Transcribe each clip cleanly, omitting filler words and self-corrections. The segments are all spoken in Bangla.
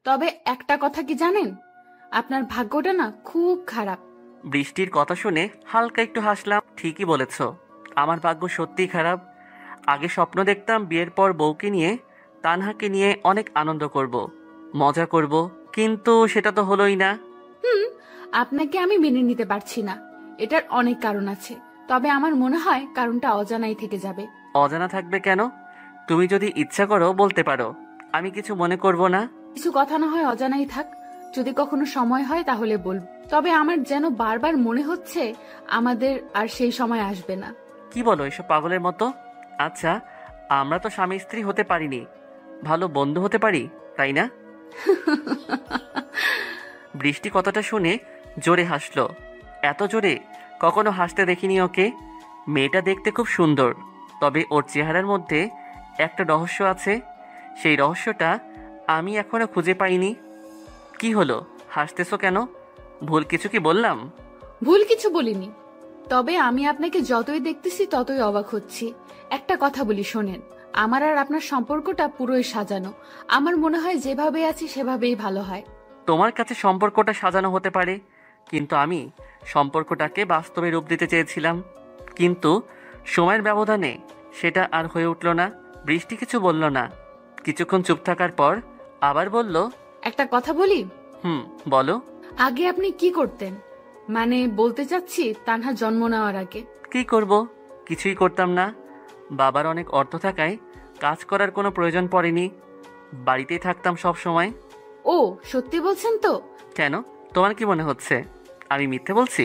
তবে একটা কথা কি জানেন, আপনার ভাগ্যটা না খুব খারাপ। বৃষ্টির কথা শুনে হালকা একটু হাসলাম। ঠিকই বলেছ, আমার ভাগ্য সত্যিই খারাপ। আগে স্বপ্ন দেখতাম বিয়ের পর বউকে নিয়ে, তানহাকে নিয়ে অনেক আনন্দ করব, মজা করব, কিন্তু সেটা তো হলোই না। হুম, আপনাকে আমি মেনে নিতে পারছি না। এটার অনেক কারণ আছে, তবে আমার মনে হয় কারণটা অজানাই থেকে যাবে। অজানা থাকবে কেন? তুমি যদি ইচ্ছা করো বলতে পারো, আমি কিছু মনে করব না। কিছু কথা না হয় অজানাই থাক, যদি কখনো সময় হয় তাহলে বলব। তবে আমার যেন বারবার মনে হচ্ছে আমাদের আর সেই সময় আসবে না। কি বলো এসব পাগলের মতো? আচ্ছা, আমরা তো স্বামী স্ত্রী হতে পারিনি, ভালো বন্ধু হতে পারি, তাই না? বৃষ্টি কথাটা শুনে জোরে হাসলো। এত জোরে কখনো হাসতে দেখিনি ওকে। মেয়েটা দেখতে খুব সুন্দর, তবে ওর চেহারার মধ্যে একটা রহস্য আছে। সেই রহস্যটা আমি এখনো খুঁজে পাইনি। কি হলো, হাসতেছো কেন? ভুল কিছু কি বললাম? ভুল কিছু বলিনি, তবে আমি আপনাকে যতই দেখতেছি ততই অবাক হচ্ছি। একটা কথা বলি শোনেন, আমার আর আপনার সম্পর্কটা পুরোই সাজানো। আমার মনে হয় যেভাবে আছি সেভাবেই ভালো হয়। তোমার কাছে সম্পর্কটা সাজানো হতে পারে, কিন্তু আমি সম্পর্কটাকে বাস্তবে রূপ দিতে চেয়েছিলাম। কিন্তু সময়ের ব্যবধানে সেটা আর হয়ে উঠল না। বৃষ্টি কিছু বলল না। কিছুক্ষণ চুপ থাকার পর আবার বলল, একটা কথা বলি। বলো। আগে আপনি কি করতেন? মানে বলতে চাচ্ছি তানহা জন্ম নেওয়ার আগে। কি করব? কিছুই করতাম না। বাবার অনেক অর্থ থাকায় কাজ করার কোনো প্রয়োজন পড়েনি, বাড়িতেই থাকতাম সব সময়। ও, সত্যি বলছেন তো? কেন, তোমার কি মনে হচ্ছে আমি মিথ্যে বলছি?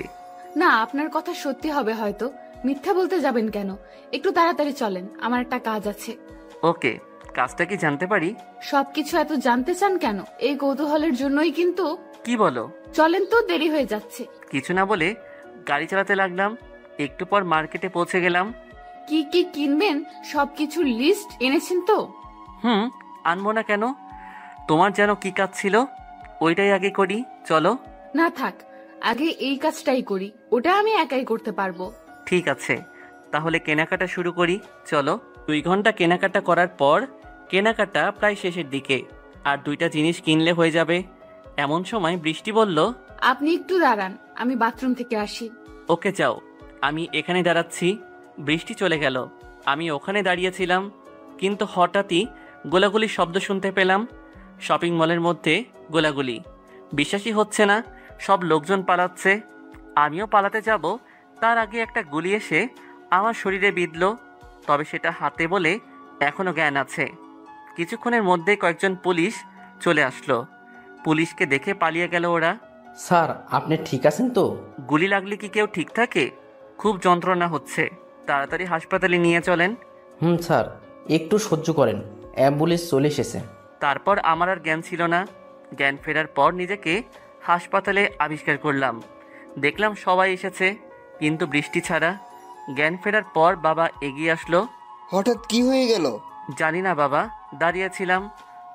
না, আপনার কথা সত্যি হবে হয়তো। মিথ্যা বলতে যাবেন কেন? একটু তাড়াতাড়ি চলেন, আমার একটা কাজ আছে। ওকে, কাজটা কি জানতে পারি? সবকিছু এত জানতে চান কেন? এই কৌতূহলের জন্যই কিন্তু। কি বলো? চলেন তো, দেরি হয়ে যাচ্ছে। কিছু না বলে গাড়ি চালাতে লাগলাম। একটু পর মার্কেটে পৌঁছে গেলাম। কি কি কিনবেন সবকিছুর লিস্ট এনেছেন তো? আনবো না কেন? তোমার যেন কি কাজ ছিল, ওইটাই আগে করি, চলো। না থাক, আগে এই কাজটাই করি, ওটা আমি একাই করতে পারবো। ঠিক আছে, তাহলে কেনাকাটা শুরু করি, চলো। 2 ঘন্টা কেনাকাটা করার পর কেনাকাটা প্রায় শেষের দিকে, আর 2টা জিনিস কিনলে হয়ে যাবে। এমন সময় বৃষ্টি বলল, আপনি একটু দাঁড়ান, আমি বাথরুম থেকে আসি। ওকে যাও, আমি এখানে দাঁড়াচ্ছি। বৃষ্টি চলে গেল। আমি ওখানে দাঁড়িয়েছিলাম, কিন্তু হঠাৎই গোলাগুলির শব্দ শুনতে পেলাম। শপিং মলের মধ্যে গোলাগুলি। বিশ্বাসই হচ্ছে না, সব লোকজন পালাচ্ছে। আমিও পালাতে যাব, তার আগে একটা গুলি এসে আমার শরীরে বিঁধল। তবে সেটা হাতে বলে এখনো জ্ঞান আছে। কিছুক্ষণের মধ্যে কয়েকজন পুলিশ চলে আসলো। পুলিশকে দেখে পালিয়ে গেল ওরা। স্যার, আপনি ঠিক আছেন তো? গুলি লাগলে কি কেউ ঠিক থাকে? খুব যন্ত্রণা হচ্ছে, তাড়াতাড়ি হাসপাতালে নিয়ে চলেন। স্যার, একটু সহ্য করেন, অ্যাম্বুলেন্স চলে এসেছে। তারপর আমার আর জ্ঞান ছিল না। জ্ঞান ফেরার পর নিজেকে হাসপাতালে আবিষ্কার করলাম। দেখলাম সবাই এসেছে, কিন্তু বৃষ্টি ছাড়া। জ্ঞান ফেরার পর বাবা এগিয়ে আসলো। হঠাৎ কি হয়ে গেল? জানি না বাবা, দাঁড়িয়েছিলাম,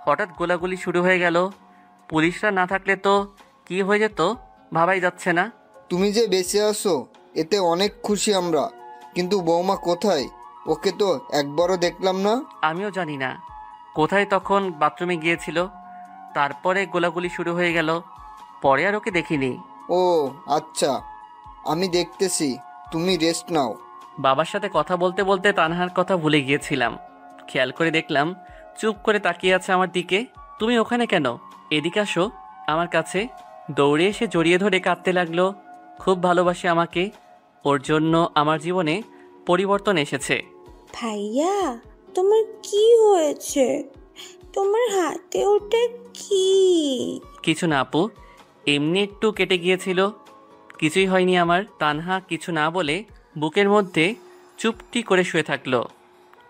হঠাৎ গোলাগুলি শুরু হয়ে গেল। পুলিশরা না থাকলে তো কি হয়ে যেত ভাবাই যাচ্ছে না। তুমি যে বেঁচে আছো এতে অনেক খুশি আমরা, কিন্তু বৌমা কোথায়? ওকে তো একবারও দেখলাম না। আমিও জানি না কোথায়, তখন বাথরুমে গিয়েছিল। তারপরে গোলাগুলি শুরু হয়ে গেল, পরে আর ওকে দেখিনি। ও আচ্ছা, আমি দেখতেছি, তুমি রেস্ট নাও। বাবার সাথে কথা বলতে বলতে তানহার কথা ভুলে গিয়েছিলাম। খেয়াল করে দেখলাম চুপ করে তাকিয়ে আছে আমার দিকে। তুমি ওখানে কেন? এদিকে আসো আমার কাছে। দৌড়ে এসে জড়িয়ে ধরে কাঁদতে লাগলো। খুব ভালোবাসে আমাকে, ওর জন্য আমার জীবনে পরিবর্তন এসেছে। ভাইয়া, তোমার কি হয়েছে? তোমার হাতে ওটা কি? কিছু না আপু, এমনি একটু কেটে গিয়েছিল, কিছুই হয়নি আমার। তানহা কিছু না বলে বুকের মধ্যে চুপটি করে শুয়ে থাকলো।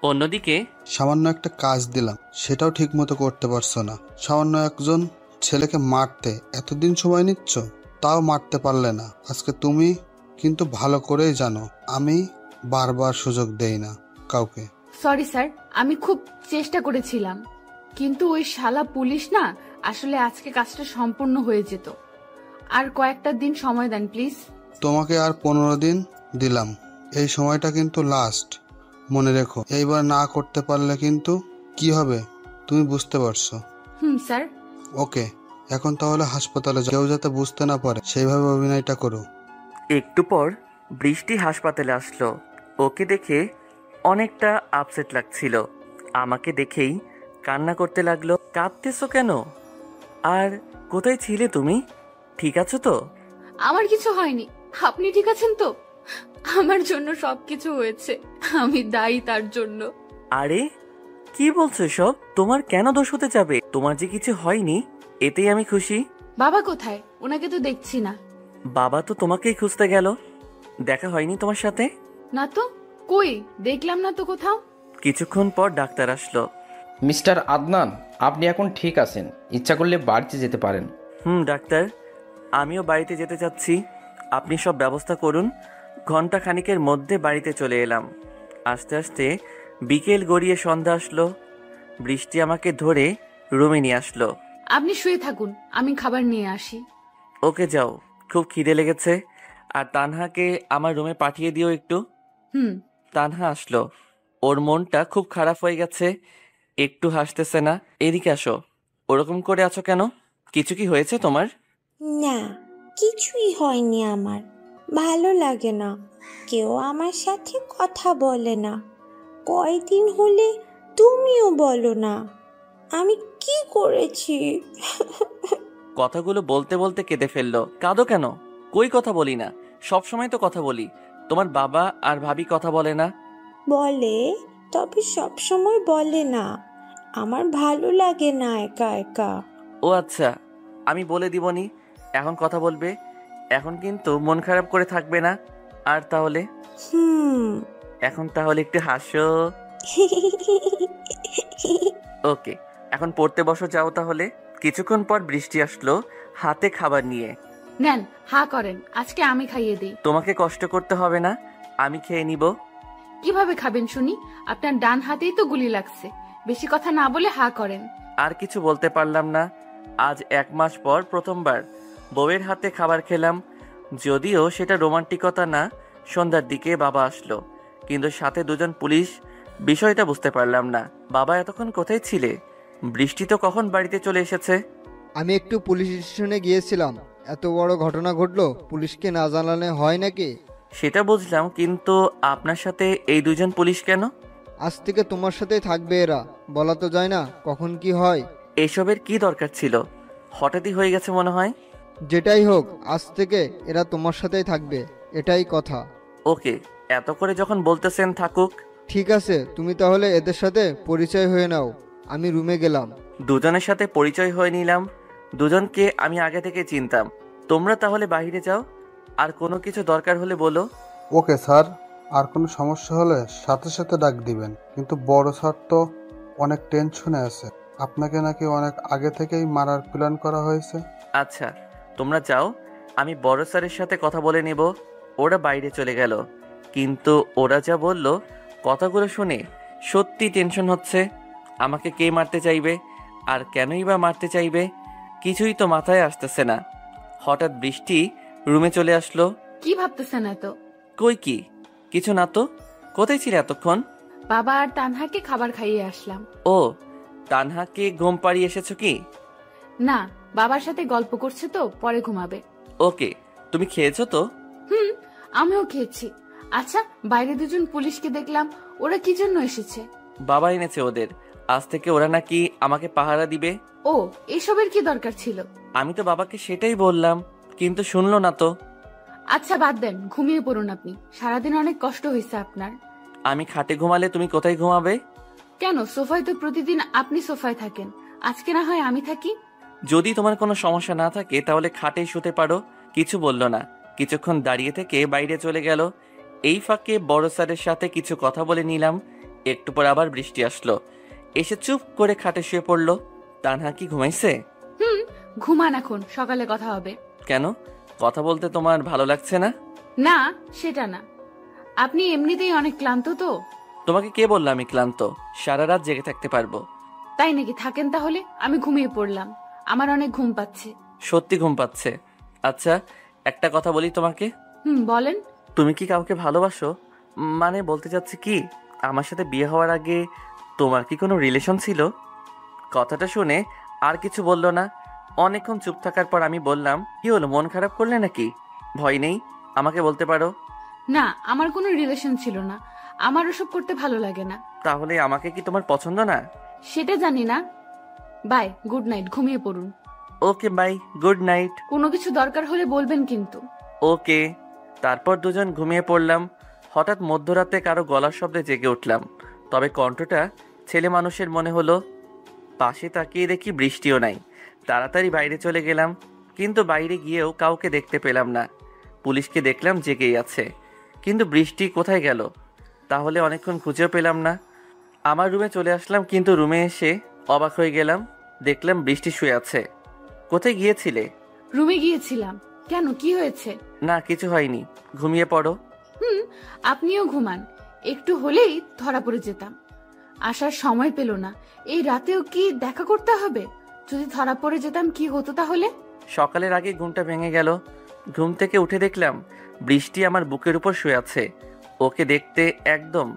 অন্যদিকে, সামান্য একটা কাজ দিলাম, সেটাও ঠিক মতো করতে পারছো না। সামান্য একজন ছেলেকে মারতে এতদিন সময় নিচ্ছ, তাও মারতে পারলে না। আজকে তুমি কিন্তু ভালো করেই জানো আমি বারবার সুযোগ দেই না কাউকে। সরি স্যার, আমি খুব চেষ্টা করেছিলাম, কিন্তু ওই শালা পুলিশ না, আসলে আজকে কাজটা সম্পূর্ণ হয়ে যেত। আর কয়েকটা দিন সময় দেন প্লিজ। তোমাকে আর 15 দিন দিলাম, এই সময়টা কিন্তু লাস্ট, মনে রেখো। এইবার না করতে পারলে কিন্তু কি হবে তুমি বুঝতে পারছো। স্যার। ওকে, এখন তাহলে হাসপাতালে কেউ যাতে বুঝতে না পারে সেইভাবে অভিনয়টা করো। একটু পর বৃষ্টি হাসপাতালে আসলো। ওকে দেখে অনেকটা আপসেট লাগছিল। আমাকে দেখেই কান্না করতে লাগলো। কাঁদতেছো কেন? আর কোথায় ছিলে তুমি? ঠিক আছো তো? আমার কিছু হয়নি। আপনি ঠিক আছেন তো? আমার জন্য সবকিছু হয়েছে, আমি দায়ী তার জন্য। আরে কি বলছো সব? তোমার কেন দোষ হতে যাবে? তোমার যে কিছু হয়নি এতেই আমি খুশি। বাবা কোথায়? ওনাকে তো দেখছি না। বাবা তো তোমাকেই খুঁজতে গেল। দেখা হয়নি তোমার সাথে? না তো, কই দেখলাম না তো কোথাও। কিছুক্ষণ পর ডাক্তার আসলো। মিস্টার আদনান, আপনি এখন ঠিক আছেন, ইচ্ছা করলে বাড়িতে যেতে পারেন। ডাক্তার, আমিও বাড়িতে যেতে চাচ্ছি। আপনি সব ব্যবস্থা করুন। ঘন্টা খানিকের মধ্যে বাড়িতে চলে এলাম। আস্তে আস্তে বিকেল গড়িয়ে সন্ধ্যা আসলো। বৃষ্টি আমাকে ধরে রুমে নিয়ে আসলো। আপনি শুয়ে থাকুন, আমি খাবার নিয়ে আসি। ওকে যাও, খুব খিদে লেগেছে। আর তানহাকে আমার রুমে পাঠিয়ে দিও একটু। হুম। তানহা আসলো। ওর মনটা খুব খারাপ হয়ে গেছে, একটু হাসতেছে না। এদিকে আসো। ওরকম করে আছো কেন? কিছু কি হয়েছে তোমার? না, কিছুই হয়নি আমার। ভালো লাগে না, কেউ আমার সাথে কথা বলে না। কয়দিন হলে তুমিও বলো না। আমি কি করেছি? কথাগুলো বলতে বলতে কেঁদে ফেললো। কাঁদো কেন? কই কথা বলি না? সব সময় তো কথা বলি। তোমার বাবা আর ভাবি কথা বলে না? বলে, তবে সব সময় বলে না। আমার ভালো লাগে না একা একা। ও আচ্ছা, আমি বলে দিবনি। এখন কথা বলবে। এখন কিন্তু মন খারাপ করে থাকবে না। আর তাহলে এখন তাহলে একটু হাসো। ওকে, এখন পড়তে বসো যাও তাহলে। কিছুক্ষণ পর বৃষ্টি আসলো হাতে খাবার নিয়ে। নেন, হা করেন, আজকে আমি খাইয়ে দিই। তোমাকে কষ্ট করতে হবে না, আমি খেয়ে নিব। কিভাবে খাবেন শুনি? আপনার ডান হাতেই তো গুলি লাগছে। বেশি কথা না বলে হা করেন। আর কিছু বলতে পারলাম না। আজ 1 মাস পর প্রথমবার বউয়ের হাতে খাবার খেলাম। যদিও সেটা রোমান্টিকতা না। সন্ধ্যার দিকে বাবা আসলো, কিন্তু সাথে 2জন পুলিশ। বিষয়টা বুঝতে পারলাম না। বাবা এতক্ষণ কোথায় ছিলে? বৃষ্টি তো কখন বাড়িতে চলে এসেছে? আমি একটু পুলিশ স্টেশনে গিয়েছিলাম। এত বড় ঘটনা ঘটলো, পুলিশকে না জানালে হয় নাকি? সেটা বুঝলাম, কিন্তু আপনার সাথে এই 2জন পুলিশ কেন? আজ থেকে তোমার সাথেই থাকবে এরা। বলা তো যায় না কখন কি হয়। এসবের কি দরকার ছিল? হঠাৎই হয়ে গেছে মনে হয়। যেটাই হোক, আজ থেকে এরা তোমার সাথেই থাকবে, এটাই কথা। ওকে, এত করে যখন বলতেছেন থাকুক। ঠিক আছে, তুমি তাহলে এদের সাথে পরিচয় হয়ে নাও। আমি রুমে গেলাম। 2জনের সাথে পরিচয় হয়ে নিলাম। 2জনকে আমি আগে থেকে চিনতাম। তোমরা তাহলে বাইরে যাও, আর কোনো কিছু দরকার হলে বলো। ওকে স্যার, আর কোনো সমস্যা হলে সাথে সাথে ডাক দিবেন। কিন্তু বড় স্যার তো অনেক টেনশনে আছে, আপনাকে নাকি অনেক আগে থেকেই মারার প্ল্যান করা হয়েছে। আচ্ছা, তোমরা যাও, আমি বড় স্যারের সাথে কথা বলে নেব। ওরা বাইরে চলে গেল, কিন্তু ওরা যা বলল কথাগুলো শুনে সত্যি টেনশন হচ্ছে। আমাকে কে মারতে চাইবে, আর কেনই বা মারতে চাইবে, কিছুই তো মাথায় আসতেছে না। হঠাৎ বৃষ্টি রুমে চলে আসলো। কি ভাবতেছেন এত? কই কি, কিছু না তো। কোথায় ছিলে এতক্ষণ? বাবা আর তানহাকে খাবার খাইয়ে আসলাম। ও, তানহাকে ঘুম পাড়িয়ে এসেছো কি? না, বাবার সাথে গল্প করছে তো, পরে ঘুমাবে। ওকে, তুমি খেয়েছো তো? আমিও খেয়েছি। আচ্ছা, বাইরে 2জন পুলিশকে দেখলাম, ওরা কি জন্য এসেছে? বাবা এনেছে ওদের। আজ থেকে ওরা নাকি আমাকে পাহারা দিবে। ও, এসবের কি দরকার ছিল? আমি তো বাবাকে সেটাই বললাম, কিন্তু শুনলো না তো। আচ্ছা বাদ দেন, ঘুমিয়ে পড়ুন আপনি। সারাদিন অনেক কষ্ট হয়েছে আপনার। আমি খাটে ঘুমালে তুমি কোথায় ঘুমাবে? কেন, সোফায় তো প্রতিদিন আপনি সোফায় থাকেন, আজকে না হয় আমি থাকি। যদি তোমার কোনো সমস্যা না থাকে তাহলে খাটেই শুতে পারো। কিছু বলল না। কিছুক্ষণ দাঁড়িয়ে থেকে বাইরে চলে গেল। এই ফাঁকে বড় স্যারের সাথে কিছু কথা বলে নিলাম। একটু পর আবার বৃষ্টি আসলো, এসে চুপ করে খাটে শুয়ে পড়লো। তানহা কি ঘুমাইছে? ঘুমান, এখন সকালে কথা হবে। কেন, কথা বলতে তোমার ভালো লাগছে না? না, সেটা না, আপনি এমনিতেই অনেক ক্লান্ত তো। তোমাকে কে বললো আমি ক্লান্ত? সারা রাত জেগে থাকতে পারবো। তাই নাকি? থাকেন তাহলে, আমি ঘুমিয়ে পড়লাম, আমার অনেক ঘুম পাচ্ছে। সত্যি ঘুম পাচ্ছে? আচ্ছা, একটা কথা বলি তোমাকে। বলেন। তুমি কি কাউকে ভালোবাসো? মানে বলতে চাচ্ছি কি, আমার সাথে বিয়ে হওয়ার আগে তোমার কি কোনো রিলেশন ছিল? কথাটা শুনে আর কিছু বললো না। অনেকক্ষণ চুপ থাকার পর আমি বললাম, কি হলো, মন খারাপ করলে নাকি? ভয় নেই, আমাকে বলতে পারো। না, আমার কোনো রিলেশন ছিল না। আমার ওসব করতে ভালো লাগে না। তাহলে আমাকে কি তোমার পছন্দ না? সেটা জানি না। বাই, গুড নাইট, ঘুমিয়ে পড়ুন। Okay bye, good night. কোনো কিছু দরকার হলে বলবেন কিন্তু। ওকে। তারপর দুজন ঘুমিয়ে পড়লাম। হঠাৎ মধ্যরাতে কারো গলার শব্দে জেগে উঠলাম, তবে কণ্ঠটা ছেলে মানুষের মনে হলো। পাশে তাকিয়ে দেখি বৃষ্টিও নাই। তাড়াতাড়ি বাইরে চলে গেলাম, কিন্তু বাইরে গিয়েও কাউকে দেখতে পেলাম না। পুলিশকে দেখলাম জেগেই আছে, কিন্তু বৃষ্টি কোথায় গেল? তাহলে অনেকক্ষণ খুঁজেও পেলাম না। আমার রুমে চলে আসলাম, কিন্তু রুমে এসে অবাক হয়ে গেলাম। দেখলাম বৃষ্টি শুয়ে আছে। কোথায় গিয়েছিলে? রুমে গিয়েছিলাম। কেন, কি হয়েছে? না, কিছু হয়নি, ঘুমিয়ে পড়ো। আপনিও ঘুমান। একটু হলেই ধরা পড়ে যেতাম। আসার সময় পেল না। এই রাতেও কি দেখা করতে হবে? যদি ধরা পড়ে যেতাম কি হতো তাহলে? সকালের আগে ঘুমটা ভেঙে গেল। ঘুম থেকে উঠে দেখলাম বৃষ্টি আমার বুকের উপর শুয়ে আছে। ওকে দেখতে একদম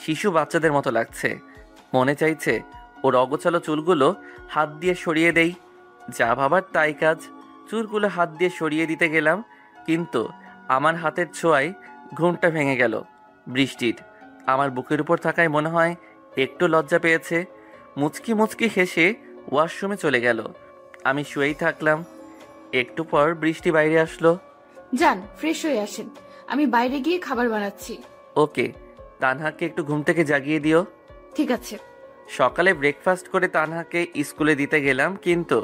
শিশু বাচ্চাদের মতো লাগছে। মনে চাইছে ওর অগোছালো চুলগুলো হাত দিয়ে সরিয়ে দেই। যা ভাবার তাই কাজ। চুলগুলো হাত দিয়ে সরিয়ে দিতে গেলাম, কিন্তু আমার হাতের ছোঁয়ায় ঘুমটা ভেঙে গেল। বৃষ্টির আমার বুকের উপর থাকায় মনে হয় একটু লজ্জা পেয়েছে। মুচকি মুচকি হেসে ওয়াশরুমে চলে গেল। আমি শুয়েই থাকলাম। একটু পর বৃষ্টি বাইরে আসলো। যান, ফ্রেশ হয়ে আসেন। আমি বাইরে গিয়ে খাবার বানাচ্ছি। ওকে। তানহাকে একটু ঘুম থেকে জাগিয়ে দিও। ঠিক আছে। সকালে ব্রেকফাস্ট করে তানহাকে স্কুলে দিতে গেলাম, কিন্তু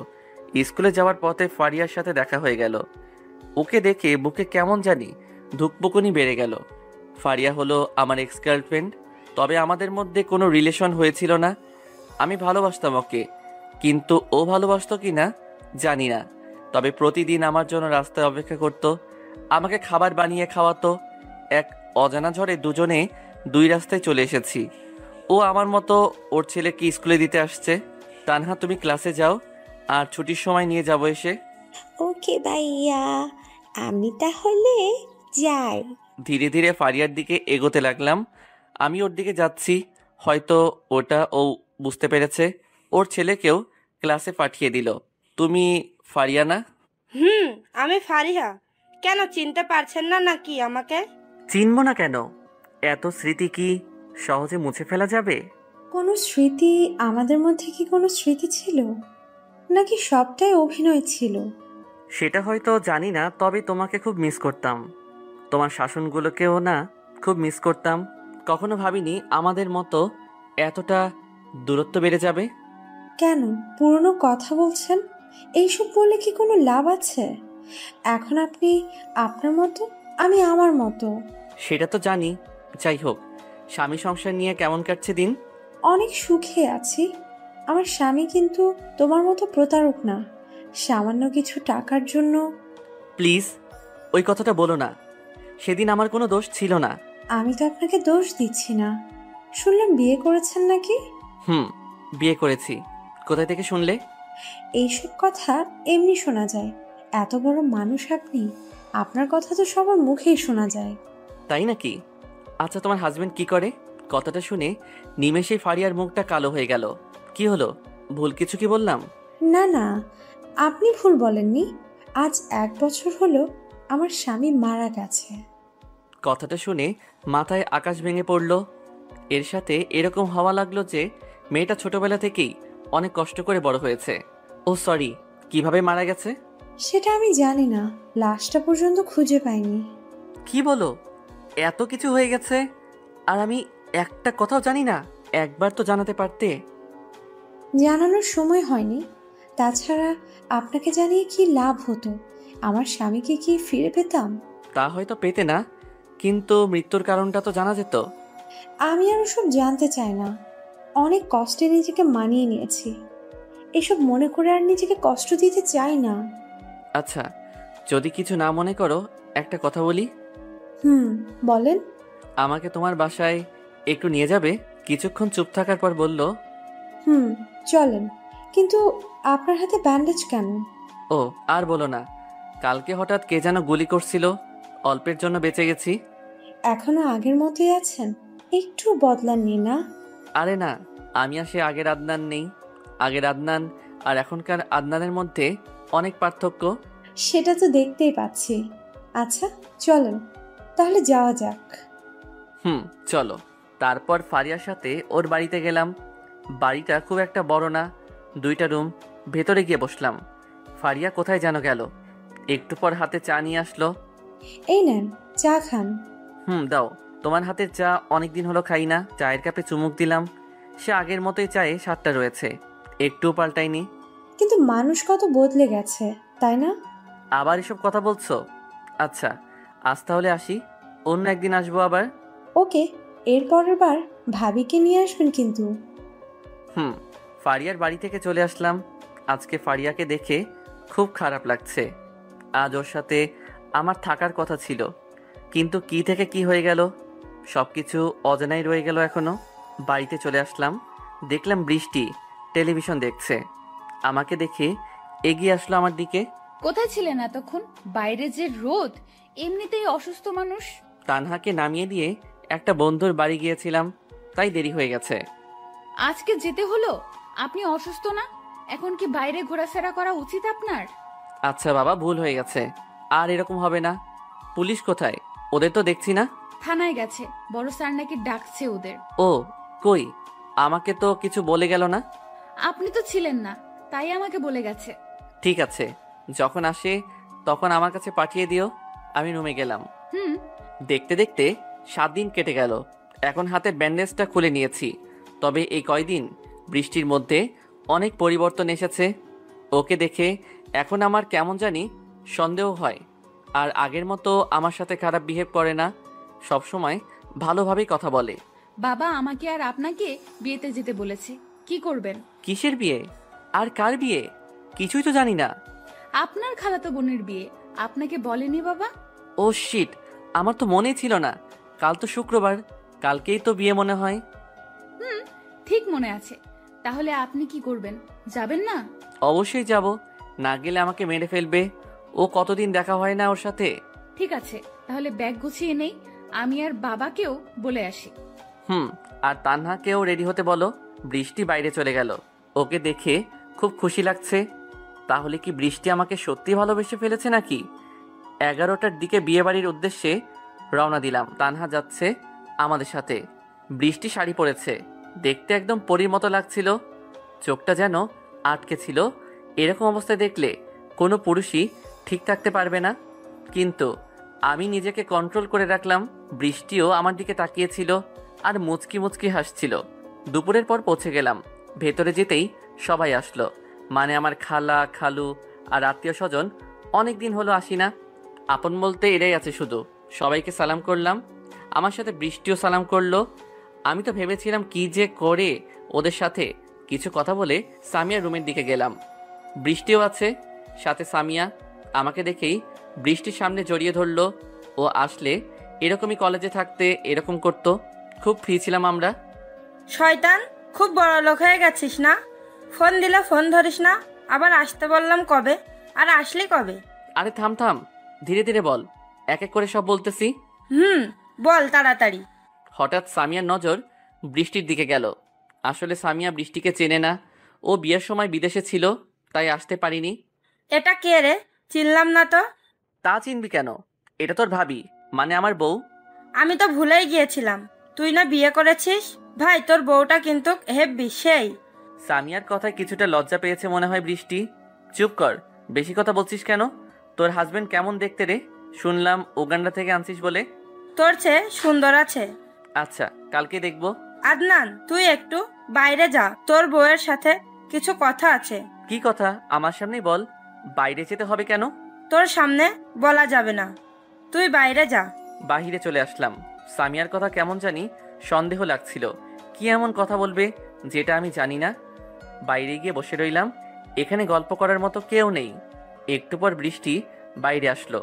স্কুলে যাওয়ার পথে ফারিয়ার সাথে দেখা হয়ে গেল। ওকে দেখে বুকে কেমন জানি ধুকপুকুনি বেড়ে গেল। ফারিয়া হলো আমার এক্স গার্লফ্রেন্ড, তবে আমাদের মধ্যে কোনো রিলেশন হয়েছিল না। আমি ভালোবাসতাম ওকে, কিন্তু ও ভালোবাসতো কি না জানি না। তবে প্রতিদিন আমার জন্য রাস্তায় অপেক্ষা করত, আমাকে খাবার বানিয়ে খাওয়াতো। এক অজানা ঝড়ে দুজনে দুই রাস্তায় চলে এসেছি। ও আমার মতো ওর ছেলেকে স্কুলে দিতে আসছে। তানহা, তুমি ক্লাসে যাও, আর ছুটির সময় নিয়ে যাবো এসে। ওকে ভাইয়া, আমি তাহলে যাই। ধীরে ধীরে ফারিয়ার দিকে এগোতে লাগলাম। আমি ওর দিকে যাচ্ছি, হয়তো ওটা ও বুঝতে পেরেছে। ওর ছেলেকেও ক্লাসে পাঠিয়ে দিল। তুমি ফারিয়া না? আমি ফারিহা। কেন, চিনতে পারছেন না নাকি আমাকে? চিনব না কেন? এত স্মৃতি কি সহজে মুছে ফেলা যাবে? কোনো স্মৃতি, আমাদের মধ্যে কি কোনো স্মৃতি ছিল, নাকি সবটাই অভিনয় ছিল? সেটা হয়তো জানি না, তবে তোমাকে খুব মিস করতাম। তোমার শাসনগুলোকেও না খুব মিস করতাম। কখনো ভাবিনি আমাদের মতো এতটা দূরত্ব বেড়ে যাবে। কেন পুরনো কথা বলছেন? এইসব বলে কি কোনো লাভ আছে? এখন আপনি আপনার মতো, আমি আমার মতো। সেটা তো জানি। যাই হোক, স্বামী সংসার নিয়ে কেমন কাটছে দিন? অনেক সুখে আছি। আমার স্বামী কিন্তু তোমার মতো প্রতারক না। সামান্য কিছু টাকার জন্য। প্লিজ ওই কথাটা বলো না। সেদিন আমার কোনো দোষ ছিল না। আমি তো আপনাকে দোষ দিচ্ছি না। শুনলাম বিয়ে করেছেন নাকি? বিয়ে করেছি। কোথায় থেকে শুনলে? এইসব কথা এমনি শোনা যায়। এত বড় মানুষ আপনি, আপনার কথা তো সবার মুখেই শোনা যায়। তাই নাকি? আচ্ছা, তোমার হাজবেন্ড কি করে? কথাটা শুনে নিমেষেই ফারিয়ার মুখটা কালো হয়ে গেল। কি হলো, ভুল কিছু কি বললাম? না না, আপনি ভুল বলেননি। আজ 1 বছর হলো আমার স্বামী মারা গেছে। কথাটা শুনে মাথায় আকাশ ভেঙে পড়ল। এর সাথে এরকম হওয়া লাগলো যে মেয়েটা ছোটবেলা থেকেই অনেক কষ্ট করে বড় হয়েছে। ও সরি, কিভাবে মারা গেছে? সেটা আমি জানি না, লাশটা পর্যন্ত খুঁজে পাইনি। কি বলো, এত কিছু হয়ে গেছে আর আমি একটা কথাও জানি না? একবার তো জানাতে পারতে। জানানোর সময় হয়নি। তাছাড়া আপনাকে জানিয়ে কি লাভ হতো? আমার স্বামীকে কি ফিরে পেতাম? তা হয়তো পেতে না, কিন্তু মৃত্যুর কারণটা তো জানা যেত। আমি আর ওসব জানতে চাই না। অনেক কষ্টে নিজেকে মানিয়ে নিয়েছি। এসব মনে করে আর নিজেকে কষ্ট দিতে চাই না। আচ্ছা, যদি কিছু না মনে করো একটা কথা বলি। বলেন। আমাকে তোমার বাসায় একটু নিয়ে যাবে? কিছুক্ষণ চুপ থাকার পর বলল, চলেন। কিন্তু আপনার হাতে ব্যান্ডেজ কেন? ও আর বলো না, কালকে হঠাৎ কে যেন গুলি করছিল, অল্পের জন্য বেঁচে গেছি। এখনো আগের মতোই আছেন? একটু বদলাননি না? আরে না, আমি আর সে আগের আদনান নেই। আগের আদনান আর এখনকার আদনানের মধ্যে অনেক পার্থক্য। সেটা তো দেখতেই পাচ্ছি। আচ্ছা চলেন তাহলে যাওয়া যাক। চলো। তারপর ফারিয়ার সাথে ওর বাড়িতে গেলাম। বাড়িটা খুব একটা বড় না, 2টা রুম। ভেতরে গিয়ে বসলাম। ফারিয়া কোথায় যেন গেল। একটু পর হাতে চা নিয়ে আসলো। এই নেন চা খান। দাও। তোমার হাতের চা অনেকদিন হলো খাই না। চায়ের কাপে চুমুক দিলাম। সে আগের মতোই চায়ে স্বাদটা রয়েছে, একটুও পাল্টায়নি। কিন্তু মানুষ কত বদলে গেছে তাই না? আবার এসব কথা বলছো? আচ্ছা আজ তাহলে আসি, অন্য একদিন আসবো আবার। ওকে, এর পরের বার ভাবিকে নিয়ে আসবেন কিন্তু। ফারিয়ার বাড়ি থেকে চলে আসলাম। আজকে ফারিয়াকে দেখে খুব খারাপ লাগছে। আজ ওর সাথে আমার থাকার কথা ছিল, কিন্তু কি থেকে কি হয়ে গেল, সব কিছু অজানাই রয়ে গেল এখনো। বাড়িতে চলে আসলাম। দেখলাম বৃষ্টি টেলিভিশন দেখছে। আমাকে দেখে এগিয়ে আসলো আমার দিকে। কোথায় ছিলেন এতক্ষণ? বাইরে যে রোদ, এমনিতেই অসুস্থ মানুষ। তানহাকে নামিয়ে দিয়ে একটা বন্ধুর বাড়ি গিয়েছিলাম, তাই দেরি হয়ে গেছে। আজকে যেতে হলো? আপনি অসুস্থ না? এখন কি বাইরে ঘোরাফেরা করা উচিত আপনার? আচ্ছা বাবা, ভুল হয়ে গেছে, আর এরকম হবে না। পুলিশ কোথায়? ওদের তো দেখছি না। থানায় গেছে, বড় স্যার নাকি ডাকছে ওদের। ও কই, আমাকে তো কিছু বলে গেল না। আপনি তো ছিলেন না, তাই আমাকে বলে গেছে। ঠিক আছে, যখন আসে তখন আমার কাছে পাঠিয়ে দিও। আমি রুমে গেলাম। দেখতে দেখতে 7 দিন কেটে গেল। এখন হাতের ব্যান্ডেজটা খুলে নিয়েছি। তবে এই কয়দিন বৃষ্টির মধ্যে অনেক পরিবর্তন এসেছে। ওকে দেখে এখন আমার কেমন জানি সন্দেহ হয়। আর আগের মতো আমার সাথে খারাপ বিহেভ করে না, সব সময় ভালোভাবেই কথা বলে। বাবা আমাকে আর আপনাকে বিয়েতে যেতে বলেছে। কি করবেন? কিসের বিয়ে? আর কার বিয়ে? কিছুই তো জানি না। আপনার খালাতো বোনের বিয়ে। আপনাকে বলেনি বাবা? ও শিট, আমার তো মনেই ছিল না। কাল তো শুক্রবার, কালকেই তো বিয়ে মনে হয়। ঠিক মনে আছে। তাহলে আপনি কি করবেন? যাবেন না? অবশ্যই যাব, না গেলে আমাকে মেরে ফেলবে। ও কতদিন দেখা হয় না ওর সাথে। ঠিক আছে, তাহলে ব্যাগ গুছিয়ে নেই, আমি আর বাবাকেও বলে আসি। আর তানহাকেও রেডি হতে বলো। বৃষ্টি বাইরে চলে গেল, ওকে দেখে খুব খুশি লাগছে। তাহলে কি বৃষ্টি আমাকে সত্যি ভালোবেসে ফেলেছে নাকি? 11টার দিকে বিয়ে বাড়ির উদ্দেশ্যে রওনা দিলাম। তানহা যাচ্ছে আমাদের সাথে। বৃষ্টি শাড়ি পরেছে, দেখতে একদম পরীর মতো লাগছিল। চোখটা যেন আটকে ছিল। এরকম অবস্থায় দেখলে কোনো পুরুষই ঠিক থাকতে পারবে না, কিন্তু আমি নিজেকে কন্ট্রোল করে রাখলাম। বৃষ্টিও আমার দিকে তাকিয়েছিল আর মুচকি মুচকি হাসছিল। দুপুরের পর পৌঁছে গেলাম। ভেতরে যেতেই সবাই আসলো, মানে আমার খালা, খালু আর আত্মীয় স্বজন। অনেক দিন হলো আসি না। আপন বলতে এরাই আছে শুধু। সবাইকে সালাম করলাম, আমার সাথে বৃষ্টিও সালাম করলো। আমি তো ভেবেছিলাম কি যে করে ওদের সাথে কিছু কথা বলে সামিয়ার রুমের দিকে গেলাম। বৃষ্টিও আছে সাথে। সামিয়া আমাকে দেখেই বৃষ্টির সামনে জড়িয়ে ধরলো। ও আসলে এরকমই কলেজে থাকতে এরকম করতো। খুব ফ্রি ছিলাম আমরা। শয়তান, খুব বড় লোক হয়ে গেছিস না? ফোন দিলে ফোন ধরিস না, আবার আসতে বললাম কবে, আর আসলি কবে? আরে থাম থাম, ধীরে ধীরে বল, এক এক করে সব বলতেছি। বল তাড়াতাড়ি। হঠাৎ সামিয়ার নজর বৃষ্টির দিকে গেল। আসলে সামিয়া বৃষ্টিকে চেনে না। ও বিয়ের সময় বিদেশে ছিল, তাই আসতে পারিনি। এটা কে রে? চিনলাম না তো। তা চিনবি কেন? এটা তোর ভাবি, মানে আমার বউ। আমি তো ভুলেই গিয়েছিলাম, তুই না বিয়ে করেছিস। ভাই তোর বউটা কিন্তু হেব্বি সেই। সামিয়ার কথায় কিছুটা লজ্জা পেয়েছে মনে হয় বৃষ্টি। চুপ কর, বেশি কথা বলছিস কেন? তোর হাজবেন্ড কেমন দেখতে রে? শুনলাম উগান্ডা থেকে আনছিস বলে। তোর চেয়ে সুন্দর আছে। আচ্ছা, কালকে দেখবো। আদনান, তুই একটু বাইরে যা, তোর বউয়ের সাথে কিছু কথা আছে। কি কথা? আমার সামনেই বল। বাইরে যেতে হবে কেন? তোর সামনে বলা যাবে না, তুই বাইরে যা। বাহিরে চলে আসলাম। সামিয়ার কথা কেমন জানি সন্দেহ লাগছিল। কি এমন কথা বলবে যেটা আমি জানি না? বাইরে গিয়ে বসে রইলাম। এখানে গল্প করার মতো কেউ নেই। একটু পর বৃষ্টি বাইরে আসলো,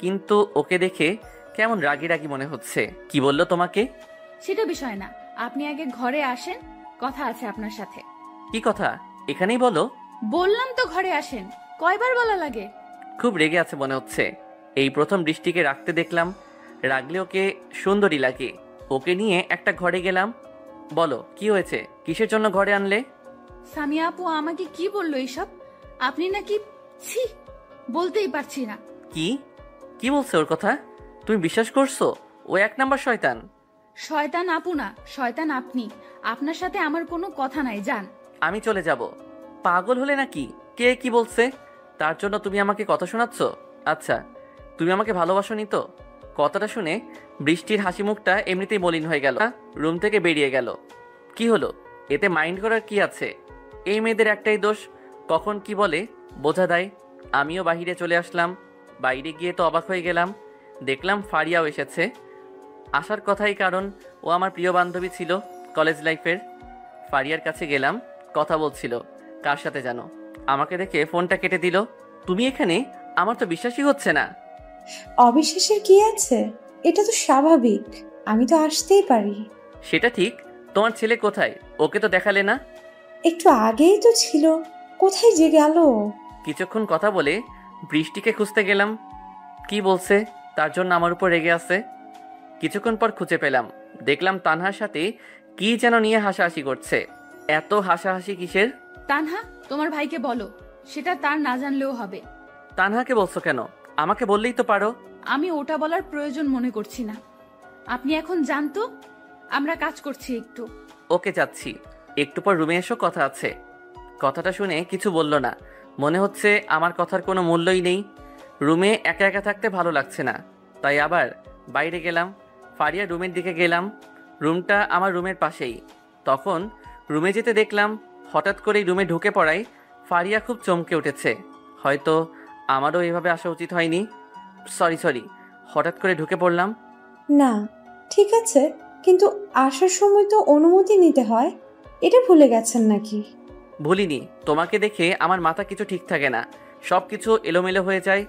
কিন্তু ওকে দেখে কেমন রাগি রাগি মনে হচ্ছে। কি বললো তোমাকে? সেটা বিষয় না, আপনি আগে ঘরে আসেন, কথা আছে আপনার সাথে। কি কথা? এখানেই বলো। বললাম তো ঘরে আসেন, কয়বার বলা লাগে? খুব রেগে আছে মনে হচ্ছে। এই প্রথম বৃষ্টিকে রাখতে দেখলাম। রাগলে ওকে সুন্দরী লাগে। ওকে নিয়ে একটা ঘরে গেলাম। বলো কি হয়েছে, কিসের জন্য ঘরে আনলে? সামিয়া আপু আমাকে কি বললো এসব? আপনি নাকি ছি, বলতেই পারছি না। কি কি বলছে ওর কথা? তুমি বিশ্বাস করছো? ও 1 নাম্বার শয়তান। শয়তান আপু না, শয়তান আপনি। আপনার সাথে আমার কোনো কথা নাই, যান। আমি চলে যাব। পাগল হলে নাকি? কে কি বলছে তার জন্য তুমি আমাকে কথা শোনাচ্ছ? আচ্ছা, তুমি আমাকে ভালোবাসোনি তো? কথাটা শুনে বৃষ্টির হাসি মুখটা এমনিতেই মলিন হয়ে গেল। রুম থেকে বেরিয়ে গেল। কি হলো? এতে মাইন্ড করার কি আছে? এই মেয়েদের একটাই দোষ, কখন কি বলে বোঝা দেয়। আমিও বাহিরে চলে আসলাম। বাইরে গিয়ে তো অবাক হয়ে গেলাম, দেখলাম ফারিয়াও এসেছে। আসার কথাই, কারণ ও আমার প্রিয় বান্ধবী ছিল কলেজ লাইফের। ফারিয়ার কাছে গেলাম, কথা বলছিল কার সাথে জানো। আমাকে দেখে ফোনটা কেটে দিল। তুমি এখানে? আমার তো বিশ্বাসই হচ্ছে না। অবিশ্বাসের কি আছে? এটা তো স্বাভাবিক, আমি তো আসতেই পারি। সেটা ঠিক, তোমার ছেলে কোথায়? ওকে তো দেখালে না। একটু আগেই তো ছিল, কোথায় যে গেল? কিছুক্ষণ কথা বলে বৃষ্টিকে খুঁজতে গেলাম, কি বলছে তার জন্য আমার উপর রেগে আছে। কিছুক্ষণ পর খুঁজে পেলাম, দেখলাম তানহার সাথে কি যেন নিয়ে হাসাহাসি করছে। এত হাসাহাসি কিসের? তানহা, তোমার ভাইকে বলো, সেটা তার না জানলেও হবে। তানহাকে বলছো কেন? আমাকে বললেই তো পারো। আমি ওটা বলার প্রয়োজন মনে করছি না। আপনি এখন জানতো, আমরা কাজ করছি একটু। ওকে, যাচ্ছি। একটু পর রুমে এসো, কথা আছে। কথাটা শুনে কিছু বলল না, মনে হচ্ছে আমার কথার কোনো মূল্যই নেই। রুমে একা একা থাকতে ভালো লাগছে না, তাই আবার বাইরে গেলাম। ফারিয়া রুমের দিকে গেলাম, রুমটা আমার রুমের পাশেই। তখন রুমে যেতে দেখলাম হঠাৎ করেই রুমে ঢুকে পড়ায় ফারিয়া খুব চমকে উঠেছে। হয়তো আমারও এভাবে আসা উচিত হয়নি। সরি, হঠাৎ করে ঢুকে পড়লাম। না, ঠিক আছে, কিন্তু আসার সময় তো অনুমতি নিতে হয়, এটা ভুলে গেছেন নাকি? ভুলিনি, তোমাকে দেখে আমার মাথা কিছু ঠিক থাকে না, সব কিছু এলোমেলো হয়ে যায়।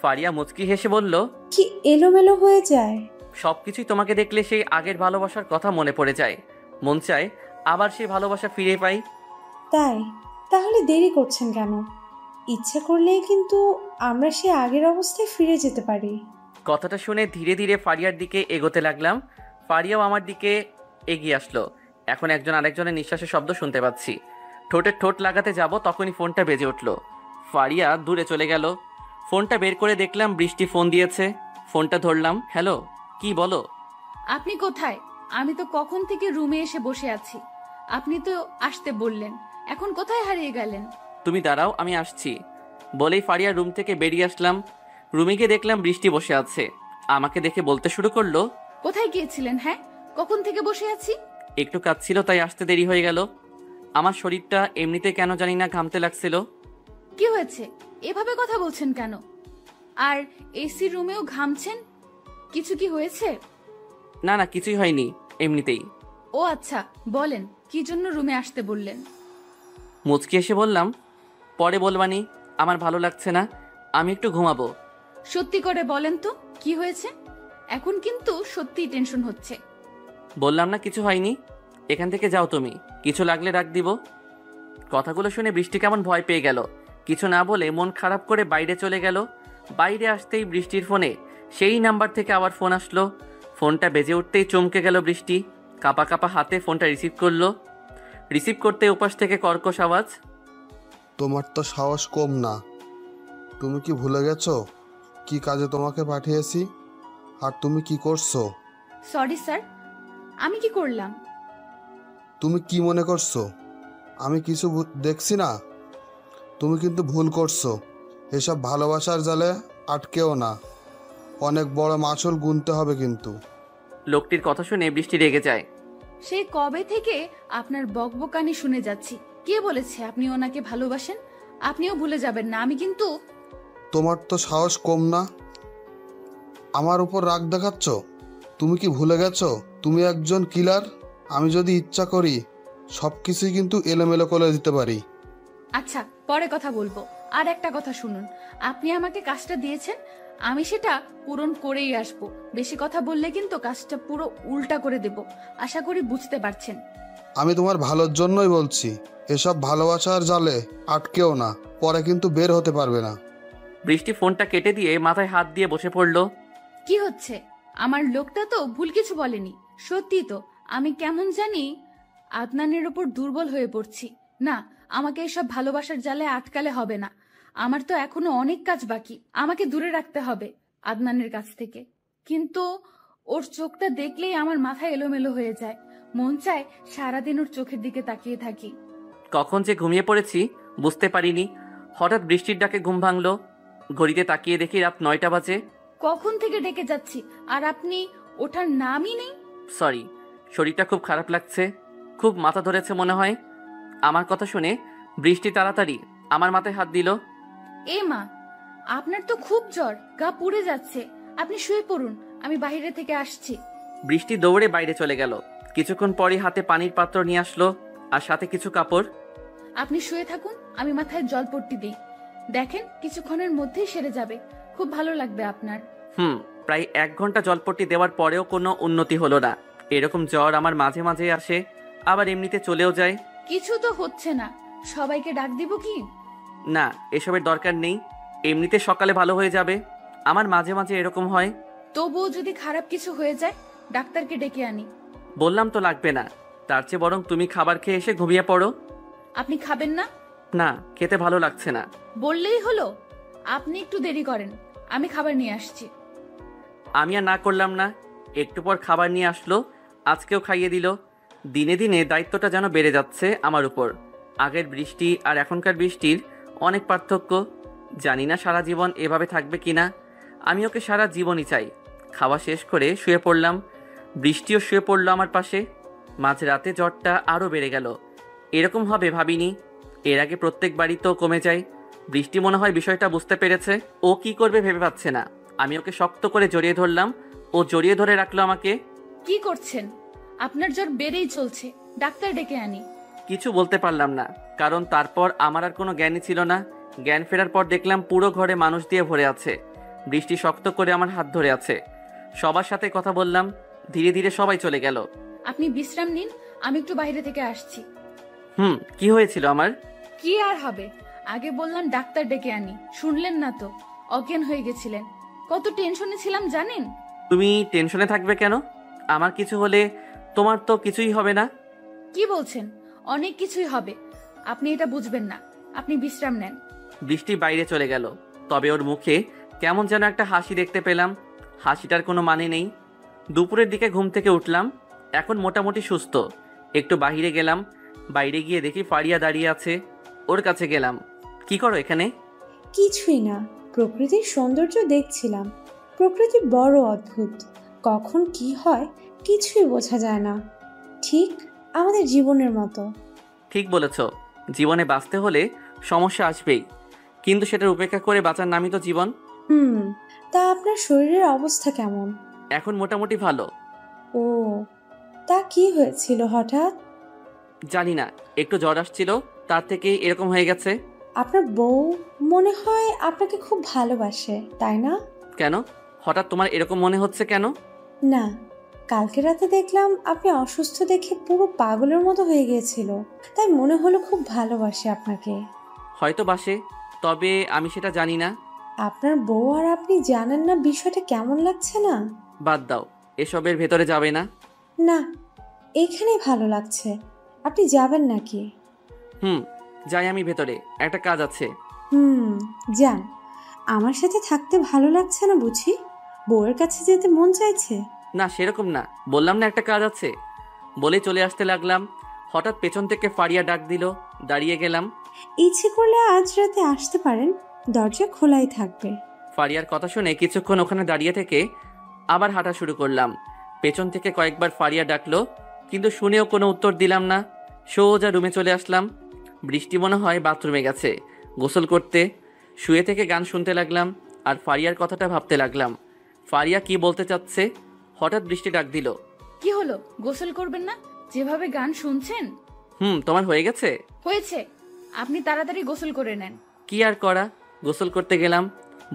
ফারিয়া মুচকি হেসে বলল, কি এলোমেলো হয়ে যায়? সবকিছুই তোমাকে দেখলে সেই আগের ভালোবাসার কথা মনে পড়ে যায়। মন চায় আবার সেই ভালোবাসা ফিরে পাই। তাই? তাহলে দেরি করছেন কেন? ইচ্ছে করলেই কিন্তু আমরা সে আগের অবস্থায় ফিরে যেতে পারি। কথাটা শুনে ধীরে ধীরে ফারিয়ার দিকে এগোতে লাগলাম। ফারিয়াও আমার দিকে এগিয়ে আসলো। এখন একজন আরেকজনের নিঃশ্বাসের শব্দ শুনতে পাচ্ছি। ঠোঁটে ঠোঁট লাগাতে যাব, তখনই ফোনটা বেজে উঠল। ফারিয়া দূরে চলে গেল। ফোনটা বের করে দেখলাম বৃষ্টি ফোন দিয়েছে। ফোনটা ধরলাম। হ্যালো, কি বলো? আপনি কোথায়? আমি তো কখন থেকে রুমে এসে বসে আছি, আপনি তো আসতে বললেন, এখন কোথায় হারিয়ে গেলেন? তুমি দাঁড়াও, আমি আসছি বলেই ফারিয়া রুম থেকে বেরিয়ে আসলাম। রুমে গিয়ে দেখলাম বৃষ্টি বসে আছে। আমাকে দেখে বলতে শুরু করলো, কোথায় গিয়েছিলেন? হ্যাঁ, কখন থেকে বসে আছি। একটু কাজ ছিল তাই আসতে দেরি হয়ে গেল। আমার শরীরটা এমনিতে কেন জানি না ঘামতে লাগছিল। কি হয়েছে? এভাবে কথা বলছেন কেন? আর এসি রুমেও ঘামছেন, কিছু কি হয়েছে? না না, কিছুই হয়নি, এমনিতেই। ও আচ্ছা, বলেন কি জন্য রুমে আসতে বললেন? মুচকি এসে বললাম, পরে বলবানি, আমার ভালো লাগছে না, আমি একটু ঘুমাবো। সত্যি করে বলেন তো কি হয়েছে? এখন কিন্তু সত্যিই টেনশন হচ্ছে। বললাম না কিছু হয়নি, এখান থেকে যাও তুমি, কিছু লাগলে ডাক দিব। কথাগুলো শুনে বৃষ্টি কেমন ভয় পেয়ে গেল। কিছু না বলে মন খারাপ করে বাইরে চলে গেল। বাইরে আসতেই বৃষ্টির ফোনে সেই নাম্বার থেকে আবার ফোন আসলো। ফোনটা বেজে উঠতেই চমকে গেল বৃষ্টি। কাঁপা কাঁপা হাতে ফোনটা রিসিভ করলো। রিসিভ করতে ওপাশ থেকে কর্কশ আওয়াজ, তোমার তো সাহস কম না। তুমি কি ভুলে গেছো কি কাজে তোমাকে পাঠিয়েছি আর তুমি কি করছো? সরি স্যার, আমি কি করলাম? তুমি কি মনে করছো আমি কিছু দেখছি না? তুমি কিন্তু ভুল করছো। এসব ভালোবাসার জালে আটকেও না, অনেক বড় মাসুল গুনতে হবে কিন্তু। লোকটির কথা শুনে বৃষ্টি রেগে যায়। সেই কবে থেকে আপনার বকবকানি শুনে যাচ্ছি। কে বলেছে আপনি ওনাকে ভালোবাসেন? আপনিও ভুলে যাবেন না, আমি কিন্তু। তোমার তো সাহস কম না, আমার উপর রাগ দেখাচ্ছ। তুমি কি ভুলে গেছো তুমি একজন কিলার? আমি যদি ইচ্ছা করি সব কিছুই কিন্তু এলোমেলো করে দিতে পারি। আচ্ছা, পরে কথা বলবো। আর একটা কথা শুনুন, আপনি আমাকে কাজটা দিয়েছেন, আমি সেটা পূরণ করেই আসবো। বেশি কথা বললে কিন্তু কাজটা পুরো উল্টা করে দেব, আশা করি বুঝতে পারছেন। আমি তোমার ভালোর জন্যই বলছি, এসব ভালোবাসার জালে আটকেও না, পরে কিন্তু বের হতে পারবে না। বৃষ্টি ফোনটা কেটে দিয়ে মাথায় হাত দিয়ে বসে পড়লো। কি হচ্ছে? আমার লোকটা তো ভুল কিছু বলেনি। সত্যি তো আমি কেমন জানি আদনানের ওপর দুর্বল হয়ে পড়ছি। না, আমাকে এসব ভালোবাসার জালে আটকালে হবে না। আমার তো এখনো অনেক কাজ বাকি, আমাকে দূরে রাখতে হবে আদনানের কাছ থেকে। কিন্তু ওর চোখটা দেখলেই আমার মাথা এলোমেলো হয়ে যায়, মন চায় সারাদিন ওর চোখের দিকে তাকিয়ে থাকি। কখন যে ঘুমিয়ে পড়েছি বুঝতে পারিনি। হঠাৎ বৃষ্টির ডাকে ঘুম ভাঙলো। ঘড়িতে তাকিয়ে দেখি রাত 9টা বাজে। কখন থেকে ডেকে যাচ্ছি আর আপনি ওঠার নামই নেই। সরি, শরীরটা খুব খারাপ লাগছে, খুব মাথা ধরেছে মনে হয়। আমার কথা শুনে বৃষ্টি তাড়াতাড়ি আমার মাথায় হাত দিল। এ মা, আপনার তো খুব জ্বর, গা পুড়ে যাচ্ছে, আপনি শুয়ে পড়ুন, আমি বাইরে থেকে আসছি। বৃষ্টি দৌড়ে বাইরে চলে গেল। কিছুক্ষণ পরই হাতে পানির পাত্র নিয়ে আসলো আর সাথে কিছু কাপড়। আপনি শুয়ে থাকুন, আমি মাথায় জলপট্টি দিই, দেখেন কিছুক্ষণের মধ্যেই সেরে যাবে, খুব ভালো লাগবে আপনার। প্রায় 1 ঘন্টা জলপট্টি দেওয়ার পরেও কোনো উন্নতি হলো না। এরকম জ্বর আমার মাঝে মাঝে আসে, আবার এমনিতে চলেও যায়। কিছু তো হচ্ছে না, সবাইকে ডাক দিব কি? না, এসবের দরকার নেই, এমনিতে সকালে ভালো হয়ে যাবে। আমার মাঝে মাঝে এরকম হয়। তবুও যদি খারাপ কিছু হয়ে যায়, ডাক্তারকে ডেকে আনি। বললাম তো লাগবে না, তার চেয়ে বরং তুমি খাবার খেয়ে এসে ঘুমিয়ে পড়ো। আপনি খাবেন না? না, খেতে ভালো লাগছে না। বললেই হলো, আপনি একটু দেরি করেন, আমি খাবার নিয়ে আসছি। আমি আর না করলাম না। একটু পর খাবার নিয়ে আসলো, আজকেও খাইয়ে দিল। দিনে দিনে দায়িত্বটা যেন বেড়ে যাচ্ছে আমার উপর। আগের বৃষ্টি আর এখনকার বৃষ্টির অনেক পার্থক্য। জানি না সারা জীবন এভাবে থাকবে কিনা। আমি ওকে সারা জীবনই চাই। খাওয়া শেষ করে শুয়ে পড়লাম। বৃষ্টিও শুয়ে পড়লো আমার পাশে। মাঝরাতে জ্বরটা আরও বেড়ে গেল। এরকম হবে ভাবিনি। এর আগে প্রত্যেক বাড়ি তো কমে যায়। বৃষ্টি মনে হয় বিষয়টা বুঝতে পেরেছে। ও কি করবে ভেবে পাচ্ছে না। আমি ওকে শক্ত করে জড়িয়ে ধরলাম, ও জড়িয়ে ধরে রাখলো আমাকে। কি করছেন? আপনার জ্বর বেড়েই চলছে, ডাক্তার ডেকে আনি। কিছু বলতে পারলাম না, কারণ তারপর আমার আর কোনো জ্ঞানই ছিল না। জ্ঞান ফেরার পর দেখলাম পুরো ঘরে মানুষ দিয়ে ভরে আছে। বৃষ্টি শক্ত করে আমার হাত ধরে আছে। সবার সাথে কথা বললাম। ধীরে ধীরে সবাই চলে গেল। আপনি বিশ্রাম নিন, আমি একটু বাইরে থেকে আসছি। কি হয়েছিল আমার? কি আর হবে, আগে বললাম ডাক্তার ডেকে আনি, শুনলেন না তো, অজ্ঞান হয়ে গেছিলেন। কত টেনশনে ছিলাম জানেন? তুমি টেনশনে থাকবে কেন? আমার কিছু হলে তোমার তো কিছুই হবে না। কি বলছেন? অনেক কিছুই হবে, আপনি এটা বুঝবেন না। আপনি বিশ্রাম নেন। বৃষ্টি বাইরে চলে গেল, তবে ওর মুখে কেমন যেন একটা হাসি দেখতে পেলাম। হাসিটার কোনো মানে নেই। দুপুরের দিকে ঘুম থেকে উঠলাম, এখন মোটামুটি সুস্থ। একটু বাইরে গেলাম, বাইরে গিয়ে দেখি ফারিয়া দাঁড়িয়ে আছে। ওর কাছে গেলাম। কি করো এখানে? কিছুই না, প্রকৃতির সৌন্দর্য দেখছিলাম। প্রকৃতি বড় অদ্ভুত, কখন কি হয় কিছুই বোঝা যায় না, ঠিক আমাদের জীবনের মতো। ঠিক বলেছ, জীবনে বাঁচতে হলে সমস্যা আসবেই, কিন্তু সেটার উপেক্ষা করে বাঁচার নামই তো জীবন। তা আপনার শরীরের অবস্থা কেমন? এখন মোটামুটি ভালো। ও, তা কি হয়েছিল হঠাৎ? জানি না, একটু জ্বর আসছিল, তার থেকেই এরকম হয়ে গেছে। আপনার বউ মনে হয় আপনাকে খুব ভালোবাসে, তাই না? কেন হঠাৎ তোমার এরকম মনে হচ্ছে কেন? না, কালকে রাতে দেখলাম আপনি অসুস্থ দেখে পুরো পাগলের মতো হয়ে গিয়েছিল, তাই মনে হলো খুব ভালোবাসে আপনাকে। হয়তো বাসে, তবে আমি সেটা জানি না। আপনার বউ আর আপনি জানেন না বিষয়টা কেমন লাগছে না? বাদ দাও, এসবের ভেতরে যাবে না। না, এখানেই ভালো লাগছে। আপনি যাবেন নাকি? যাই, আমি ভেতরে একটা কাজ আছে। যান। আমার সাথে থাকতে ভালো লাগছে না বুঝি? বউয়ের কাছে যেতে মন চাইছে? না, সেরকম না, বললাম না একটা কাজ আছে। বলে চলে আসতে লাগলাম, হঠাৎ পেছন থেকে ফারিয়া ডাক দিল। দাঁড়িয়ে গেলাম। ইচ্ছে করলে আজ রাতে আসতে পারেন, দরজা খোলাই থাকবে। ফারিয়ার কথা শুনে কিছুক্ষণ ওখানে দাঁড়িয়ে থেকে আবার হাঁটা শুরু করলাম। পেছন থেকে কয়েকবার ফারিয়া ডাকলো, কিন্তু শুনেও কোনো উত্তর দিলাম না। সোজা রুমে চলে আসলাম। বৃষ্টি মনে হয় বাথরুমে গেছে গোসল করতে। শুয়ে থেকে গান শুনতে লাগলাম আর ফারিয়ার কথাটা ভাবতে লাগলাম। ফারিয়া কি বলতে চাচ্ছে? হঠাৎ বৃষ্টি ডাক দিল। কি হলো, গোসল করবেন না? যেভাবে গান শুনছেন। তোমার হয়ে গেছে? হয়েছে, আপনি তাড়াতাড়ি গোসল করে নেন। কি আর করা, গোসল করতে গেলাম।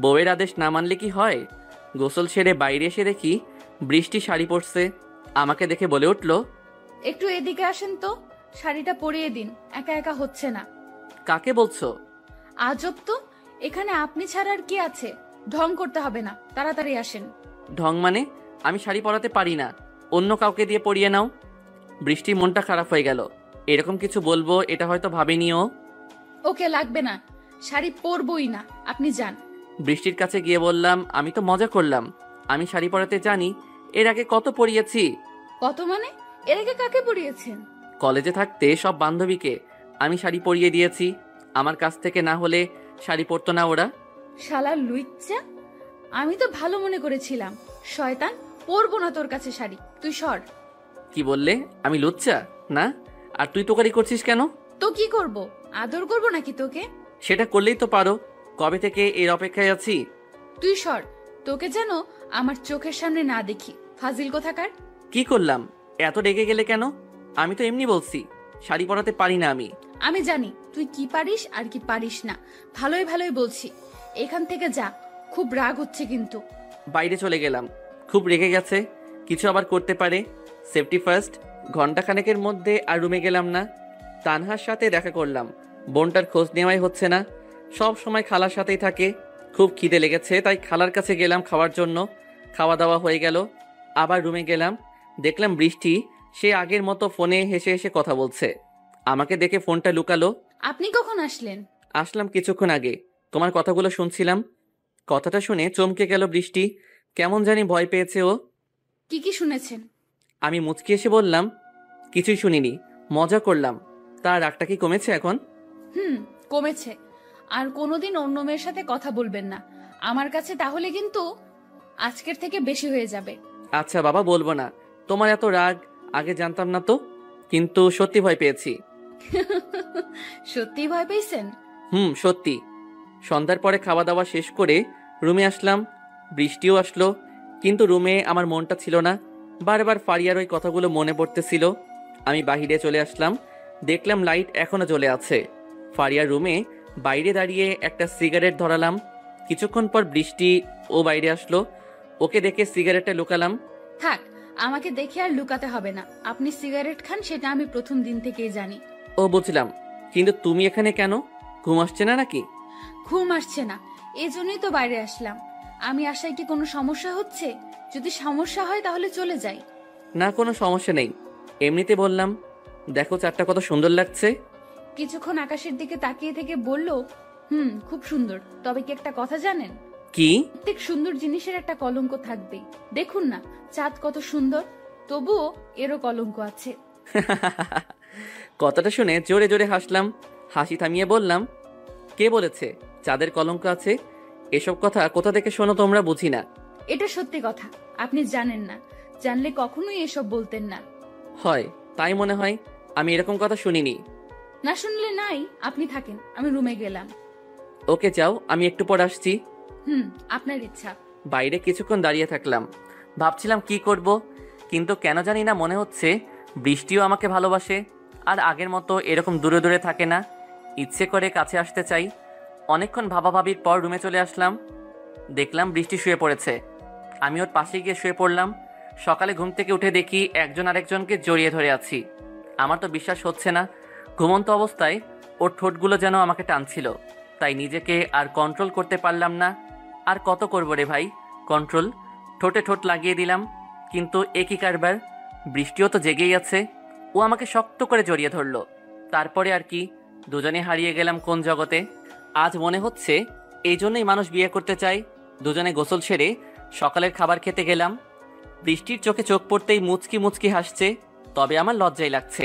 বউয়ের আদেশ না মানলে কি হয়? গোসল সেরে বাইরে এসে দেখি বৃষ্টি শাড়ি পরছে। আমাকে দেখে বলে উঠল, একটু এদিকে আসেন তো, শাড়িটা পরিয়ে দিন, একা একা হচ্ছে না। কাকে বলছো? আজব তো, এখানে আপনি ছাড়া আর কি আছে? ঢং করতে হবে না, তাড়াতাড়ি আসেন। ঢং মানে? আমি শাড়ি পরাতে পারি না, অন্য কাউকে দিয়ে পরিয়ে নাও। বৃষ্টি মনটা খারাপ হয়ে গেল। এরকম কিছু বলবো এটা হয়তো ভাবেনিও। ওকে লাগবে না, শাড়ি পরবই না, আপনি যান। বৃষ্টির কাছে গিয়ে বললাম, আমি তো মজা করলাম, আমি শাড়ি পরাতে জানি, এর আগে কত পরিয়েছি। কত মানে? এর আগে কাকে পরিয়েছেন? কলেজে থাকতে সব বান্ধবীকে আমি শাড়ি পরিয়ে দিয়েছি, আমার কাছ থেকে না হলে শাড়ি পরতো না ওরা। শালা লুইচ্চা, আমি তো ভালো মনে করেছিলাম। শয়তান, পরবো না তোর কাছে শাড়ি, তুই সর। কি বললে? আমি লুচ্চা না? আর তুই তোকারি করছিস কেন? তো কি করব? আদর করব নাকি তোকে? সেটা করলেই তো পারো, কবে থেকে এর অপেক্ষায় আছি। তুই সর, তোকে যেন আমার চোখের সামনে না দেখি, ফাজিল কোথাকার। কি করলাম? এত রেগে গেলে কেন? আমি তো এমনি বলছি, শাড়ি পরাতে পারি না আমি। আমি জানি তুই কি পারিস আর কি পারিস না, ভালোই ভালোই বলছি। এখান থেকে যা, খুব রাগ হচ্ছে কিন্তু। বাইরে চলে গেলাম, খুব রেগে গেছে, কিছু আবার করতে পারে। Safety first. ঘন্টাখানেকের মধ্যে আর রুমে গেলাম না। তানহার সাথে দেখা করলাম, বোনটার খোঁজ নেওয়াই হচ্ছে না, সব সময় খালার সাথেই থাকে। খুব খিদে লেগেছে, তাই খালার কাছে গেলাম খাওয়ার জন্য। খাওয়া দাওয়া হয়ে গেল, আবার রুমে গেলাম, দেখলাম বৃষ্টি সে আগের মতো ফোনে হেসে হেসে কথা বলছে। আমাকে দেখে ফোনটা লুকালো। আপনি কখন আসলেন? আসলাম কিছুক্ষণ আগে, তোমার কথাগুলো শুনছিলাম। কথাটা শুনে চমকে গেল বৃষ্টি, কেমন জানি ভয় পেয়েছে ও। কি কি শুনেছেন? আমি মুচকি এসে বললাম, কিছুই শুনিনি, মজা করলাম। তার রাগটা কি কমেছে এখন? কমেছে। আর কোনোদিন অন্য মেয়ের সাথে কথা বলবেন না আমার কাছে, তাহলে কিন্তু আজকের থেকে বেশি হয়ে যাবে। আচ্ছা বাবা, বলবো না। তোমার এত রাগ আগে জানতাম না তো, কিন্তু সত্যি ভয় পেয়েছি। সত্যি ভয় পেয়েছেন? সত্যি। সন্ধ্যার পরে খাওয়া দাওয়া শেষ করে রুমে আসলাম, বৃষ্টিও আসলো, কিন্তু রুমে আমার মনটা ছিল না। বারবার ফারিয়ার ওই কথাগুলো মনে পড়তেছিল। আমি বাহিরে চলে আসলাম, দেখলাম লাইট এখনো জ্বলে আছে। ফারিয়ার রুমে বাইরে দাঁড়িয়ে একটা সিগারেট ধরালাম। কিছুক্ষণ পর বৃষ্টি ও বাইরে আসলো, ওকে দেখে সিগারেটটা লুকালাম। থাক, আমাকে দেখে আর লুকাতে হবে না, আপনি সিগারেট খান সেটা আমি প্রথম দিন থেকেই জানি। ও বুঝলাম, কিন্তু তুমি এখানে কেন? ঘুম আসছে না নাকি? ঘুম আসছে না, এজন্যই তো বাইরে আসলাম। আমি আসায় কি কোনো সমস্যা হচ্ছে? যদি সমস্যা হয় তাহলে চলে যাই। না, কোনো সমস্যা নেই, এমনিতে বললাম। দেখো চারটা কত সুন্দর লাগছে। কিছুক্ষণ আকাশের দিকে তাকিয়ে থেকে বলল, খুব সুন্দর। তবে কি একটা কথা জানেন? কি? প্রত্যেক সুন্দর জিনিসের একটা কলঙ্ক থাকবেই। দেখুন না, চাঁদ কত সুন্দর, তবুও এরও কলঙ্ক আছে। কথাটা শুনে জোরে জোরে হাসলাম। হাসি থামিয়ে বললাম, কে বলেছে চাঁদের কলঙ্ক আছে? এসব কথা কোথা থেকে শোনো তোমরা? বুঝি না। এটা সত্যি কথা, আপনি জানেন না, জানলে কখনোই এসব বলতেন না। হয়, তাই মনে হয়। আমি এরকম কথা শুনিনি। না শুনলে নাই, আপনি থাকেন, আমি রুমে গেলাম। ওকে যাও, আমি একটু পর আসছি। আপনার ইচ্ছা। বাইরে কিছুক্ষণ দাঁড়িয়ে থাকলাম, ভাবছিলাম কি করব, কিন্তু কেন জানি না মনে হচ্ছে বৃষ্টিও আমাকে ভালোবাসে, আর আগের মতো এরকম দূরে দূরে থাকে না। ইচ্ছে করে কাছে আসতে চাই। অনেকক্ষণ ভাবাভাবির পর রুমে চলে আসলাম, দেখলাম বৃষ্টি শুয়ে পড়েছে। আমি ওর পাশে গিয়ে শুয়ে পড়লাম। সকালে ঘুম থেকে উঠে দেখি একজন আরেকজনকে জড়িয়ে ধরে আছি। আমার তো বিশ্বাস হচ্ছে না, ঘুমন্ত অবস্থায় ওর ঠোঁটগুলো যেন আমাকে টানছিল। তাই নিজেকে আর কন্ট্রোল করতে পারলাম না। আর কত করবো রে ভাই কন্ট্রোল, ঠোঁটে ঠোঁট লাগিয়ে দিলাম। কিন্তু একই কারবার, বৃষ্টিও তো জেগেই আছে। ও আমাকে শক্ত করে জড়িয়ে ধরলো। তারপরে আর কি, দুজনে হারিয়ে গেলাম কোন জগতে। আজ মনে হচ্ছে এই জন্যই মানুষ বিয়ে করতে চায়। দুজনে গোসল সেরে সকালের খাবার খেতে গেলাম। বৃষ্টির চোখে চোখ পড়তেই মুচকি মুচকি হাসছে। তবে আমার লজ্জাই লাগছে,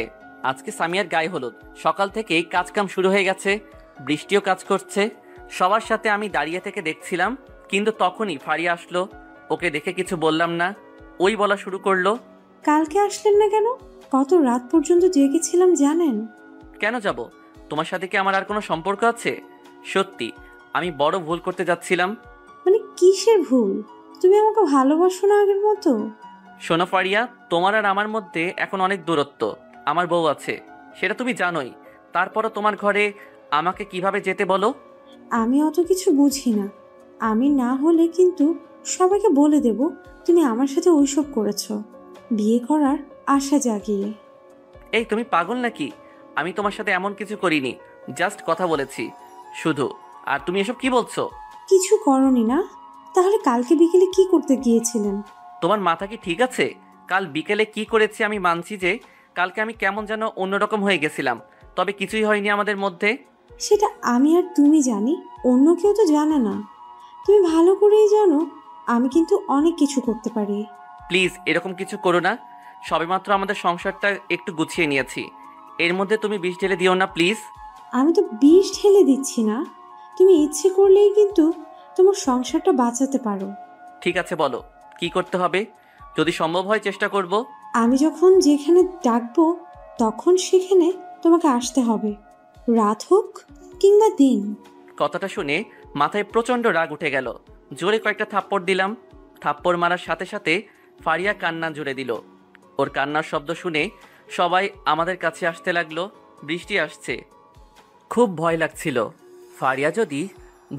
আজকে সামিয়ার গায়ে হলুদ, সকাল থেকেই কাজকাম শুরু হয়ে গেছে, বৃষ্টিও কাজ করছে। সবার সাথে আমি দাঁড়িয়ে থেকে দেখছিলাম, কিন্তু তখনই ফারিয়া আসলো। ওকে দেখে কিছু বললাম না, ওই বলা শুরু করলো, কালকে আসলেন না কেন? কত রাত পর্যন্ত জেগেছিলাম জানেন? কেন যাব? তোমার সাথে কি আমার আর কোনো সম্পর্ক আছে? সত্যি আমি বড় ভুল করতে যাচ্ছিলাম। মানে কিসের ভুল? তুমি আমাকে ভালোবাসো না আগের মতো? শোনো ফারিয়া, তোমার আর আমার মধ্যে এখন অনেক দূরত্ব। আমার বউ আছে, সেটা তুমি জানোই। তারপরও তোমার ঘরে আমাকে কিভাবে যেতে বলো? আমি অত কিছু বুঝি না। আমি না হলে কিন্তু সবাইকে বলে দেব তুমি আমার সাথে ওইসব করেছো, বিয়ে করার আশা জাগিয়ে। এই তুমি পাগল নাকি? আমি তোমার সাথে এমন কিছু করিনি, জাস্ট কথা বলেছি শুধু। আর তুমি এসব কি বলছো? কিছু করনি না? তাহলে কালকে বিকেলে কি করতে গিয়েছিলেন? তোমার মাথা কি ঠিক আছে? কাল বিকেলে কি করেছি আমি মানছি যে কালকে আমি কেমন যেন অন্যরকম হয়ে গেছিলাম, তবে কিছুই হয়নি আমাদের মধ্যে। সেটা আমি আর তুমি জানি, অন্য কেউ তো জানে না। তুমি ভালো করেই জানো আমি কিন্তু অনেক কিছু করতে পারি। প্লিজ এরকম কিছু করো না। সবেমাত্র আমাদের সংসারটা একটু গুছিয়ে নিয়েছি, এর মধ্যে তুমি বিষ ঢেলে দিও না প্লিজ। আমি তো বিষ ঢেলে দিচ্ছি না, তুমি ইচ্ছে করলেই কিন্তু তোমার সংসারটা বাঁচাতে পারো। ঠিক আছে বলো কি করতে হবে, যদি সম্ভব হয় চেষ্টা করব। আমি যখন যেখানে ডাকবো তখন সেখানে তোমাকে আসতে হবে, রাত হোক কিংবা দিন। কথাটা শুনে মাথায় প্রচণ্ড রাগ উঠে গেল। জোরে কয়েকটা থাপ্পড় দিলাম। থাপ্পড় মারার সাথে সাথে ফারিয়া কান্না জুড়ে দিল। ওর কান্নার শব্দ শুনে সবাই আমাদের কাছে আসতে লাগলো। বৃষ্টি আসছে, খুব ভয় লাগছিল। ফারিয়া যদি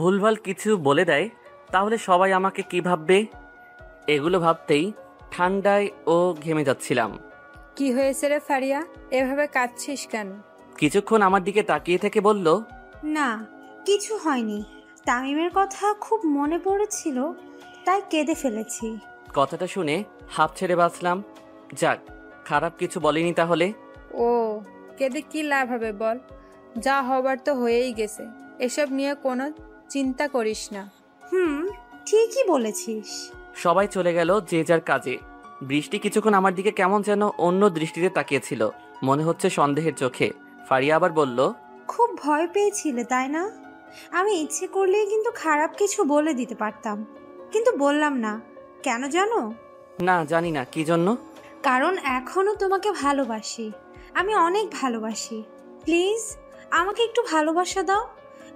ভুলভাল কিছু বলে দেয় তাহলে সবাই আমাকে কি ভাববে, এগুলো ভাবতেই ঠান্ডায় ও ঘেমে যাচ্ছিলাম। কি হয়েছে রে ফারিয়া, এভাবে কাঁদছিস কেন? কিছুক্ষণ আমার দিকে তাকিয়ে থেকে বলল, না কিছু হয়নি, তামিমের কথা খুব মনে পড়েছিল তাই কেঁদে ফেলেছি। কথাটা শুনে হাঁপ ছেড়ে বাঁচলাম। যাক, খারাপ কিছু বলেনি তাহলে। ও, কেঁদে কি লাভ হবে বল, যা হবার তো হয়েই গেছে, এসব নিয়ে কোনো চিন্তা করিস না। ঠিকই বলেছিস। সবাই চলে গেল যে যার কাজে। বৃষ্টি কিছুক্ষণ আমার দিকে কেমন যেন অন্য দৃষ্টিতে তাকিয়েছিল, মনে হচ্ছে সন্দেহের চোখে। ফারিয়া আবার বলল, খুব ভয় পেয়েছিলে তাই না? আমি ইচ্ছে করলেই কিন্তু খারাপ কিছু বলে দিতে পারতাম, কিন্তু বললাম না। কেন জানো? না জানি না কি জন্য। কারণ এখনো তোমাকে ভালোবাসি, আমি অনেক ভালোবাসি। প্লিজ আমাকে একটু ভালোবাসা দাও,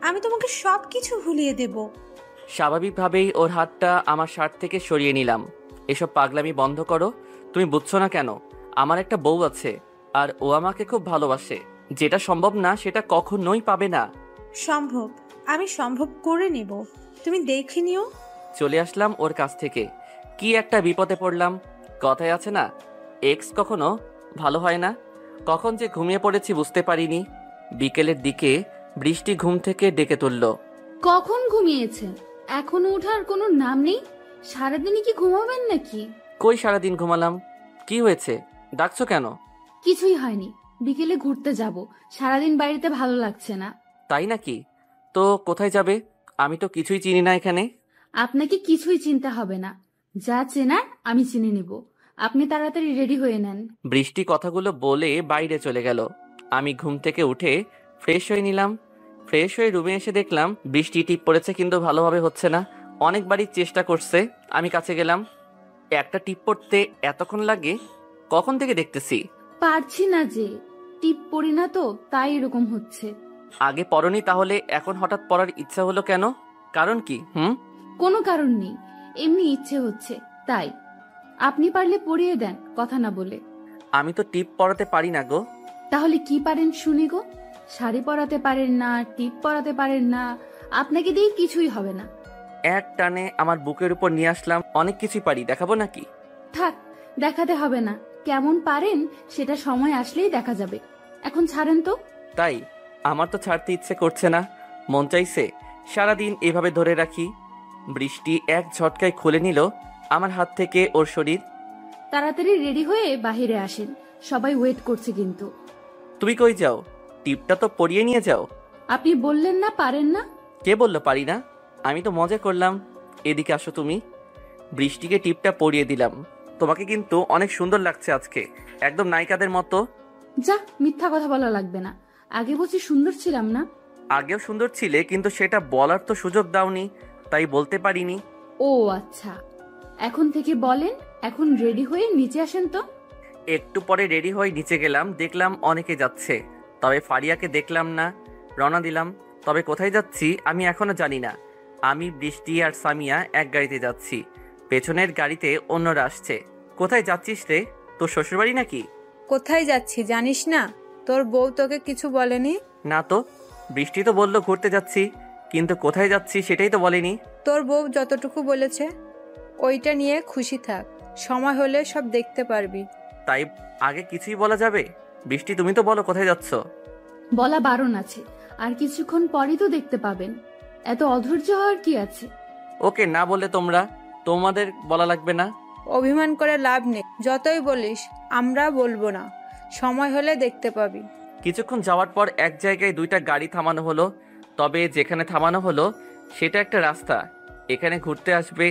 আমি তোমাকে সব কিছু ভুলিয়ে দেব। স্বাভাবিকভাবেই ওর হাতটা আমার শার্ট থেকে সরিয়ে নিলাম। এসব পাগলামি বন্ধ করো, তুমি বুঝছো না কেন? আমার একটা বউ আছে আর ও আমাকে খুব ভালোবাসে। যেটা সম্ভব না সেটা কখনোই পাবে না। সম্ভব, আমি সম্ভব করে নেব, তুমি দেখে নিও। চলে আসলাম ওর কাছ থেকে। কি একটা বিপদে পড়লাম। কথায় আছে না, এক্স কখনো ভালো হয় না। কখন যে ঘুমিয়ে পড়েছি বুঝতে পারিনি। বিকেলের দিকে বৃষ্টি ঘুম থেকে ডেকে তুলল। কখন ঘুমিয়েছেন? এখনো ওঠার কোনো নাম নেই। সারাদিনই কি ঘুমাবেন নাকি? কই সারাদিন ঘুমালাম। কি হয়েছে, ডাকছো কেন? কিছুই হয়নি, বিকেলে ঘুরতে যাব। সারাদিন বাড়িতে ভালো লাগছে না। তাই নাকি? তো কোথায় যাবে? আমি তো কিছুই চিনি না এখানে। আপনাকে কিছুই চিনতে হবে না, যা চেনার আমি চিনে নিব। আপনি তাড়াতাড়ি রেডি হয়ে নেন। বৃষ্টি কথাগুলো বলে বাইরে চলে গেল। আমি ঘুম থেকে উঠে ফ্রেশ হয়ে নিলাম। ফ্রেশ হয়ে রুমে এসে দেখলাম বৃষ্টি টিপ পড়েছে কিন্তু ভালোভাবে হচ্ছে না। অনেকবারই চেষ্টা করছে। আমি কাছে গেলাম। একটা টিপ পড়তে এতক্ষণ লাগে কখন থেকে দেখতেছি। পারছি না যে, টিপ পড়ি না তো তাই এরকম হচ্ছে। আগে পড়নি তাহলে এখন হঠাৎ পড়ার ইচ্ছা হলো কেন? কারণ কি? কোনো কারণ নেই, এমনি ইচ্ছে হচ্ছে তাই। আপনি পারলে পড়িয়ে দেন কথা না বলে। আমি তো টিপ পড়াতে পারি না গো। তাহলে কি পারেন শুনি গো? শাড়ি পরাতে পারেন না, টিপ পরাতে পারেন না, আপনাকে দিয়ে কিছুই হবে না। এক টানে আমার বুকের উপর নিয়ে আসলাম। অনেক কিছুই পারি, দেখাবো নাকি? থাক, দেখাতে হবে না। কেমন পারেন সেটা সময় আসলেই দেখা যাবে। এখন ছাড়েন তো। তাই? আমার তো ছাড়তে ইচ্ছে করছে না, মন চাইছে সারাদিন এভাবে ধরে রাখি। বৃষ্টি এক ঝটকায় খুলে নিল আমার হাত থেকে ওর শরীর। তাড়াতাড়ি রেডি হয়ে বাহিরে আসেন, সবাই ওয়েট করছে কিন্তু। তুমি কই যাও? টিপটা তো পরিয়ে নিয়ে যাও। আপনি বললেন না পারেন না। কে বললো পারি না? আমি তো মজা করলাম। এদিকে আসো তুমি। বৃষ্টিকে টিপটা পরিয়ে দিলাম। তোমাকে কিন্তু অনেক সুন্দর লাগছে আজকে, একদম নায়িকাদের মতো। যা, মিথ্যা কথা বলা লাগবে না। আগে বলছি সুন্দর ছিলাম না? আগেও সুন্দর ছিলে কিন্তু সেটা বলার তো সুযোগ দাওনি, তাই বলতে পারিনি। ও আচ্ছা, এখন থেকে বলেন। এখন রেডি হয়ে নিচে আসেন তো। একটু পরে রেডি হয়ে নিচে গেলাম, দেখলাম অনেকে যাচ্ছে, তবে ফারিয়াকে দেখলাম না। রওনা দিলাম, তবে কোথায় যাচ্ছি আমি এখনো জানি না। আমি, বৃষ্টি আর সামিয়া এক গাড়িতে যাচ্ছি, পেছনের গাড়িতে অন্যরা আসছে। কোথায় যাচ্ছিস রে? তোর শ্বশুরবাড়ি নাকি? কোথায় যাচ্ছি জানিস না? তোর বউ তোকে কিছু বলেনি? না তো, বৃষ্টি তো বললো ঘুরতে যাচ্ছি, কিন্তু কোথায় যাচ্ছি সেটাই তো বলেনি। তোর বউ যতটুকু বলেছে ওইটা নিয়ে খুশি থাক, সময় হলে সব দেখতে পারবি। তাই আগে কিছুই বলা যাবে? বৃষ্টি তুমি তো বলো কোথায় যাচ্ছ। বলা বারণ আছে, আর কিছুক্ষণ পরেই তো দেখতে পাবেন। এত অধৈর্য হওয়ার কি আছে? ওকে, না বলে তোমাদের বলা লাগবে না। অভিমান করে লাভ নেই, যতই বলিস আমরা বলবো না, সময় হলে দেখতে পাবি। কিছুক্ষণ যাওয়ার পর এক জায়গায় 2টা গাড়ি থামানো হলো। তবে যেখানে থামানো হলো সেটা একটা রাস্তা। এখানে ঘুরতে আসবে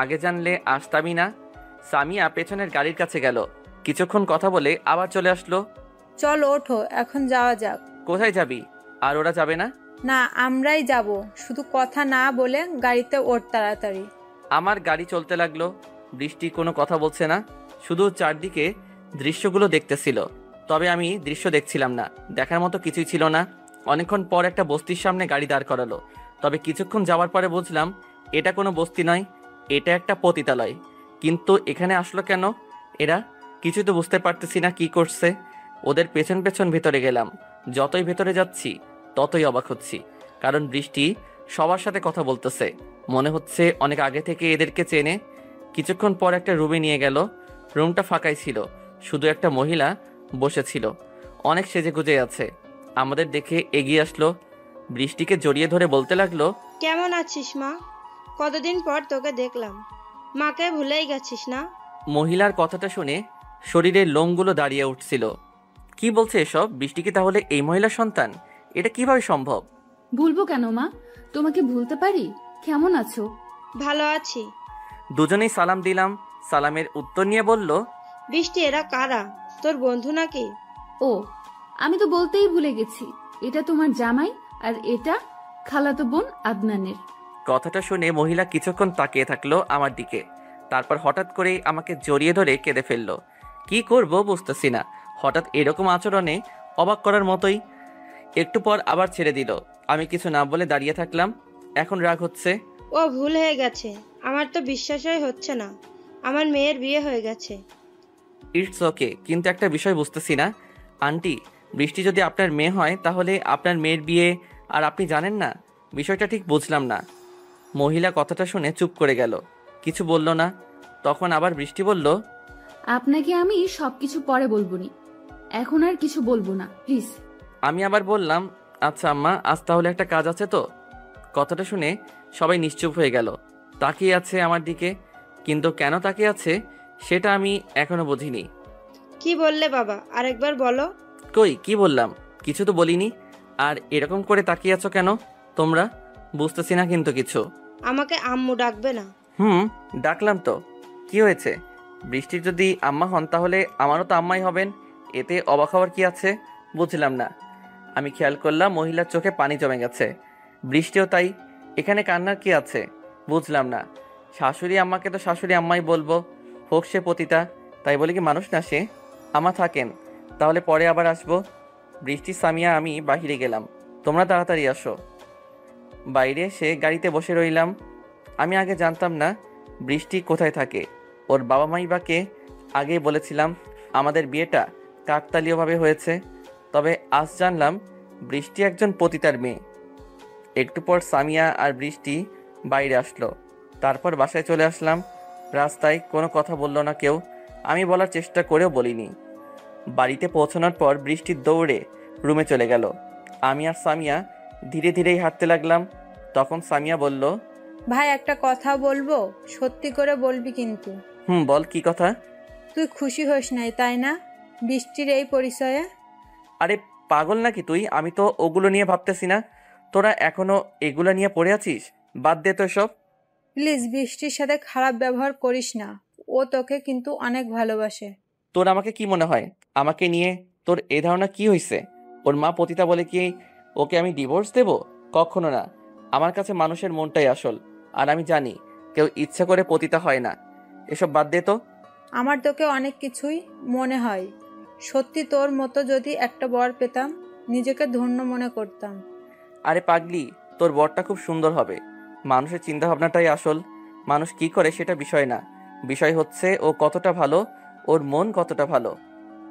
আগে জানলে আসতামই না। সামিয়া পেছনের গাড়ির কাছে গেল, কিছুক্ষণ কথা বলে আবার চলে আসলো। চলো ওঠো, এখন যাওয়া যাক। কোথায় যাবি? আর ওরা যাবে না? না, আমরাই যাব। শুধু কথা না বলে গাড়িতে ওঠ তাড়াতাড়ি। আমার গাড়ি চলতে লাগলো। বৃষ্টি কোনো কথা বলছে না, শুধু চারদিকে দৃশ্যগুলো দেখতেছিল। তবে আমি দৃশ্য দেখছিলাম না, দেখার মতো কিছুই ছিল না। অনেকক্ষণ পর একটা বস্তির সামনে গাড়ি দাঁড় করালো। তবে কিছুক্ষণ যাওয়ার পরে বুঝলাম এটা কোনো বস্তি নয়, এটা একটা পতিতালয়। কিন্তু এখানে আসলো কেন এরা? কিছু তো বুঝতে পারতেছি না কি করছে। ওদের পেছন পেছন ভেতরে গেলাম। যতই ভেতরে যাচ্ছি ততই অবাক হচ্ছি, কারণ বৃষ্টি সবার সাথে কথা বলতেছে। মনে হচ্ছে অনেক আগে থেকে এদেরকে চেনে। কিছুক্ষণ পর একটা রুমে নিয়ে গেল। রুমটা ফাঁকাই ছিল, শুধু একটা মহিলা বসেছিল, অনেক সেজেগুজে আছে। আমাদের দেখে এগিয়ে আসলো, বৃষ্টিকে জড়িয়ে ধরে বলতে লাগলো, কেমন আছিস মা? কতদিন পর তোকে দেখলাম, মাকে ভুলেই গেছিস না? মহিলার কথাটা শুনে শরীরের লোমগুলো দাঁড়িয়ে উঠছিল। কি বলছে এসব? বৃষ্টি কি তাহলে এই মহিলার সন্তান? এটা কিভাবে সম্ভব? ভুলবো কেন মা, তোমাকে ভুলতে পারি? কেমন আছো? ভালো আছি। দুজনেই সালাম দিলাম। সালামের উত্তর নিয়ে বলল, বৃষ্টি, এরা কারা? তোর বন্ধু নাকি? ও, আমি তো বলতেই ভুলে গেছি, এটা তোমার জামাই আর এটা খালাতো বোন আদনানের। কথাটা শুনে মহিলা কিছুক্ষণ তাকিয়ে থাকলো আমার দিকে, তারপর হঠাৎ করেই আমাকে জড়িয়ে ধরে কেঁদে ফেললো। কি করব বুঝতেছি না, হঠাৎ এরকম আচরণে অবাক করার মতোই। একটু পর আবার ছেড়ে দিল। আমি কিছু না বলে দাঁড়িয়ে থাকলাম। এখন রাগ হচ্ছে। ও ভুল হয়ে গেছে, আমার তো বিশ্বাসই হচ্ছে না। আমার মেয়ের বিয়ে হয়ে গেছে। ইটস ওকে, কিন্তু একটা বিষয় বুঝতেছি না আন্টি, বৃষ্টি যদি আপনার মেয়ে হয় তাহলে আপনার মেয়ের বিয়ে আর আপনি জানেন না? বিষয়টা ঠিক বুঝলাম না। মহিলা কথাটা শুনে চুপ করে গেল, কিছু বলল না। তখন আবার বৃষ্টি বলল, আপনাকে আমি সবকিছু পরে বলবনি, এখন আর কিছু বলবো না, প্লিজ। আমি আবার বললাম, আচ্ছা আম্মা, আজ তাহলে একটা কাজ আছে তো। কথাটা শুনে সবাই নিশ্চুপ হয়ে গেল, তাকিয়ে আছে আমার দিকে। কিন্তু কেন তাকিয়ে আছে সেটা আমি এখনো বুঝিনি। কি বললে বাবা, আরেকবার বলো। কই কি বললাম? কিছু তো বলিনি। আর এরকম করে তাকিয়ে আছো কেন তোমরা? বুঝতেছি না কিন্তু কিছু। আমাকে আম্মু ডাকবে না? ডাকলাম তো, কি হয়েছে? বৃষ্টির যদি আম্মা হন তাহলে আমারও তো আম্মাই হবেন, এতে অবাক হওয়ার কি আছে? বুঝলাম না। আমি খেয়াল করলাম মহিলার চোখে পানি জমে গেছে, বৃষ্টিও তাই। এখানে কান্নার কি আছে? বুঝলাম না। শাশুড়ি আম্মাকে তো শাশুড়ি আম্মাই বলবো, হোক সে পতিতা, তাই বলে কি মানুষ না সে? আম্মা থাকেন, তাহলে পরে আবার আসবো। বৃষ্টি, সামিয়া, আমি বাহিরে গেলাম, তোমরা তাড়াতাড়ি আসো। বাইরে এসে গাড়িতে বসে রইলাম। আমি আগে জানতাম না বৃষ্টি কোথায় থাকে, ওর বাবা মাই বা কে। আগেই বলেছিলাম আমাদের বিয়েটা কাকতালীয়ভাবে হয়েছে, তবে আজ জানলাম বৃষ্টি একজন পতিতার মেয়ে। একটু পর সামিয়া আর বৃষ্টি বাইরে আসলো, তারপর বাসায় চলে আসলাম। রাস্তায় কোনো কথা বলল না কেউ, আমি বলার চেষ্টা করেও বলিনি। বাড়িতে পৌঁছানোর পর বৃষ্টি দৌড়ে রুমে চলে গেল। আমি আর সামিয়া ধীরে ধীরেই হাঁটতে লাগলাম। তখন সামিয়া বলল, ভাই একটা কথা বলবো, সত্যি করে বলবি কিন্তু। বল, কি কথা? তুই খুশি হোস নাই তাই না বৃষ্টির এই পরিচয়ে? আরে পাগল নাকি তুই? আমি তো ওগুলো নিয়ে ভাবতেছি না। তোরা এখনো এগুলো নিয়ে পড়ে আছিস? বাদ দে তো সব। প্লিজ বৃষ্টির সাথে খারাপ ব্যবহার করিস না, ও তোকে কিন্তু অনেক ভালোবাসে। তোর আমাকে কি মনে হয়? আমাকে নিয়ে তোর এ ধারণা কি হয়েছে? ওর মা পতিতা বলে কি ওকে আমি ডিভোর্স দেব? কখনো না। আমার কাছে মানুষের মনটাই আসল, আর আমি জানি কেউ ইচ্ছা করে পতিতা হয় না। এসব বাদ দে তো। আমার তোকে অনেক কিছুই মনে হয়। সত্যি তোর মতো যদি একটা বর পেতাম, নিজেকে ধন্য মনে করতাম। আরে পাগলি, তোর বরটা খুব সুন্দর হবে। মানুষের চিন্তা ভাবনাটাই আসল, মানুষ কি করে সেটা বিষয় না। বিষয় হচ্ছে ও কতটা ভালো, ওর মন কতটা ভালো।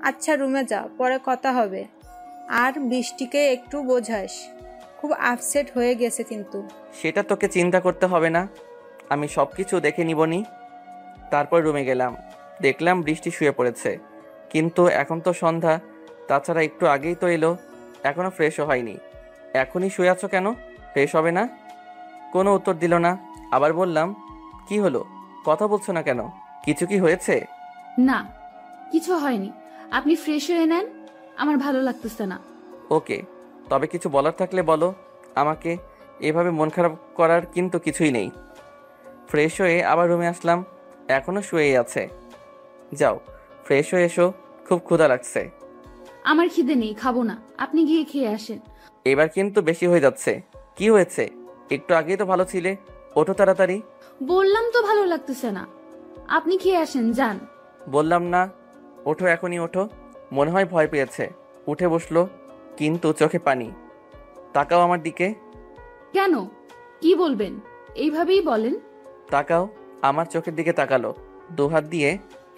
আচ্ছা রুমে যা, পরে কথা হবে। আর বৃষ্টিকে একটু বোঝাস, খুব আপসেট হয়ে গেছে কিন্তু। সেটা তোকে চিন্তা করতে হবে না, আমি সব কিছু দেখে নিবনি। তারপর রুমে গেলাম, দেখলাম বৃষ্টি শুয়ে পড়েছে। কিন্তু এখন তো সন্ধ্যা, তাছাড়া একটু আগেই তো এলো, এখনো ফ্রেশও হয়নি। এখনই শুয়ে আছো কেন? ফ্রেশ হবে না? কোনো উত্তর দিল না। আবার বললাম, কি হলো, কথা বলছো না কেন? কিছু কি হয়েছে? না, কিছু হয়নি, আপনি ফ্রেশ হয়ে নেন, আমার ভালো লাগতেছে না। ওকে, তবে কিছু বলার থাকলে বলো আমাকে। এভাবে মন খারাপ করার কিন্তু কিছুই নেই। ফ্রেশ হয়ে আবার রুমে আসলাম, এখনও শুয়েই আছে। যাও ফ্রেশ হয়ে এসো, খুব ক্ষুধা লাগছে। আমার খিদে নেই, খাবো না, আপনি গিয়ে খেয়ে আসেন। এবার কিন্তু বেশি হয়ে যাচ্ছে। কি হয়েছে? একটু আগেই তো ভালো ছিলে, ওঠো তাড়াতাড়ি। বললাম তো ভালো লাগতেছে না, আপনি খেয়ে আসেন, যান। বললাম না, ওঠো, এখনই ওঠো। মনে হয় ভয় পেয়েছে, উঠে বসলো, কিন্তু চোখে পানি। তাকাও আমার দিকে। কেন? কি বলবেন? এইভাবেই বলেন। তাকাও। আমার চোখের দিকে তাকালো, দুহাত দিয়ে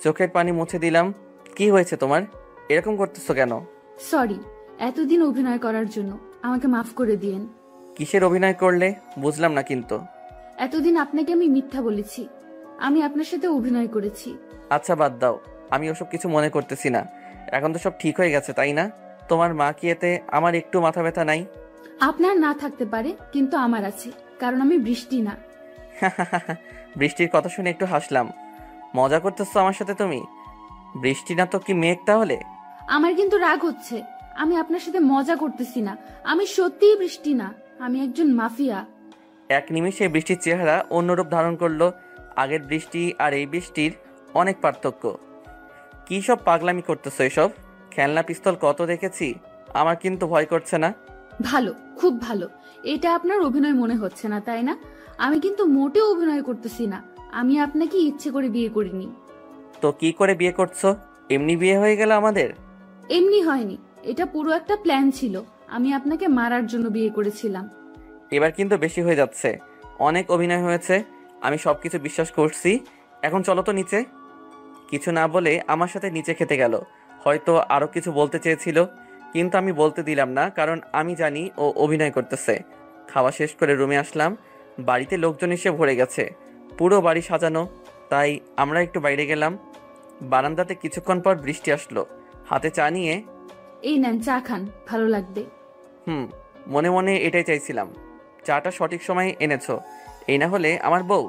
চোখের পানি মুছে দিলাম। কি হয়েছে তোমার? এরকম করতেছো কেন? সরি, এতদিন অভিনয় করার জন্য আমাকে মাফ করে দিয়েন। কিসের অভিনয় করলে? বুঝলাম না কিন্তু। এতদিন আপনাকে আমি মিথ্যা বলেছি, আমি আপনার সাথে অভিনয় করেছি। আচ্ছা বাদ দাও, আমি ওসব কিছু মনে করতেছি না। এখন তো সব ঠিক হয়ে গেছে, তাই না? তোমার মা কি এতে আমার একটু মাথা ব্যথা নাই? আপনার না থাকতে পারে, কিন্তু আমার আছে, কারণ আমি বৃষ্টি না। বৃষ্টির কথা শুনে একটু হাসলাম। মজা করতেছো আমার সাথে তুমি? বৃষ্টি না তো কি মেঘ তাহলে? আমার কিন্তু রাগ হচ্ছে, আমি আপনার সাথে মজা করতেছি না, আমি সত্যিই বৃষ্টি না, আমি একজন মাফিয়া। এক নিমিষে বৃষ্টির চেহারা অন্যরূপ ধারণ করলো। আগের বৃষ্টি আর এই বৃষ্টির অনেক পার্থক্য। কি সব পাগলামি করতেছো এসব? খেলনা পিস্তল কত দেখেছি, আমার কিন্তু ভয় করছে না। ভালো, খুব ভালো। এটা আপনার অভিনয় মনে হচ্ছে না, তাই না? আমি কিন্তু মোটেও অভিনয় করতেছি না, আমি আপনাকে ইচ্ছে করে বিয়ে করিনি। তো কি করে বিয়ে করছো? এমনি বিয়ে হয়ে গেল আমাদের? এমনি হয়নি, এটা পুরো একটা প্ল্যান ছিল। আমি আপনাকে মারার জন্য বিয়ে করেছিলাম। এবার কিন্তু বেশি হয়ে যাচ্ছে, অনেক অভিনয় হয়েছে, আমি সবকিছু বিশ্বাস করছি। এখন চলো তো নিচে। কিছু না বলে আমার সাথে নিচে খেতে গেল। হয়তো আরো কিছু বলতে চেয়েছিল, কিন্তু আমি বলতে দিলাম না, কারণ আমি জানি ও অভিনয় করতেছে। খাওয়া শেষ করে রুমে আসলাম। বাড়িতে লোকজন এসে ভরে গেছে, পুরো বাড়ি সাজানো। তাই আমরা একটু বাইরে গেলাম। বারান্দাতে কিছুক্ষণ পর বৃষ্টি আসলো, হাতে চা নিয়ে। এই নেন, চা খান, ভালো লাগবে। মনে মনে এটাই চাইছিলাম। চাটা সঠিক সময়ে এনেছো, এই না হলে আমার বউ।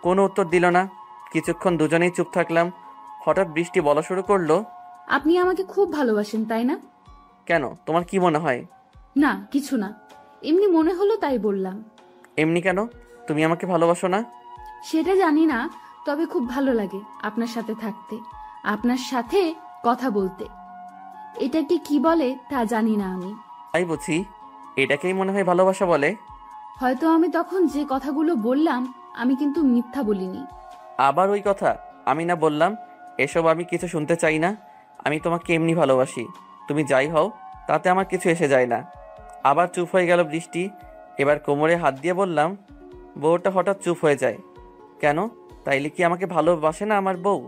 কোনো উত্তর দিল না। কিছুক্ষণ দুজনেই চুপ থাকলাম। হঠাৎ বৃষ্টি বলা শুরু করলো, আপনি আমাকে খুব ভালোবাসেন, তাই না? কেন, তোমার কি মনে হয়? না, কিছু না, এমনি মনে হলো তাই বললাম। এমনি কেন? তুমি আমাকে ভালোবাসো না? সেটা জানি না, তবে খুব ভালো লাগে আপনার সাথে থাকতে, আপনার সাথে কথা বলতে। এটাকে কি বলে তা জানি না আমি। তাই বুঝি, এটাকেই মনে হয় ভালোবাসা বলে। হয়তো আমি তখন যে কথাগুলো বললাম, আমি কিন্তু মিথ্যা বলিনি। আবার ওই কথা? আমি না বললাম এসব আমি কিছু শুনতে চাই না। আমি তোমাকে এমনি ভালোবাসি, তুমি যাই হও তাতে আমার কিছু এসে যায় না। আবার চুপ হয়ে গেল বৃষ্টি। এবার কোমরে হাত দিয়ে বললাম, বউটা হঠাৎ চুপ হয়ে যায় কেন? তাইলে কি আমাকে ভালোবাসে না আমার বউ?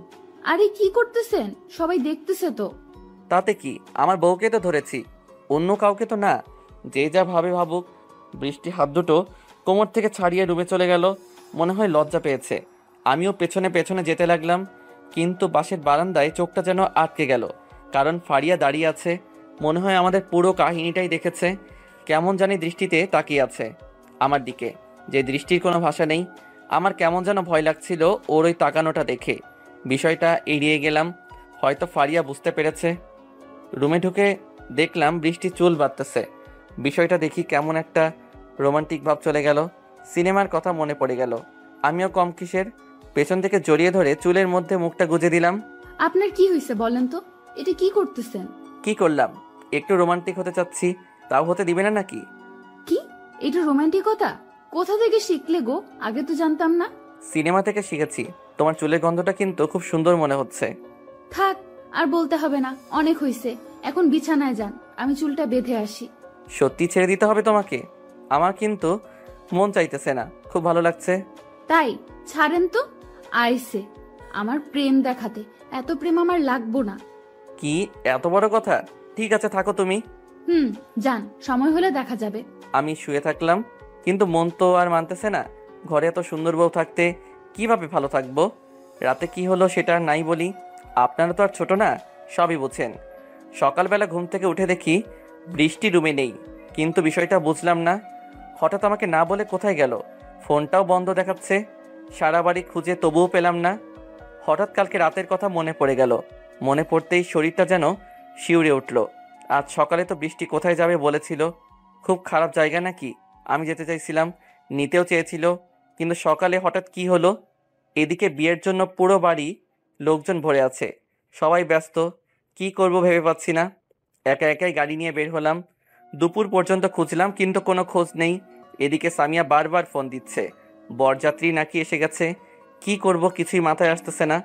আরে কি করতেছেন, সবাই দেখতেছে তো। তাতে কি, আমার বউকে তো ধরেছি, অন্য কাউকে তো না। যে যা ভাবে ভাবুক। বৃষ্টি হাত দুটো কোমর থেকে ছাড়িয়ে রুমে চলে গেল। মনে হয় লজ্জা পেয়েছে। আমিও পেছনে পেছনে যেতে লাগলাম, কিন্তু বাসের বারান্দায় চোখটা যেন আটকে গেল, কারণ ফারিয়া দাঁড়িয়ে আছে। মনে হয় আমাদের পুরো কাহিনীটাই দেখেছে। কেমন জানি দৃষ্টিতে তাকিয়ে আছে আমার দিকে, যে দৃষ্টির কোনো ভাষা নেই। আমার কেমন যেন ভয় লাগছিল ওর ওই তাকানোটা দেখে। বিষয়টা এড়িয়ে গেলাম, হয়তো ফারিয়া বুঝতে পেরেছে। রুমে ঢুকে দেখলাম বৃষ্টি চুল বাঁধতেছে। বিষয়টা দেখি কেমন একটা রোমান্টিক ভাব চলে গেল। সিনেমার কথা মনে পড়ে গেল। আমিও কম কিসের, পেছন থেকে জড়িয়ে ধরে চুলের মধ্যে মুখটা গুজে দিলাম। আপনার কি হয়েছে বলেন তো, এটা কি করতেছেন? কি করলাম? একটু রোমান্টিক হতে চাচ্ছি, তাও হতে দিবে না নাকি? কি, এটা রোমান্টিকতা? কোথা থেকে শিখলে গো, আগে তো জানতাম না। সিনেমা থেকে শিখেছি। তোমার চুলের গন্ধটা কিন্তু খুব সুন্দর মনে হচ্ছে। থাক, আর বলতে হবে না, অনেক হয়েছে। এখন বিছানায় যান, আমি চুলটা বেঁধে আসি। সত্যি ছেড়ে দিতে হবে তোমাকে? আমার কিন্তু মন চাইতেছে না, খুব ভালো লাগছে। তাই ছাড়েন তো। আইসে আমার প্রেম দেখাতে, এত প্রেম আমার লাগবো না। কি এত বড় কথা? ঠিক আছে, থাকো তুমি। যান, সময় হলে দেখা যাবে। আমি শুয়ে থাকলাম, কিন্তু মন তো আর মানতেছে না। ঘরে এত সুন্দর বউ থাকতে কিভাবে ভালো থাকবো? রাতে কি হলো সেটা আর নাই বলি, আপনারা তো আর ছোট না, সবই বুঝছেন। সকালবেলা ঘুম থেকে উঠে দেখি বৃষ্টি রুমে নেই, কিন্তু বিষয়টা বুঝলাম না। হঠাৎ আমাকে না বলে কোথায় গেল? ফোনটাও বন্ধ দেখাচ্ছে। সারা বাড়ি খুঁজে তবুও পেলাম না। হঠাৎ কালকে রাতের কথা মনে পড়ে গেল। মনে পড়তেই শরীরটা যেন শিউরে উঠল। আজ সকালে তো বৃষ্টি কোথায় যাবে বলেছিল। খুব খারাপ জায়গা নাকি? আমি যেতে চাইছিলাম, নিতেও চেয়েছিল, কিন্তু সকালে হঠাৎ কি হলো? এদিকে বিয়ের জন্য পুরো বাড়ি লোকজন ভরে আছে, সবাই ব্যস্ত, কি করব ভেবে পাচ্ছি না। একা একাই গাড়ি নিয়ে বের হলাম। দুপুর পর্যন্ত খুঁজলাম কিন্তু কোনো খোঁজ নেই। এদিকে সামিয়া বারবার ফোন দিচ্ছে, বরযাত্রী নাকি এসে গেছে। কি করব কিছুই মাথায় আসতেছে না।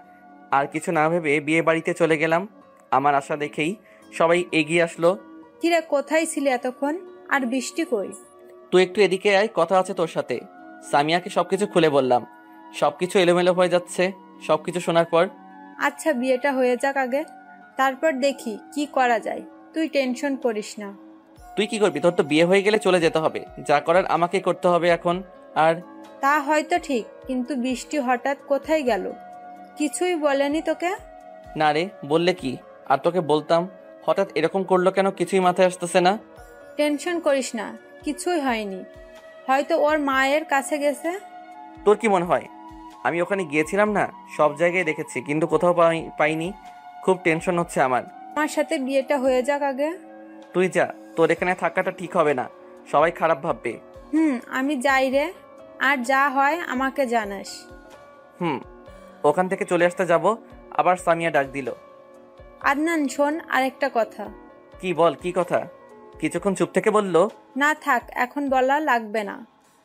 আর কিছু না ভেবে বিয়ে বাড়িতে চলে গেলাম। আমার আশা দেখেই সবাই এগিয়ে আসলো। কিরে, কোথায় ছিলে এতক্ষণ? আর বৃষ্টি কই? তুই একটু এদিকে আয়, কথা আছে তোর সাথে। সামিয়াকে সবকিছু খুলে বললাম। সবকিছু এলোমেলো হয়ে যাচ্ছে সবকিছু শোনার পর। আচ্ছা, বিয়েটা হয়ে যাক আগে, তারপর দেখি কি করা যায়। তুই টেনশন করিস না। তুই কি করবি? তোর তো বিয়ে হয়ে গেলে চলে যেতে হবে, যা করার আমাকে করতে হবে এখন। আর তা হয়তো ঠিক, কিন্তু বৃষ্টি হঠাৎ কোথায় গেল? কিছুই বলেনি তোকে? না রে, বললে কি আর তোকে বলতাম। হঠাৎ এরকম করলো কেন কিছুই মাথায় আসতেছে না। টেনশন করিস না, কিছুই হয়নি। হয়তো ওর মায়ের কাছে গেছে। তোর কি মনে হয়? আমি ওখানে গিয়েছিলাম না, সব জায়গায় দেখেছি কিন্তু কোথাও পাইনি। খুব টেনশন হচ্ছে আমার। আমার সাথে বিয়েটা হয়ে যাক আগে। তুই যা, তোর এখানে থাকাটা ঠিক হবে না, সবাই খারাপ ভাববে। আমি যাই রে, আর যা হয় আমাকে জানাস। ওখান থেকে চলে আসতে যাব, আবার সামিয়া ডাক দিল। আদনান শোন, আরেকটা কথা। কি বল, কি কথা? কিছুক্ষণ চুপ থেকে বলল। না থাক, এখন বলা লাগবে না।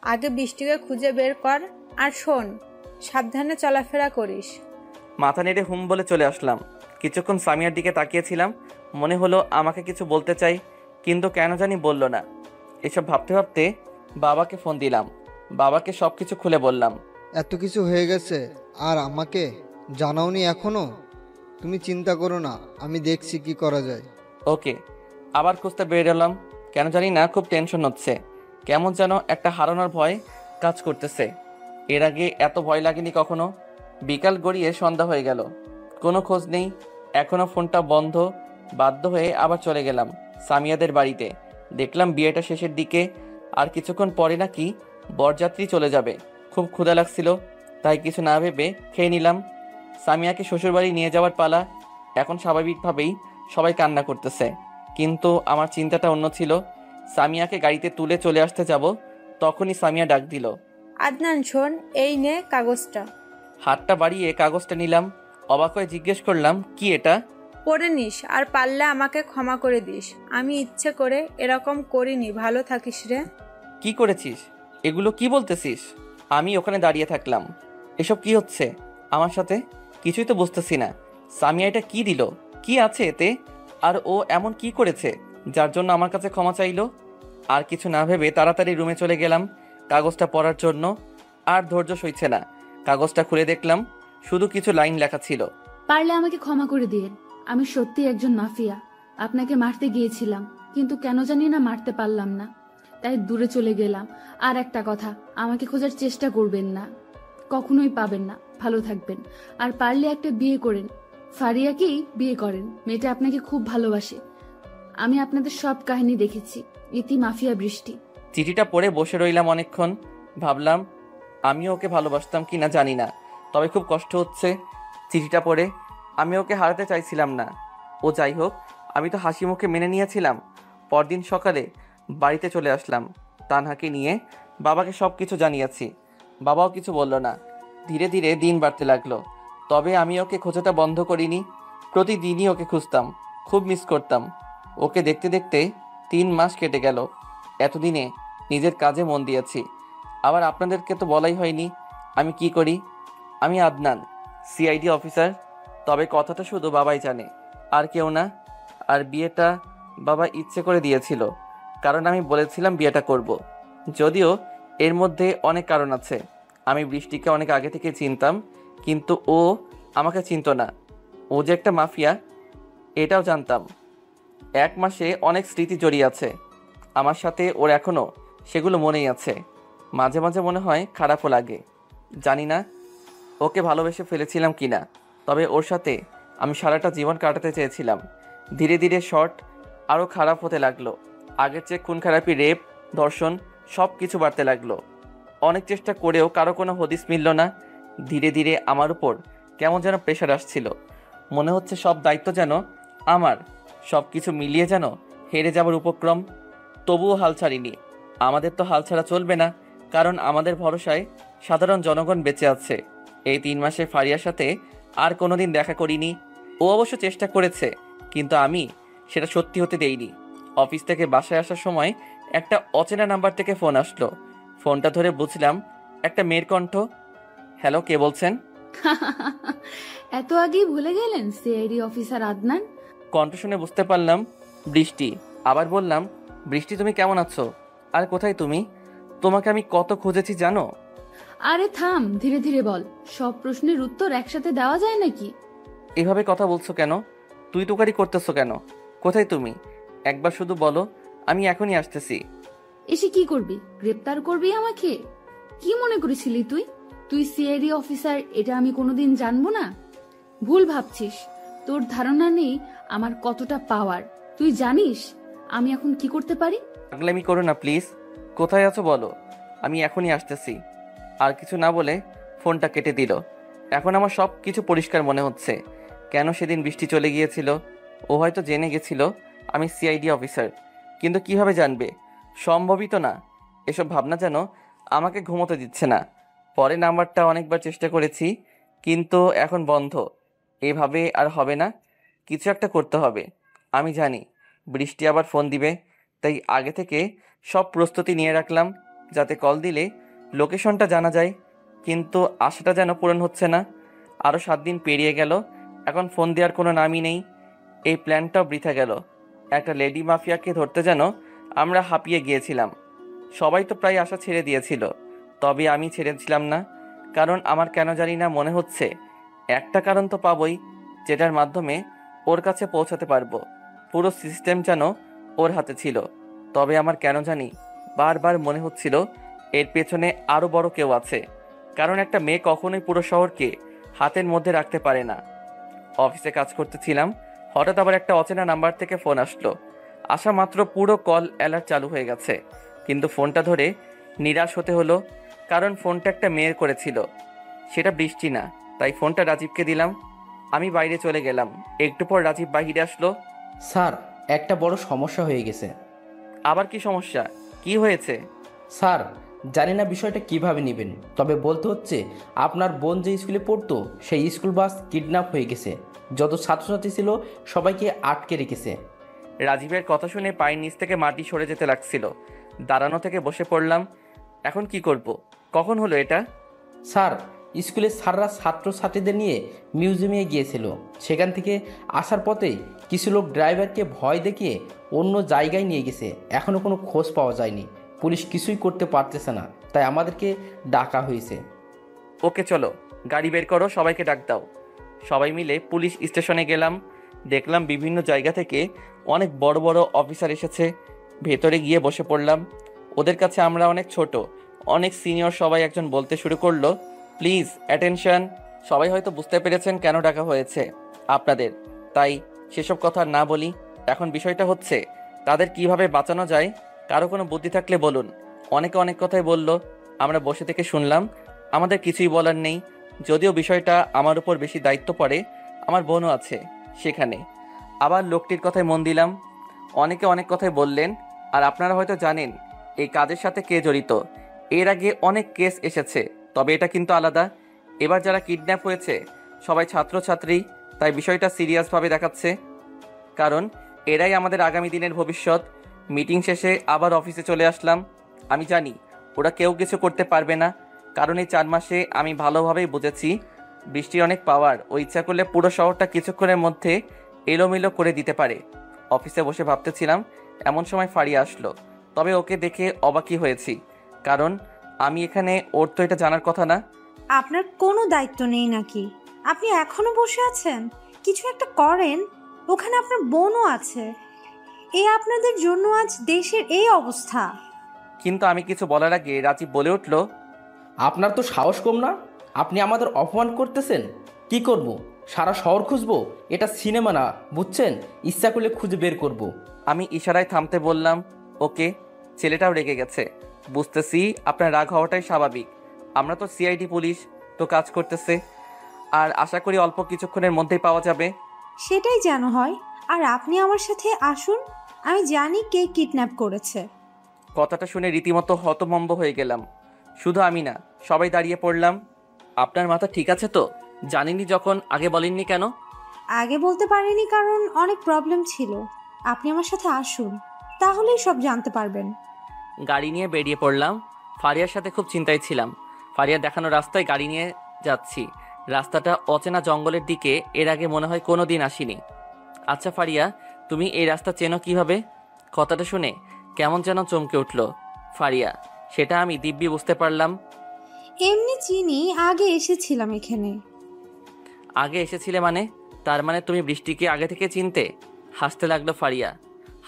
আগে বৃষ্টিকে খুঁজে বের কর, আর শোন, সাবধানে চলাফেরা করিস। মাথা নেড়ে হুম বলে চলে আসলাম। কিছুক্ষণ সামিয়ার দিকে তাকিয়েছিলাম, মনে হলো আমাকে কিছু বলতে চাই, কিন্তু কেন জানি বলল না। এসব ভাবতে ভাবতে বাবাকে ফোন দিলাম। বাবাকে সব কিছু খুলে বললাম। এত কিছু হয়ে গেছে আর আমাকে জানাওনি এখনো? তুমি চিন্তা করো না, আমি দেখছি কি করা যায়। ওকে। আবার খুঁজতে বেরোলাম। কেন জানি না খুব টেনশন হচ্ছে, কেমন যেন একটা হারানোর ভয় কাজ করতেছে। এর আগে এত ভয় লাগেনি কখনো। বিকাল গড়িয়ে সন্ধ্যা হয়ে গেল, কোনো খোঁজ নেই। এখনো ফোনটা বন্ধ। বাধ্য হয়ে আবার চলে গেলাম সামিয়াদের বাড়িতে। দেখলাম বিয়েটা শেষের দিকে, আর কিছুক্ষণ পরে নাকি বরযাত্রী চলে যাবে। খুব ক্ষুধা লাগছিল, তাই কিছু না ভেবে খেয়ে নিলাম। সামিয়াকে শ্বশুরবাড়ি নিয়ে যাওয়ার পালা। এখন স্বাভাবিকভাবেই সবাই কান্না করতেছে, কিন্তু আমার চিন্তাটা অন্য ছিল। সামিয়াকে গাড়িতে তুলে চলে আসতে যাব, তখনই সামিয়া ডাক দিল। আদনান শোন, এই নে কাগজটা। হাতটা বাড়িয়ে কাগজটা নিলাম। অবাক হয়ে জিজ্ঞেস করলাম, কি এটা? পড়ে নিস, আর পারলে আমাকে ক্ষমা করে দিস। আমি ইচ্ছে করে এরকম করিনি। ভালো থাকিস রে। কি করেছিস? এগুলো কি বলতেছিস? আমি ওখানে দাঁড়িয়ে থাকলাম। এসব কি হচ্ছে আমার সাথে? কিছুই তো বুঝতেছি না। সামিয়া এটা কি দিল? কি আছে এতে? আর ও এমন কি করেছে যার জন্য আমার কাছে ক্ষমা চাইলো? আর কিছু না ভেবে তাড়াতাড়ি রুমে চলে গেলাম কাগজটা পড়ার জন্য। আর ধৈর্য সইছে না। কাগজটা খুলে দেখলাম শুধু কিছু লাইন লেখা ছিল। পারলে আমাকে ক্ষমা করে দিন। আমি সত্যি একজন মাফিয়া। আপনাকে মারতে গিয়েছিলাম, কিন্তু কেন জানি না মারতে পারলাম না, তাই দূরে চলে গেলাম। আর একটা কথা, আমাকে খোঁজার চেষ্টা করবেন না, কখনোই পাবেন না। ভালো থাকবেন। আর পারলে একটা বিয়ে করেন, ফারিয়াকেই বিয়ে করেন। মেয়েটা আপনাকে খুব ভালোবাসে। আমি আপনাদের সব কাহিনী দেখেছি। ইতি মাফিয়া বৃষ্টি। চিঠিটা পড়ে বসে রইলাম অনেকক্ষণ। ভাবলাম আমিও ওকে ভালোবাসতাম কি না জানি না, তবে খুব কষ্ট হচ্ছে। চিঠিটা পড়ে আমি ওকে হারাতে চাইছিলাম না। ও যাই হোক, আমি তো হাসি মুখে মেনে নিয়েছিলাম। পরদিন সকালে বাড়িতে চলে আসলাম তানহাকে নিয়ে। বাবাকে সব কিছু জানিয়েছি। বাবাও কিছু বলল না। ধীরে ধীরে দিন বাড়তে লাগলো, তবে আমি ওকে খোঁজাটা বন্ধ করিনি। প্রতিদিনই ওকে খুঁজতাম, খুব মিস করতাম। ওকে দেখতে দেখতে 3 মাস কেটে গেল। এতদিনে নিজের কাজে মন দিয়েছি। আবার আপনাদেরকে তো বলাই হয়নি আমি কি করি। আমি আদনান, সিআইডি অফিসার। তবে কথাটা শুধু বাবাই জানে, আর কেউ না। আর বিয়েটা বাবা ইচ্ছে করে দিয়েছিল, কারণ আমি বলেছিলাম বিয়েটা করব। যদিও এর মধ্যে অনেক কারণ আছে। আমি বৃষ্টিকে অনেক আগে থেকে চিনতাম, কিন্তু ও আমাকে চিনত না। ও যে একটা মাফিয়া এটাও জানতাম। 1 মাসে অনেক স্মৃতি জড়িয়ে আছে আমার সাথে। ওর এখনও সেগুলো মনেই আছে। মাঝে মাঝে মনে হয় খারাপও লাগে। জানি না ওকে ভালোবেসে ফেলেছিলাম কিনা, তবে ওর সাথে আমি সারাটা জীবন কাটাতে চেয়েছিলাম। ধীরে ধীরে শর্ট আরও খারাপ হতে লাগলো। আগের চেয়ে খুন খারাপি, রেপ, ধর্ষণ সব কিছু বাড়তে লাগলো। অনেক চেষ্টা করেও কারো কোনো হদিস মিলল না। ধীরে ধীরে আমার উপর কেমন যেন প্রেশার আসছিল। মনে হচ্ছে সব দায়িত্ব যেন আমার, সব কিছু মিলিয়ে যেন হেরে যাবার উপক্রম। তবুও হাল ছাড়িনি। আমাদের তো হাল ছাড়া চলবে না, কারণ আমাদের ভরসায় সাধারণ জনগণ বেঁচে আছে। এই 3 মাসে ফারিয়ার সাথে আর কোনোদিন দেখা করিনি। ও অবশ্য চেষ্টা করেছে, কিন্তু আমি সেটা সত্যি হতে দেইনি। অফিস থেকে বাসায় আসার সময় একটা অচেনা নাম্বার থেকে ফোন আসলো। ফোনটা ধরে বুঝলাম একটা মেয়ের কণ্ঠ। হ্যালো, কে বলছেন? এত আগেই ভুলে গেলেন সিআইডি অফিসার আদনান? কণ্ঠ শুনে বুঝতে পারলাম বৃষ্টি। আবার বললাম, বৃষ্টি তুমি কেমন আছো? আর কোথায় তুমি? তোমাকে আমি কত খুঁজেছি জানো? আরে থাম, ধীরে ধীরে বল। সব প্রশ্নের উত্তর একসাথে দেওয়া যায় নাকি? এভাবে কথা বলছো কেন? তুই তোকারি করতেছো কেন? কোথায় তুমি? একবার শুধু বলো, আমি এখনই আসতেছি। এসে কি করবি? গ্রেপ্তার করবি আমাকে? কি মনে করেছিলি তুই? তুই সিআইডি অফিসার, এটা আমি কোনোদিন জানবো না? ভুল ভাবছিস। তোর ধারণা নেই আমার কতটা পাওয়ার। তুই জানিস আমি এখন কি করতে পারি? পাগলামি করো না প্লিজ। কোথায় আছো বলো, আমি এখনই আসতেছি। আর কিছু না বলে ফোনটা কেটে দিল। এখন আমার সব কিছু পরিষ্কার মনে হচ্ছে। কেন সেদিন বৃষ্টি চলে গিয়েছিল? ও হয়তো জেনে গেছিল আমি সিআইডি অফিসার, কিন্তু কিভাবে জানবে? সম্ভবই তো না। এসব ভাবনা যেন আমাকে ঘুমোতে দিচ্ছে না। পরে নাম্বারটা অনেকবার চেষ্টা করেছি, কিন্তু এখন বন্ধ। এভাবে আর হবে না, কিছু একটা করতে হবে। আমি জানি বৃষ্টি আবার ফোন দিবে, তাই আগে থেকে সব প্রস্তুতি নিয়ে রাখলাম, যাতে কল দিলে লোকেশনটা জানা যায়। কিন্তু আশাটা যেন পূরণ হচ্ছে না। আরও 7 দিন পেরিয়ে গেল, এখন ফোন দেওয়ার কোনো নামই নেই। এই প্ল্যানটাও বৃথা গেল। একটা লেডি মাফিয়াকে ধরতে যেন আমরা হাঁপিয়ে গিয়েছিলাম। সবাই তো প্রায় আশা ছেড়ে দিয়েছিল, তবে আমি ছেড়েছিলাম না। কারণ আমার কেন জানি না মনে হচ্ছে একটা কারণ তো পাবই, যেটার মাধ্যমে ওর কাছে পৌঁছাতে পারবো। পুরো সিস্টেম যেন ওর হাতে ছিল। তবে আমার কেন জানি বারবার মনে হচ্ছিল এর পেছনে আরও বড় কেউ আছে। কারণ একটা মেয়ে কখনোই পুরো শহরকে হাতের মধ্যে রাখতে পারে না। অফিসে কাজ করতেছিলাম, হঠাৎ আবার একটা অচেনা নাম্বার থেকে ফোন আসলো। আসা মাত্র পুরো কল অ্যালার্ট চালু হয়ে গেছে, কিন্তু ফোনটা ধরে নিরাশ হতে হলো। কারণ ফোনটা একটা মেয়ের করেছিল, সেটা বৃষ্টি না। তাই ফোনটা রাজীবকে দিলাম। আমি বাইরে চলে গেলাম। একটু পর রাজীব বাহিরে আসলো। স্যার, একটা বড় সমস্যা হয়ে গেছে। আবার কি সমস্যা? কি হয়েছে? স্যার, জানি না বিষয়টা কিভাবে নেবেন, তবে বলতে হচ্ছে আপনার বোন যে স্কুলে পড়তো সেই স্কুল বাস কিডন্যাপ হয়ে গেছে। যত ছাত্রছাত্রী ছিল সবাইকে আটকে রেখেছে। রাজীবের কথা শুনে পায়ের নিচ থেকে মাটি সরে যেতে লাগছিল। দাঁড়ানো থেকে বসে পড়লাম। এখন কি করব? কখন হলো এটা? স্যার, স্কুলের স্যাররা ছাত্রছাত্রীদের নিয়ে মিউজিয়ামে গিয়েছিল। সেখান থেকে আসার পথেই কিছু লোক ড্রাইভারকে ভয় দেখিয়ে অন্য জায়গায় নিয়ে গেছে। এখনও কোনো খোঁজ পাওয়া যায়নি। পুলিশ কিছুই করতে পারতেছে না, তাই আমাদেরকে ডাকা হয়েছে। ওকে চলো, গাড়ি বের করো, সবাইকে ডাক দাও। সবাই মিলে পুলিশ স্টেশনে গেলাম। দেখলাম বিভিন্ন জায়গা থেকে অনেক বড় বড় অফিসার এসেছে। ভেতরে গিয়ে বসে পড়লাম। ওদের কাছে আমরা অনেক ছোট, অনেক সিনিয়র। সবাই একজন বলতে শুরু করলো, প্লিজ অ্যাটেনশন। সবাই হয়তো বুঝতে পেরেছেন কেন ডাকা হয়েছে আপনাদের, তাই সেসব কথা না বলি। এখন বিষয়টা হচ্ছে তাদের কিভাবে বাঁচানো যায়। কারো কোনো বুদ্ধি থাকলে বলুন। অনেকে অনেক কথাই বলল, আমরা বসে থেকে শুনলাম। আমাদের কিছুই বলার নেই। যদিও বিষয়টা আমার উপর বেশি দায়িত্ব পড়ে, আমার বোনও আছে সেখানে। আবার লোকটির কথায় মন দিলাম। অনেকে অনেক কথাই বললেন। আর আপনারা হয়তো জানেন এই কাজের সাথে কে জড়িত। এর আগে অনেক কেস এসেছে, তবে এটা কিন্তু আলাদা। এবার যারা কিডন্যাপ হয়েছে সবাই ছাত্রছাত্রী, তাই বিষয়টা সিরিয়াসভাবে দেখাচ্ছে। কারণ এরাই আমাদের আগামী দিনের ভবিষ্যৎ। মিটিং শেষে আবার অফিসে চলে আসলাম। আমি জানি ওরা কেউ কিছু করতে পারবে না, কারণ এই 4 মাসে আমি ভালোভাবেই বুঝেছি বৃষ্টির অনেক পাওয়ার। ও ইচ্ছা করলে পুরো শহরটা কিছুক্ষণের মধ্যে এলোমেলো করে দিতে পারে। অফিসে বসে ভাবতেছিলাম, এমন সময় ফারিয়া আসলো। তবে ওকে দেখে অবাকই হয়েছি, কারণ আমি এখানে, ওর তো এটা জানার কথা না। আপনার কোনো দায়িত্ব নেই নাকি? আপনি এখনো বসে আছেন? কিছু একটা করেন। ওখানে আপনার বোনও আছে। এই আপনাদের জন্য আজ দেশের এই অবস্থা। কিন্তু আমি কিছু বলার আগে রাজীব বলে উঠল, আপনার তো সাহস কম না? আপনি আমাদের অপমান করতেছেন। কি করব? সারা শহর খুঁজবো? এটা সিনেমা না, বুঝছেন? ইচ্ছা করলে খুঁজে বের করব। আমি ইশারায় থামতে বললাম। ওকে, ছেলেটাও রেগে গেছে। বুঝতেছি আপনার রাগ হওয়াটাই স্বাভাবিক। আমরা তো সিআইডি পুলিশ, তো কাজ করতেছে। আর আশা করি অল্প কিছুক্ষণের মধ্যেই পাওয়া যাবে। সেটাই যেন হয়। আর আপনি আমার সাথে আসুন। আমি জানি কে কিডন্যাপ করেছে। কথাটা শুনে রীতিমতো হতভম্ব হয়ে গেলাম। শুধু আমি না, সবাই দাঁড়িয়ে পড়লাম। আপনার মাথা ঠিক আছে তো? জানেননি যখন আগে বলেননি কেন? আগে বলতে পারিনি কারণ অনেক প্রবলেম ছিল। আপনি আমার সাথে আসুন, তাহলেই সব জানতে পারবেন। গাড়ি নিয়ে বেরিয়ে পড়লাম। ফারিয়ার সাথে খুব চিন্তায় ছিলাম। ফারিয়ার দেখানো রাস্তায় গাড়ি নিয়ে যাচ্ছি। রাস্তাটা অচেনা জঙ্গলের দিকে, এর আগে মনে হয় কোনো দিন আসিনি। আচ্ছা ফারিয়া, তুমি এই রাস্তা চেনো কিভাবে? কথাটা শুনে কেমন যেন চমকে উঠল ফারিয়া। সেটা আমি দিব্যি বুঝতে পারলাম। এমনি চিনি, আগে এসেছিলাম এখানে। আগে এসেছিলে মানে? তার মানে তুমি বৃষ্টিকে আগে থেকে চিনতে? হাসতে লাগলো ফারিয়া।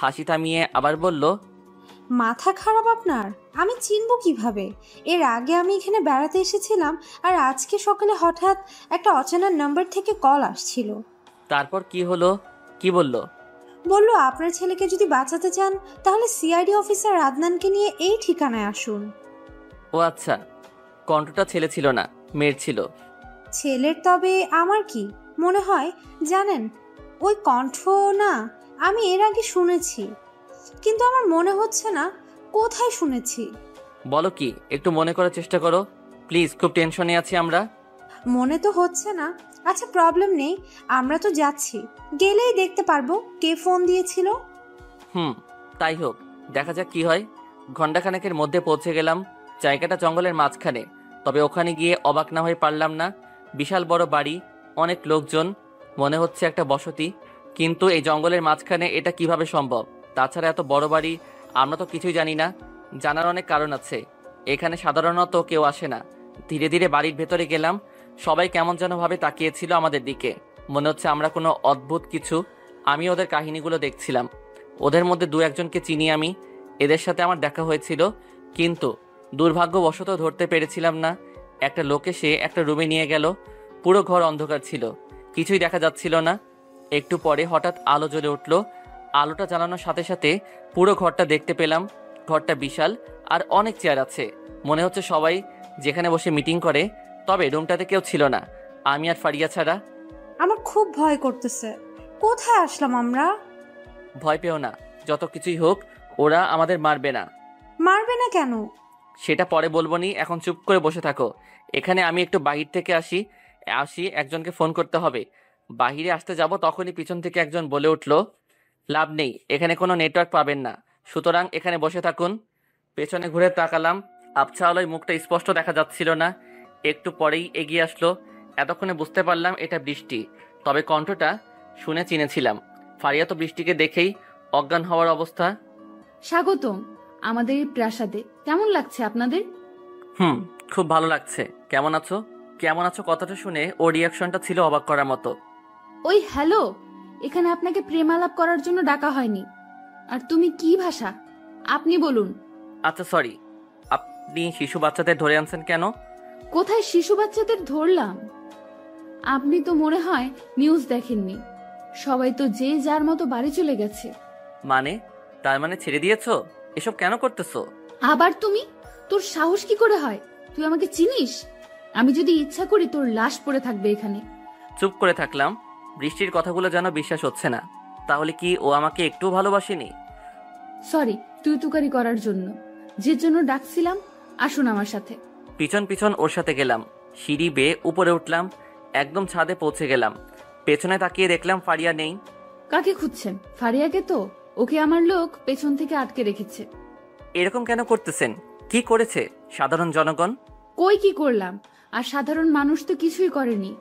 হাসি থামিয়ে আবার বলল, মাথা খারাপ আপনার? আমি চিনব কিভাবে? এর আগে আমি এখানে বেড়াতে এসেছিলাম, আর আজকে সকালে হঠাৎ একটা অচেনা নাম্বার থেকে কল আসছিল। তারপর কি হলো? কি বলল? বলল আপনার ছেলেকে যদি বাঁচাতে চান তাহলে সিআইডি অফিসার আদনানকে নিয়ে এই ঠিকানায় আসুন। ও আচ্ছা, কণ্ঠটা ছেলে ছিল না, মেয়ের ছিল। ছেলের? তবে আমার কি মনে হয় জানেন, ওই কণ্ঠ না আমি এর আগে শুনেছি, কিন্তু আমার মনে হচ্ছে না কোথায় শুনেছি। বলো কি, একটু মনে করার চেষ্টা করো প্লিজ, খুব টেনশনে আছি আমরা। মনে তো হচ্ছে না। আচ্ছা প্রবলেম নেই, আমরা তো যাচ্ছি, গেলেই দেখতে পারবো কে ফোন দিয়েছিল। তাই হোক, দেখা যাক কি হয়। ঘণ্টাখানেকের মধ্যে পৌঁছে গেলাম। জায়গাটা জঙ্গলের মাঝখানে, তবে ওখানে গিয়ে অবাক না হয়ে পারলাম না। বিশাল বড় বাড়ি, অনেক লোকজন, মনে হচ্ছে একটা বসতি। কিন্তু এই জঙ্গলের মাঝখানে এটা কিভাবে সম্ভব? তাছাড়া এত বড় বাড়ি, আমরা তো কিছুই জানি না। জানার অনেক কারণ আছে, এখানে সাধারণত কেউ আসে না। ধীরে ধীরে বাড়ির ভেতরে গেলাম। সবাই কেমন যেন ভাবে তাকিয়েছিল আমাদের দিকে, মনে হচ্ছে আমরা কোনো অদ্ভুত কিছু। আমি ওদের কাহিনীগুলো দেখছিলাম। ওদের মধ্যে দু একজনকে চিনি আমি, এদের সাথে আমার দেখা হয়েছিল, কিন্তু দুর্ভাগ্যবশত ধরতে পেরেছিলাম না। একটা লোক এসে একটা রুমে নিয়ে গেল। পুরো ঘর অন্ধকার ছিল, কিছুই দেখা যাচ্ছিল না। একটু পরে হঠাৎ আলো জ্বলে উঠল। আলোটা জ্বালানোর সাথে সাথে পুরো ঘরটা দেখতে পেলাম। ঘরটা বিশাল, আর অনেক চেয়ার আছে। মনে হচ্ছে সবাই যেখানে বসে মিটিং করে। তবে রুমটাতে কেউ ছিল না, আমি আর ফারিয়া ছাড়া। আমার খুব ভয় করতেছে, কোথায় আসলাম আমরা? ভয় পেও না, যত কিছুই হোক ওরা আমাদের মারবে না। মারবে না কেন? সেটা পরে বলবো নি, এখন চুপ করে বসে থাকো। এখানে আমি একটু বাহির থেকে আসি, একজনকে ফোন করতে হবে। বাহিরে আসতে যাব তখনই পিছন থেকে একজন বলে উঠল, লাভ নেই, এখানে কোনো নেটওয়ার্ক পাবেন না, সুতরাং এখানে বসে থাকুন। পেছনে ঘুরে তাকালাম, আবছা আলোয় মুখটা স্পষ্ট দেখা যাচ্ছিল না। একটু পরেই এগিয়ে আসলো। এতক্ষণে বুঝতে পারলাম এটা বৃষ্টি, তবে কণ্ঠটা শুনে চিনেছিলাম। ফারিয়া তো বৃষ্টিকে দেখেই অজ্ঞান হওয়ার অবস্থা। স্বাগতম আমাদের এই প্রাসাদে। কেমন লাগছে আপনাদের? খুব ভালো লাগছে। কেমন আছো? কেমন আছো কথাটা শুনে ওর রিয়াকশনটা ছিল অবাক করার মতো। ওই হ্যালো, এখানে আপনাকে প্রেমালাপ করার জন্য ডাকা হয়নি। আর তুমি কি ভাষা? আপনি বলুন। আচ্ছা সরি, আপনি শিশু বাচ্চাদের ধরে আনছেন কেন? কোথায় শিশু বাচ্চাদের ধরলাম? আপনি তো মনে হয় নিউজ দেখেননি। সবাই তো যে যার মতো বাড়ি চলে গেছে। মানে? তার মানে ছেড়ে দিয়েছো? এসব কেন করতেছো? আবার তুমি? তোর সাহস কি করে হয়? তুই আমাকে চিনিস? আমি যদি ইচ্ছা করি তোর লাশ পড়ে থাকবে এখানে। চুপ করে থাকলাম। বৃষ্টির কথাগুলো যেন বিশ্বাস হচ্ছে না। তাহলে কি ও আমাকে একটু ভালোবাসেনি? সরি তুই তুকারি করার জন্য, যে জন্য ডাকছিলাম। আসুন আমার সাথে। পিছন পিছন ওর সাথে গেলাম। সিঁড়ি বেয়ে উপরে উঠলাম, একদম ছাদে পৌঁছে গেলাম। পেছনে তাকিয়ে দেখলাম ফারিয়া নেই। কাকে খুঁজছেন? ফারিয়াকে তো। ওকে আমার লোক পেছন থেকে আটকে রেখেছে। এরকম কেন করতেছেন? কি করেছে সাধারণ জনগণ? কই কি করলাম? আর সাধারণ মানুষ তো কিছুই করেনি।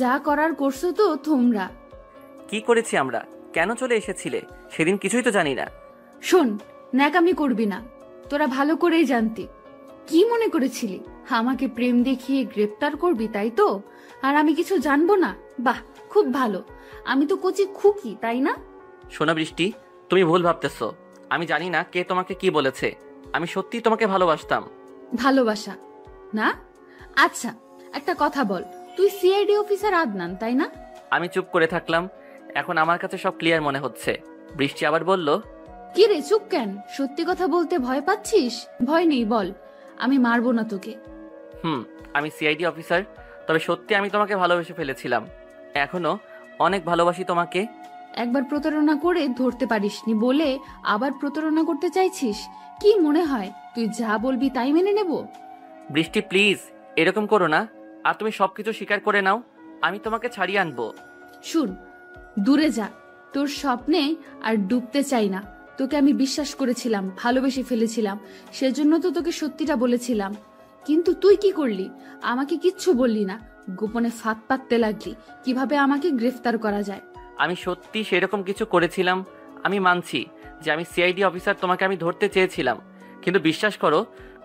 যা করার করছো তো তোমরা। কি করেছি আমরা? কেন চলে এসেছিলে? সেদিন কিছুই তো জানি না। শোন, ন্যাকামি করবি না। তোরা ভালো করেই জানতি। কি মনে করেছিলি আমাকে প্রেম দেখিয়ে গ্রেপ্তার করবি, তাই তো? আর আমি কিছু জানবো না? বাহ, খুব ভালো। আমি তো কচি খুকি, তাই না? শোনো বৃষ্টি, তুমি ভুল ভাবতেছো। আমি জানি না কে তোমাকে কি বলেছে। আমি সত্যি তোমাকে ভালোবাসতাম। ভালোবাসা না? আচ্ছা একটা কথা বল, তুই সিআইডি অফিসার আদনান, তাই না? আমি চুপ করে থাকলাম। এখন আমার কাছে সব ক্লিয়ার মনে হচ্ছে। বৃষ্টি আবার বলল, কি রে চুপ কেন? সত্যি কথা বলতে ভয় পাচ্ছিস? ভয় নেই, বল, আমি মারবো না তোকে। আমি সিআইডি অফিসার, তবে সত্যি আমি তোমাকে ভালোবেসে ফেলেছিলাম। এখনো অনেক ভালোবাসি তোমাকে। একবার প্রতারণা করে ধরতে পারিসনি বলে আবার প্রতারণা করতে চাইছিস? কি মনে হয় তুই যা বলবি তাই মেনে নেব? বৃষ্টি প্লিজ এরকম করো না। আর তুমি সবকিছু স্বীকার করে নাও, আমি তোমাকে ছাড়িয়ে আনবো। শুন, দূরে যা, তোর স্বপ্নে আর ডুবতে চাই না। তোকে আমি বিশ্বাস করেছিলাম, ভালোবেসে ফেলেছিলাম, সেজন্য তো তোকে সত্যিটা বলেছিলাম। কিন্তু তুই কি করলি? আমাকে কিচ্ছু বললি না, গোপনে ফাঁদ পাততে লাগলি কিভাবে আমাকে গ্রেফতার করা যায়। আমি সত্যি সেরকম কিছু করেছিলাম। আমি মানছি যে আমি সিআইডি অফিসার, তোমাকে আমি ধরতে চেয়েছিলাম। কিন্তু বিশ্বাস করো,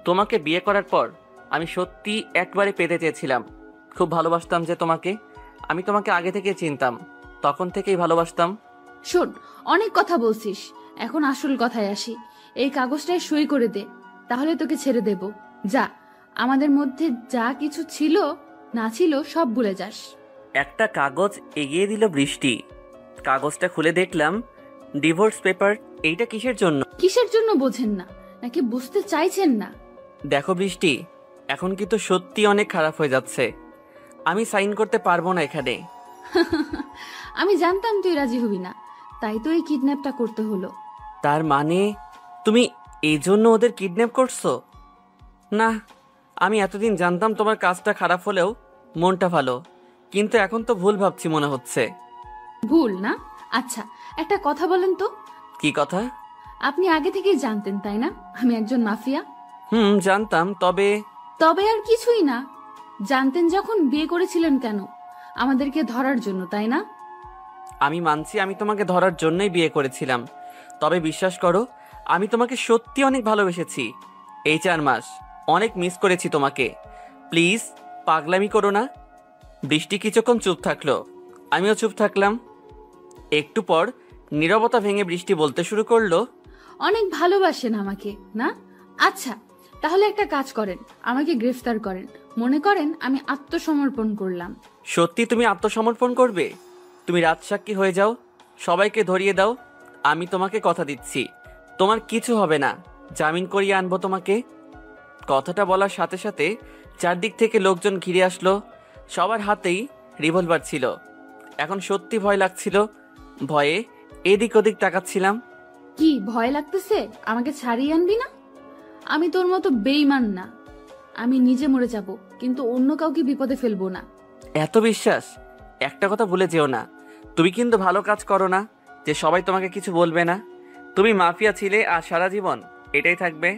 তোমাকে বিয়ে করার পর আমি সত্যি একবারে পেতে চেয়েছিলাম। খুব ভালোবাসতাম যে তোমাকে। আমি তোমাকে আগে থেকে চিনতাম, তখন থেকেই ভালোবাসতাম। শোন, অনেক কথা বলছিস, এখন আসল কথায় আসি। এই কাগজটায় সই করে দে, তাহলে তোকে ছেড়ে দেব। যা, আমাদের মধ্যে যা কিছু ছিল না ছিল সব ভুলে যাস। একটা কাগজ এগিয়ে দিল বৃষ্টি। কাগজটা খুলে দেখলাম ডিভোর্স পেপার। এইটা কিসের জন্য? কিসের জন্য বোঝেন না নাকি বুঝতে চাইছেন না? দেখো বৃষ্টি, এখন কিন্তু সত্যি অনেক খারাপ হয়ে যাচ্ছে। আমি সাইন করতে পারবো না এখানে। আমি জানতাম তুই রাজি হবি না, তাই তো এই কিডন্যাপটা করতে হলো। তার মানে তুমি এই জন্য ওদের কিডন্যাপ করছো? না, আমি এতদিন জানতাম তোমার কাজটা খারাপ হলেও মনটা ভালো, কিন্তু এখন তো ভুল ভাবছি মনে হচ্ছে। ভুল না? আচ্ছা, একটা কথা বলেন তো। কি কথা? আপনি আগে থেকেই জানতেন তাই না আমি একজন মাফিয়া? জানতাম, তবে তবে আর কিছুই না। জানতেন যখন বিয়ে করেছিলেন কেন? আমাদেরকে ধরার জন্য, তাই না? আমি মানছি আমি তোমাকে ধরার জন্যই বিয়ে করেছিলাম, তবে বিশ্বাস করো আমি তোমাকে সত্যি অনেক ভালোবেসেছি। এই 4 মাস অনেক মিস করেছি তোমাকে। প্লিজ পাগলামি করো না। বৃষ্টি কিছুক্ষণ চুপ থাকলো, আমিও চুপ থাকলাম। একটু পর নীরবতা ভেঙে বৃষ্টি বলতে শুরু করলো, অনেক ভালোবাসেন আমাকে না? আচ্ছা, তাহলে একটা কাজ করেন, আমাকে গ্রেফতার করেন। মনে করেন আমি আত্মসমর্পণ করলাম। সত্যি তুমি আত্মসমর্পণ করবে? তুমি রাজসাক্ষী হয়ে যাও, সবাইকে ধরিয়ে দাও। আমি তোমাকে কথা দিচ্ছি, তোমার কিছু হবে না। জামিন করিয়ে আনবো তোমাকে। কথাটা বলার সাথে সাথে চারদিক থেকে লোকজন ঘিরে আসলো। সবার হাতেই রিভলভার ছিল। এখন সত্যি ভয় লাগছিল। ভয়ে এদিক ওদিক তাকাচ্ছিলাম। কি ভয় লাগতেছে? আমাকে ছাড়িয়ে আনবি না? আমি তোর মতো বেঈমান না। আমি নিজে মরে যাব, কিন্তু অন্য কাউকে বিপদে ফেলবো না। এত বিশ্বাস? একটা কথা ভুলে যেও না, তুমি কিন্তু ভালো কাজ করো না যে সবাই তোমাকে কিছু বলবে না। তুমি মাফিয়া ছিলে আর সারা জীবন এটাই থাকবে।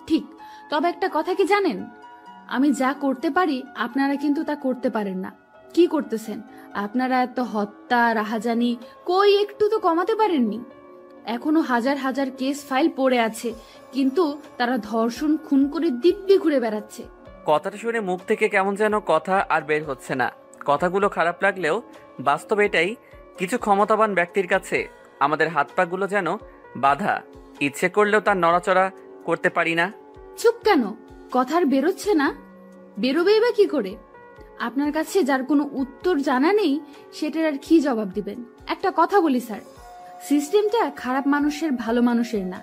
ঠিক। তবে একটা কথা কি জানেন, আমি যা করতে পারি আপনারা কিন্তু তা করতে পারেন না। কি করতেছেন আপনারা? এত হত্যা, রাহাজানি কই একটু তো কমাতে পারেননি? এখনো হাজার হাজার কেস ফাইল পড়ে আছে, কিন্তু তারা ধর্ষণ, খুন করে দিব্যি ঘুরে বেড়াচ্ছে। কথাটা শুনে মুখ থেকে কেমন যেন কথা আর বের হচ্ছে না। কথাগুলো খারাপ লাগলেও বাস্তব এটাই। কিছু ক্ষমতাবান ব্যক্তির কাছে আমাদের হাত পাগুলো যেন বাধা। ইচ্ছে করলেও তার নড়াচড়া করতে পারি না। চুপ কেন? কথা আর বেরোচ্ছে না? বেরোবেই বা কি করে? আপনার কাছে যার কোনো উত্তর জানা নেই, সেটার আর কি জবাব দিবেন? একটা কথা বলি স্যার, সিস্টেমটা খারাপ মানুষের ভালো মানুষের না।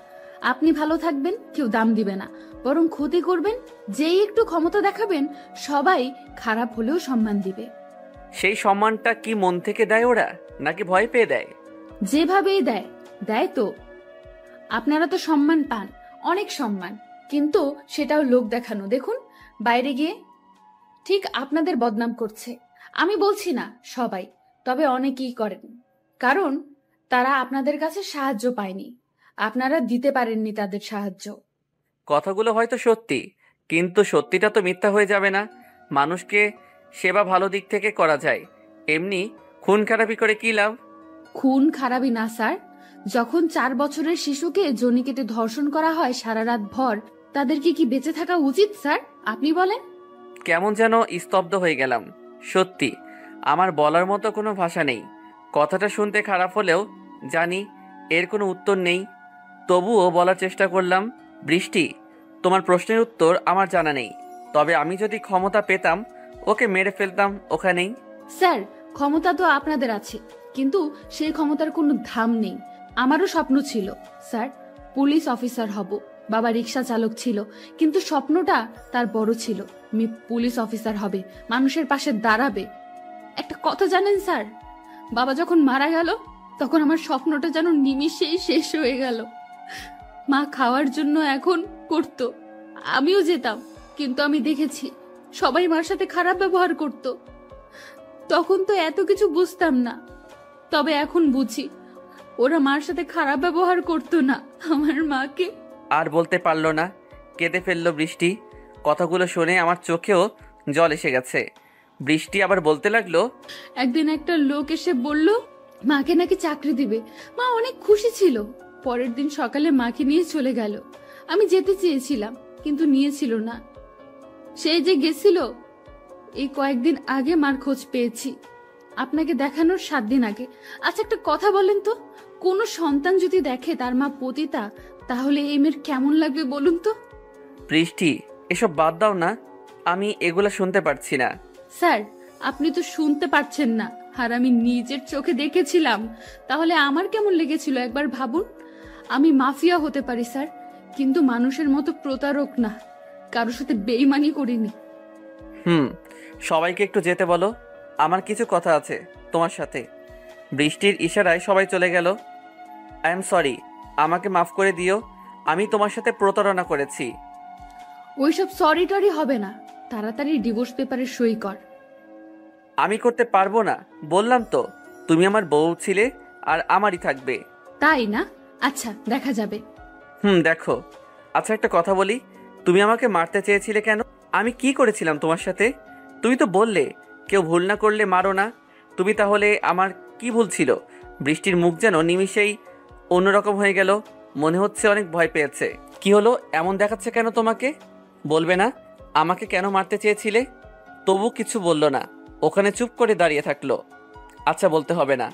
আপনি ভালো থাকবেন, কেউ দাম দিবে না, বরং ক্ষতি করবেন। যেই একটু ক্ষমতা দেখাবেন, সবাই খারাপ হলেও সম্মান দিবে। সেই সম্মানটা কি মন থেকে দেয় ওরা, নাকি ভয় পেয়ে দেয়? যেভাবেই দেয়, দেয় তো। আপনারা তো সম্মান পান, অনেক সম্মান, কিন্তু সেটাও লোক দেখানো। দেখুন বাইরে গিয়ে ঠিক আপনাদের বদনাম করছে। আমি বলছি না সবাই, তবে অনেকেই করেন, কারণ তারা আপনাদের কাছে সাহায্য পায়নি, আপনারা দিতে পারেননি তাদের সাহায্য। কথাগুলো হয়তো সত্যি, কিন্তু সত্যিটা তো মিথ্যা হয়ে যাবে না। মানুষকে সেবা ভালো দিক থেকে করা যায়, এমনি খুন খারাপি করে কি লাভ? খুন খারাপি না স্যার। যখন 4 বছরের শিশুকে জনি কেটে ধর্ষণ করা হয় সারা রাত ভর, তাদেরকে কি বেঁচে থাকা উচিত স্যার? আপনি বলেন। কেমন যেন স্তব্ধ হয়ে গেলাম। সত্যি আমার বলার মতো কোনো ভাষা নেই। কথাটা শুনতে খারাপ হলেও জানি এর কোনো উত্তর নেই, তবুও বলার চেষ্টা করলাম। বৃষ্টি, তোমার প্রশ্নের উত্তর আমার জানা নেই, তবে আমি যদি ক্ষমতা পেতাম ওকে মেরে ফেলতাম ওখানেই। স্যার, ক্ষমতা তো আপনাদের আছে, কিন্তু সেই ক্ষমতার কোনো দাম নেই। আমারও স্বপ্ন ছিল স্যার, পুলিশ অফিসার হব। বাবা রিক্সা চালক ছিল, কিন্তু স্বপ্নটা তার বড় ছিল। পুলিশ অফিসার হবে, মানুষের পাশে দাঁড়াবে। একটা কথা জানেন স্যার, বাবা যখন মারা গেল তখন আমার স্বপ্নটা যেন নিমিষেই শেষ হয়ে গেল। মা খাওয়ার জন্য এখন করতো, আমিও যেতাম, কিন্তু আমি দেখেছি সবাই মার সাথে খারাপ ব্যবহার করত। তখন তো এত কিছু বুঝতাম না, তবে এখন বুঝি ওরা মার সাথে খারাপ ব্যবহার করতো না, আমার মাকে। আর বলতে পারলো না, কেঁদে ফেললো বৃষ্টি। কথাগুলো শুনে আমার চোখেও জল এসে গেছে। বৃষ্টি আবার বলতে লাগলো, একদিন একটা লোক এসে বলল মাকে নাকি চাকরি দিবে। মা অনেক খুশি ছিল। পরের দিন সকালে মাকে নিয়ে চলে গেল। আমি যেতে চেয়েছিলাম, কিন্তু নিয়েছিল না। সেই যে গেছিল, এই কয়েকদিন আগে মার খোঁজ পেয়েছি, আপনাকে দেখানোর 7 দিন আগে। আচ্ছা একটা কথা বলেন তো, কোনো সন্তান যদি দেখে তার মা পতিতা, তাহলে এই মেয়ের কেমন লাগবে বলুন তো? বৃষ্টি এসব বাদ দাও না, আমি এগুলা শুনতে পারছি না। স্যার, আপনি তো শুনতে পারছেন না, আর আমি নিজের চোখে দেখেছিলাম। তাহলে আমার কেমন লেগেছিল একবার ভাবুন। আমি মাফিয়া হতে পারি স্যার, কিন্তু মানুষের মতো প্রতারক না, কারোর সাথে বেইমানি করিনি। সবাইকে একটু যেতে বলো, আমার কিছু কথা আছে তোমার সাথে। বৃষ্টির ইশারায় সবাই চলে গেল। আই এম সরি, আমাকে মাফ করে দিও, আমি তোমার সাথে প্রতারণা করেছি। ওইসব সরি টরি হবে না, তাড়াতাড়ি ডিভোর্স পেপারে সই কর। আমি করতে পারবো না, বললাম তো, তুমি আমার বউ ছিলে আর আমারই থাকবে। তাই না? আচ্ছা দেখা যাবে। দেখো। আচ্ছা একটা কথা বলি, তুমি আমাকে মারতে চেয়েছিলে কেন? আমি কি করেছিলাম তোমার সাথে? তুমি তো বললে কেউ ভুল না করলে মারো না। তুমি তাহলে আমার কি ভুল ছিল? বৃষ্টির মুখ যেন নিমিষেই অন্যরকম হয়ে গেল, মনে হচ্ছে অনেক ভয় পেয়েছে। কি হলো, এমন দেখাচ্ছে কেন তোমাকে? বলবে না আমাকে কেন মারতে চেয়েছিলে? তবু কিছু বলল না, ওখানে চুপ করে দাঁড়িয়ে থাকলো। আচ্ছা বলতে হবে না,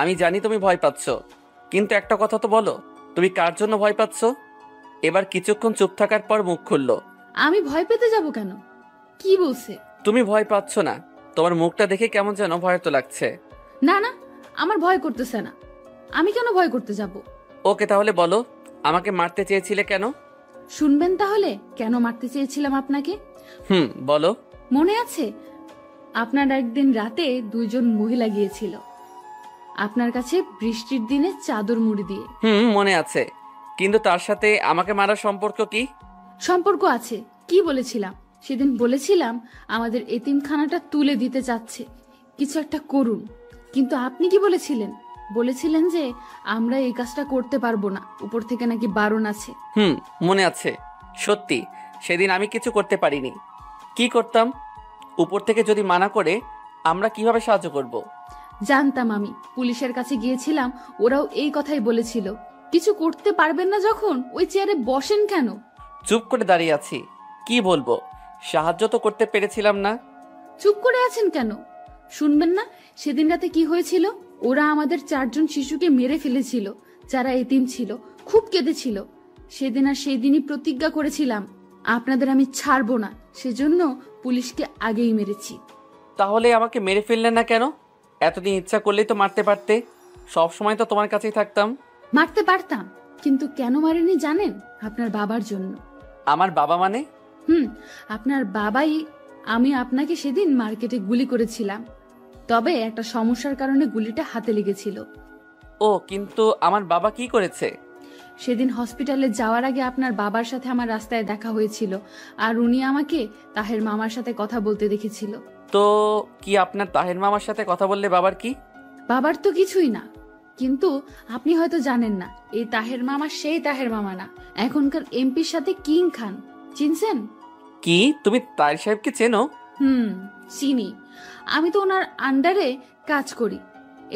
আমি জানি তুমি ভয় পাচ্ছ, কিন্তু একটা কথা তো বলো, তুমি কার জন্য ভয় পাচ্ছ? এবার কিছুক্ষণ চুপ থাকার পর মুখ খুললো। আমি ভয় পেতে যাব কেন? কি বলছে? তুমি ভয় পাচ্ছ না, তোমার মুখটা দেখে কেমন যেন ভয় তো লাগছে। না না, আমার ভয় করতেছে না, আমি কেন ভয় করতে যাব? ওকে তাহলে বলো, আমাকে মারতে চেয়েছিলে কেন? শুনবেন তাহলে কেন মারতে চেয়েছিলাম আপনাকে? বলো। মনে আছে আপনার একদিন রাতে 2 জন মহিলা গিয়েছিল আপনার কাছে বৃষ্টির দিনে চাদর মুড়ি দিয়ে? মনে আছে, কিন্তু তার সাথে আমাকে মারার সম্পর্ক কি? সম্পর্ক আছে। কি বলেছিলাম সেদিন? বলেছিলাম আমাদের এতিমখানাটা তুলে দিতে চাচ্ছে, কিছু একটা করুন। কিন্তু আপনি কি বলেছিলেন? বলেছিলেন যে আমরা এই কাজটা করতে পারবো না, উপর থেকে নাকি বারণ আছে। মনে আছে। সত্যি সেদিন আমি কিছু করতে পারিনি। কি করতাম? উপর থেকে যদি মানা করে আমরা কিভাবে সাহায্য করব? জানতাম। আমি পুলিশের কাছে গিয়েছিলাম, ওরাও এই কথাই বলেছিল। কিছু করতে পারবেন না যখন ওই চেয়ারে বসেন কেন? চুপ করে দাঁড়িয়ে আছি, কি বলবো? সাহায্য তো করতে পেরেছিলাম না। চুপ করে আছেন কেন? শুনবেন না সেদিন রাতে কি হয়েছিল? ওরা আমাদের 4 জন শিশুকে মেরে ফেলেছিল, যারা এতিম ছিল, খুব কেঁদেছিল। সেদিন আর সেই দিনই প্রতিজ্ঞা করেছিলাম আপনাদের আমি ছাড়বো না, সেজন্য পুলিশকে আগেই মেরেছি। তাহলে আমাকে মেরে ফেললেন না কেন? এতদিন ইচ্ছা করলেই তো মারতে পারতে, সব সময় তো তোমার কাছেই থাকতাম। মারতে পারতাম, কিন্তু কেন মারেনি জানেন? আপনার বাবার জন্য। আমার বাবা মানে? আপনার বাবাই। আমি আপনাকে সেদিন মার্কেটে গুলি করেছিলাম, তবে একটা সমস্যার কারণে গুলিটা হাতে লেগেছিল। ও, কিন্তু আমার বাবা কি করেছে? সেদিন হসপিটালে যাওয়ার আগে আপনার বাবার সাথে আমার রাস্তায় দেখা হয়েছিল, আর উনি আমাকে তাহের মামার সাথে কথা বলতে দেখেছিল। তো কি আপনার তাহের মামার সাথে কথা বললে বাবার কি? বাবার তো কিছুই না, কিন্তু আপনি হয়তো জানেন না, এই তাহের মামা সেই তাহের মামা না, এখনকার এমপির সাথে কিং খান। চিনছেন? কি, তুমি তাহের সাহেবকে চেনো? চিনি। আমি তো ওনার আন্ডারে কাজ করি।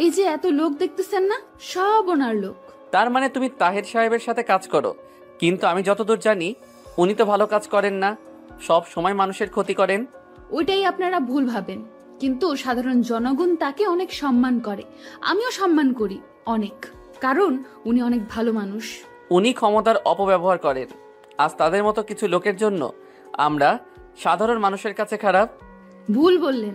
এই যে এত লোক দেখতেছেন না, সব ওনার লোক। তার মানে তুমি তাহের সাহেবের সাথে কাজ করো? কিন্তু আমি যতদূর জানি উনি তো ভালো কাজ করেন না, সব সময় মানুষের ক্ষতি করেন। ওইটাই আপনারা ভুল ভাবেন, কিন্তু সাধারণ জনগণ তাকে অনেক সম্মান করে, আমিও সম্মান করি অনেক, কারণ উনি অনেক ভালো মানুষ। উনি ক্ষমতার অপব্যবহার করেন, আজ তাদের মতো কিছু লোকের জন্য আমরা সাধারণ মানুষের কাছে খারাপ। ভুল বললেন।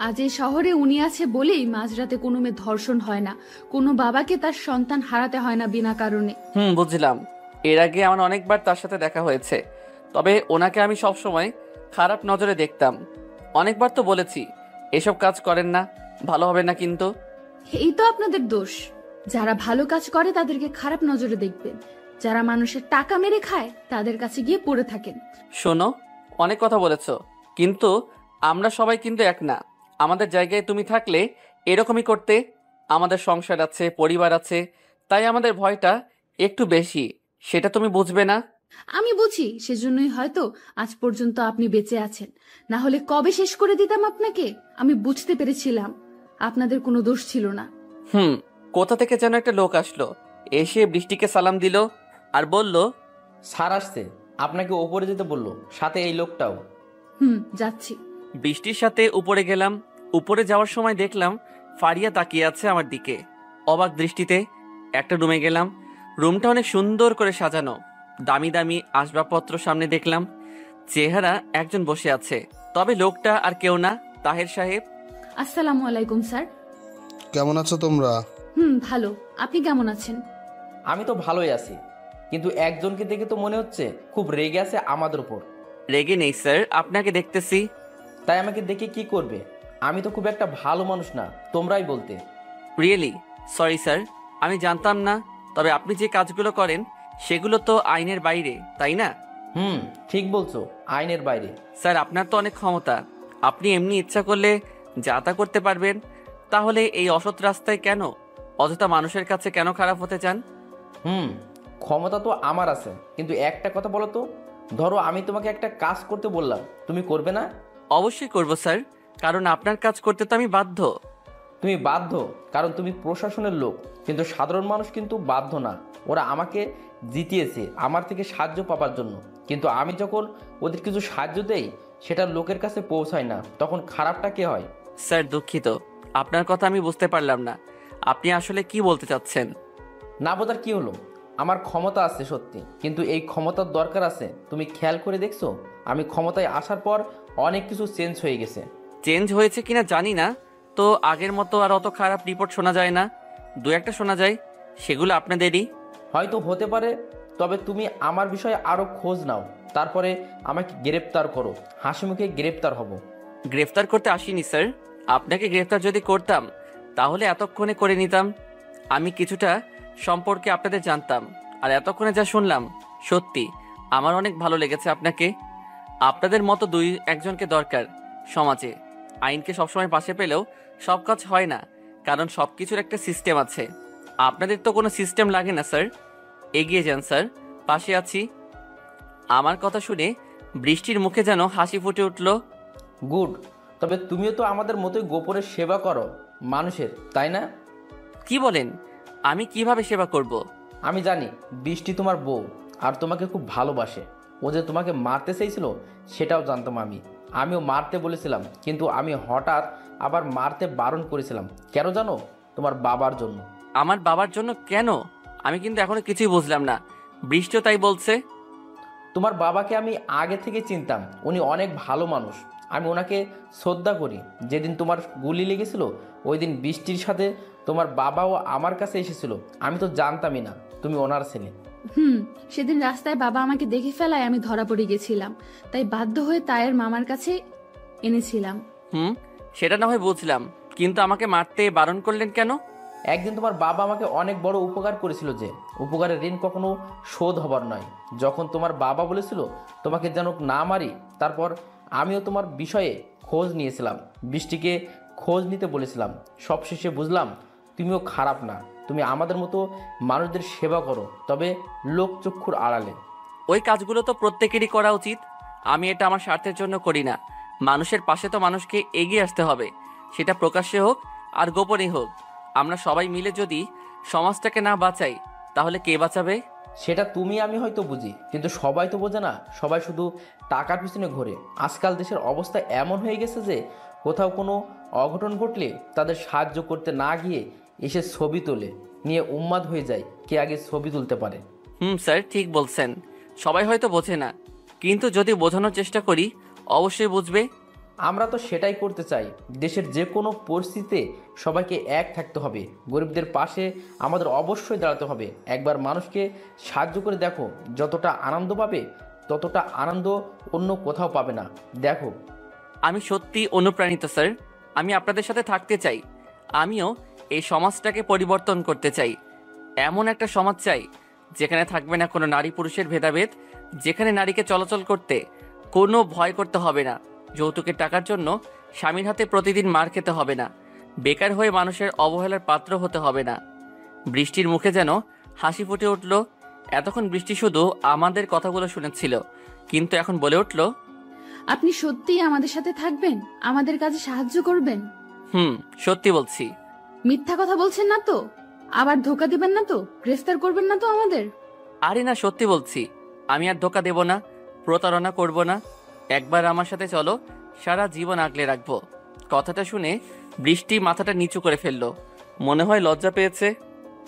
আজ এই শহরে উনি আছে বলেই মাঝরাতে কোনো মেয়ে ধর্ষণ হয় না, কোনো বাবাকে তার সন্তান হারাতে হয় না বিনা কারণে। বুঝলাম। এর আগে আমার অনেকবার তার সাথে দেখা হয়েছে, তবে ওনাকে আমি সব সময় খারাপ নজরে দেখতাম। অনেকবার তো বলেছি এসব কাজ করেন না, ভালো হবে না। কিন্তু এই তো আপনাদের দোষ। যারা ভালো কাজ করে তাদেরকে খারাপ নজরে দেখবেন, যারা মানুষের টাকা মেরে খায় তাদের কাছে গিয়ে পড়ে থাকেন। শোনো, অনেক কথা বলেছ, কিন্তু আমরা সবাই কিন্তু এক না। আমাদের জায়গায় তুমি থাকলে এরকমই করতে। আমাদের সংসার আছে, পরিবার আছে, তাই আমাদের ভয়টা একটু বেশি। সেটা তুমি বুঝবে না? আমি বুঝি, সেজন্যই হয়তো আজ পর্যন্ত আপনি বেঁচে আছেন। না হলে কবে শেষ করে দিতাম আপনাকে। আমি বুঝতে পেরেছিলাম আপনাদের কোনো দোষ ছিল না। কোথা থেকে যেন একটা লোক আসলো, এসে বৃষ্টিকে সালাম দিল আর বলল, স্যার আসছে, আপনাকে ওপরে যেতে বললো, সাথে এই লোকটাও। যাচ্ছি। বৃষ্টির সাথে উপরে গেলাম। উপরে যাওয়ার সময় দেখলাম ফারিয়া তাকিয়ে আছে আমার দিকে অবাক দৃষ্টিতে। একটা রুমে গেলাম। রুমটা অনেক সুন্দর করে সাজানো, দামি দামি আসবাবপত্র সামনে দেখলাম। চেহারা একজন বসে আছে, তবে লোকটা আর কেউ না, তাহের সাহেব। আসসালামু আলাইকুম স্যার। কেমন আছো তোমরা? ভালো, আপনি কেমন আছেন? আমি তো ভালোই আছি, কিন্তু একজনকে দেখে তো মনে হচ্ছে খুব রেগে আছে আমাদের উপর। রেগে নেই স্যার, আপনাকে দেখতেছি। তাই আমাকে দেখে কি করবে? আমি তো খুব একটা ভালো মানুষ না, তোমরাই বলতে। রিয়েলি সরি স্যার, আমি জানতাম না। তবে আপনি যে কাজগুলো করেন সেগুলো তো আইনের বাইরে, তাই না? ঠিক বলছো, আইনের বাইরে। স্যার, আপনার তো অনেক ক্ষমতা। আপনি এমনি ইচ্ছা করলে যা তা করতে পারবেন। তাহলে এই অসৎ রাস্তায় কেন, অযথা মানুষের কাছে কেন খারাপ হতে চান? ক্ষমতা তো আমার আছে, কিন্তু একটা কথা বলো তো, ধরো আমি তোমাকে একটা কাজ করতে বললাম, তুমি করবে না? অবশ্যই করব স্যার, কারণ আপনার কাজ করতে তো আমি বাধ্য। তুমি বাধ্য কারণ তুমি প্রশাসনের লোক, কিন্তু সাধারণ মানুষ কিন্তু বাধ্য না। ওরা আমাকে জিতিয়েছে আমার থেকে সাহায্য পাবার জন্য, কিন্তু আমি যখন ওদের কিছু সাহায্য দেই সেটা লোকের কাছে পৌঁছায় না, তখন খারাপটা কে হয়? স্যার দুঃখিত, আপনার কথা আমি বুঝতে পারলাম না। আপনি আসলে কি বলতে চাচ্ছেন? না বোঝার কি হলো? আমার ক্ষমতা আছে সত্যি, কিন্তু এই ক্ষমতার দরকার আছে। তুমি খেয়াল করে দেখছো, আমি ক্ষমতায় আসার পর অনেক কিছু চেঞ্জ হয়ে গেছে। চেঞ্জ হয়েছে কিনা জানি না, তো আগের মতো আর অত খারাপ রিপোর্ট শোনা যায় না। দু একটা শোনা যায়, সেগুলো আপনাদেরই। হয়তো হতে পারে, তবে তুমি আমার বিষয়ে আরও খোঁজ নাও, তারপরে আমাকে গ্রেপ্তার করো। হাসি মুখে গ্রেপ্তার হব। গ্রেফতার করতে আসিনি স্যার। আপনাকে গ্রেফতার যদি করতাম তাহলে এতক্ষণে করে নিতাম। আমি কিছুটা সম্পর্কে আপনাদের জানতাম, আর এতক্ষণে যা শুনলাম সত্যি আমার অনেক ভালো লেগেছে আপনাকে। আপনাদের মতো দুই একজনকে দরকার সমাজে। আইনকে সবসময় পাশে পেলেও সব কাজ হয় না, কারণ সব কিছুর একটা সিস্টেম আছে। আপনাদের তো কোনো সিস্টেম লাগে না স্যার। এগিয়ে যান স্যার, পাশে আছি। আমার কথা শুনে বৃষ্টির মুখে যেন হাসি ফুটে উঠল। গুড, তবে তুমিও তো আমাদের মতোই গোপনে সেবা করো মানুষের, তাই না? কি বলেন? আমি কিভাবে সেবা করব? আমি জানি বৃষ্টি তোমার বউ, আর তোমাকে খুব ভালোবাসে। ও যে তোমাকে মারতে চাইছিল সেটাও জানতাম আমিও মারতে বলেছিলাম, কিন্তু আমি হঠাৎ আবার মারতে বারণ করেছিলাম। কেন জানো? তোমার বাবার জন্য। আমার বাবার জন্য কেন? আমি কিন্তু এখনো কিছুই বুঝলাম না। বৃষ্টিও তাই বলছে। তোমার বাবাকে আমি আগে থেকে চিনতাম, উনি অনেক ভালো মানুষ। আমি ওনাকে শ্রদ্ধা করি। যেদিন তোমার গুলি লেগেছিল ওই দিন বৃষ্টির সাথে তোমার বাবাও আমার কাছে এসেছিল। আমি তো জানতামই না তুমি ওনার ছেলে। সেদিন রাস্তায় বাবা আমাকে দেখে ফেলায় আমি ধরা পড়ে গেছিলাম, তাই বাধ্য হয়ে তায়ের মামার কাছে এনেছিলাম। সেটা না হয় বুঝলাম, কিন্তু আমাকে মারতে বারণ করলেন কেন? একদিন তোমার বাবা আমাকে অনেক বড় উপকার করেছিল, যে উপকারের ঋণ কখনো শোধ হবার নয়। যখন তোমার বাবা বলেছিল তোমাকে যেন না মারি, তারপর আমিও তোমার বিষয়ে খোঁজ নিয়েছিলাম, বৃষ্টিকে খোঁজ নিতে বলেছিলাম। সবশেষে বুঝলাম তুমিও খারাপ না, তুমি আমাদের মতো মানুষদের সেবা করো, তবে লোকচক্ষুর আড়ালে। ওই কাজগুলো তো প্রত্যেকেরই করা উচিত। আমি এটা আমার স্বার্থের জন্য করি না। মানুষের পাশে তো মানুষকে এগিয়ে আসতে হবে, সেটা প্রকাশ্যে হোক আর গোপনে হোক। আমরা সবাই মিলে যদি সমাজটাকে না বাঁচাই তাহলে কে বাঁচাবে? সেটা তুমি আমি হয়তো বুঝি, কিন্তু সবাই তো বোঝে না। সবাই শুধু টাকার পিছনে ঘোরে। আজকাল দেশের অবস্থা এমন হয়ে গেছে যে কোথাও কোনো অঘটন ঘটলে তাদের সাহায্য করতে না গিয়ে এসে ছবি তোলে, নিয়ে উন্মাদ হয়ে যায় কে আগে ছবি তুলতে পারে। স্যার ঠিক বলছেন। সবাই হয়তো বোঝে না, কিন্তু যদি বোঝানোর চেষ্টা করি অবশ্যই বুঝবে। আমরা তো সেটাই করতে চাই। দেশের যে কোনো পরিস্থিতিতে সবাইকে এক থাকতে হবে, গরিবদের পাশে আমাদের অবশ্যই দাঁড়াতে হবে। একবার মানুষকে সাহায্য করে দেখো, যতটা আনন্দ পাবে ততটা আনন্দ অন্য কোথাও পাবে না। দেখো, আমি সত্যি অনুপ্রাণিত স্যার। আমি আপনাদের সাথে থাকতে চাই। আমিও এই সমাজটাকে পরিবর্তন করতে চাই। এমন একটা সমাজ চাই যেখানে থাকবে না কোনো নারী পুরুষের ভেদাভেদ, যেখানে নারীকে চলাচল করতে কোনো ভয় করতে হবে না, যৌতুকের টাকার জন্য স্বামীর হাতে প্রতিদিন মার খেতে হবে না, বেকার হয়ে মানুষের অবহেলার পাত্র হতে হবে না। বৃষ্টির মুখে যেন হাসি ফুটে উঠল। এতক্ষণ বৃষ্টি শুধু আমাদের কথাগুলো শুনেছিল, কিন্তু এখন বলে উঠল, আপনি সত্যিই আমাদের সাথে থাকবেন, আমাদের কাজে সাহায্য করবেন? সত্যি বলছি। মিথ্যা কথা বলছেন না তো? আবার ধোকা দিবেন না তো? গ্রেফতার করবেন না তো আমাদের? আরে না, সত্যি বলছি। আমি আর ধোকা দেব না, প্রতারণা করব না। একবার আমার সাথে চলো, সারা জীবন আগলে রাখবো। কথাটা শুনে বৃষ্টি মাথাটা নিচু করে ফেললো। মনে হয় লজ্জা পেয়েছে।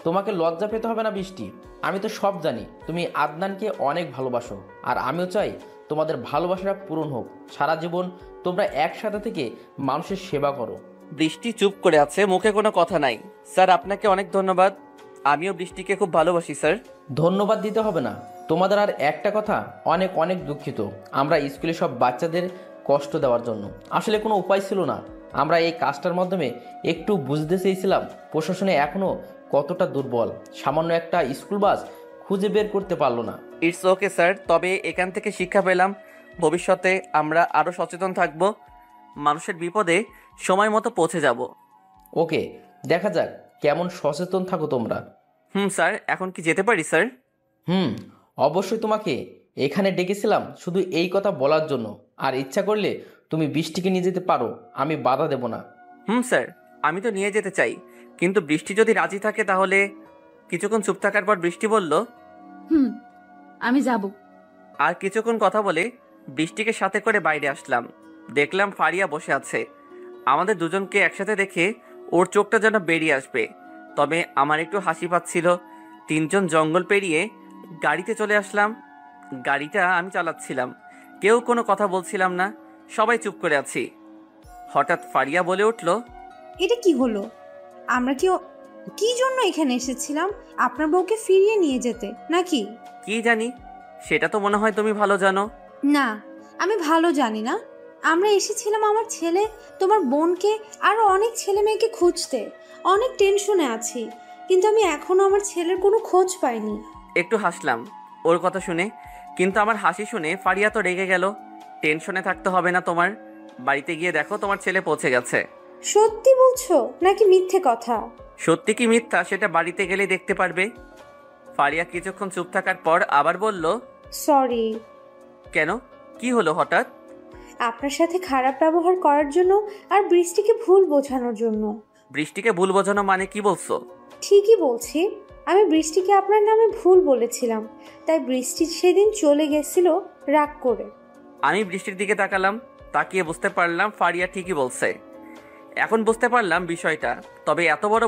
তোমাকে লজ্জা পেতে হবে না বৃষ্টি, আমি তো সব জানি। তুমি আদনানকে অনেক ভালোবাসো, আর আমিও চাই তোমাদের ভালোবাসাটা পূরণ হোক। সারা জীবন তোমরা একসাথে থেকে মানুষের সেবা করো। বৃষ্টি চুপ করে আছে, মুখে কোনো কথা নাই। স্যার, আপনাকে অনেক ধন্যবাদ। আমিও বৃষ্টিকে খুব ভালোবাসি স্যার। ধন্যবাদ দিতে হবে না। তোমাদের আর একটা কথা, অনেক অনেক দুঃখিত আমরা স্কুলে সব বাচ্চাদের কষ্ট দেওয়ার জন্য। আসলে কোনো উপায় ছিল না। আমরা এই কাজটার মাধ্যমে একটু বুঝতে চেয়েছিলাম প্রশাসনে এখনও কতটা দুর্বল। সামান্য একটা স্কুল বাস খুঁজে বের করতে পারলো না। ইটস ওকে স্যার, তবে এখান থেকে শিক্ষা পেলাম ভবিষ্যতে আমরা আরও সচেতন থাকব, মানুষের বিপদে সময় মতো পৌঁছে যাব। ওকে, দেখা যাক কেমন সচেতন থাকো তোমরা। স্যার, এখন কি যেতে পারি স্যার? অবশ্যই। তোমাকে এখানে ডেকেছিলাম শুধু এই কথা বলার জন্য। আর ইচ্ছা করলে তুমি বৃষ্টিকে নিয়ে যেতে পারো, আমি বাধা দেব না। স্যার, আমি তো নিয়ে যেতে চাই, কিন্তু বৃষ্টি যদি রাজি থাকে তাহলে। কিছুক্ষণ চুপ থাকার পর বৃষ্টি বলল, আমি যাব। আর কিছুক্ষণ কথা বলে বৃষ্টিকে সাথে করে বাইরে আসলাম। দেখলাম ফারিয়া বসে আছে। আমাদের দুজনকে একসাথে দেখে ওর চোখটা যেন বেরিয়ে আসবে, তবে আমার একটু হাসি পাচ্ছিল। তিনজন জঙ্গল পেরিয়ে গাড়িতে চলে আসলাম। গাড়িটা আমি চালাচ্ছিলাম, কেউ কোনো কথা বলছিলাম না, সবাই চুপ করে আছি। হঠাৎ ফারিয়া বলে উঠল, এটা কি হলো? আমরা কি জন্য এখানে এসেছিলাম? আপনার বউকে ফিরিয়ে নিয়ে যেতে নাকি? কি জানি, সেটা তো মনে হয় তুমি ভালো জানো। না, আমি ভালো জানি না। আমরা এসেছিলাম আমার ছেলে, তোমার বোনকে, আরো অনেক ছেলে মেয়েকে খুঁজতে। অনেক টেনশনে আছি, কিন্তু আমি এখনো আমার ছেলের কোনো খোঁজ পাইনি। একটু হাসলাম ওর কথা শুনে, কিন্তু আমার হাসি শুনে ফারিয়া তো রেগে গেল। টেনশনে থাকতে হবে না তোমার, বাড়িতে গিয়ে দেখো তোমার ছেলে পৌঁছে গেছে। সত্যি বলছো নাকি মিথ্যে কথা? সত্যি কি মিথ্যা সেটা বাড়িতে গেলে দেখতে পারবে। ফারিয়া কিছুক্ষণ চুপ থাকার পর আবার বলল, সরি। কেন, কি হলো হঠাৎ? আপনার সাথে খারাপ ব্যবহার করার জন্য আর বৃষ্টিকে ভুল বোঝানোর জন্য। বৃষ্টিকে ভুল বোঝানো মানে কি বলছো? ঠিকই বলছি, আমি বৃষ্টিকে আপনার নামে ভুল বলেছিলাম, তাই বৃষ্টি সেদিন চলে গেছিল রাগ করে। আমি বৃষ্টির দিকে তাকালাম, তাকিয়ে বুঝতে পারলাম ফারিয়া ঠিকই বলছে। এখন বুঝতে পারলাম বিষয়টা, তবে এত বড়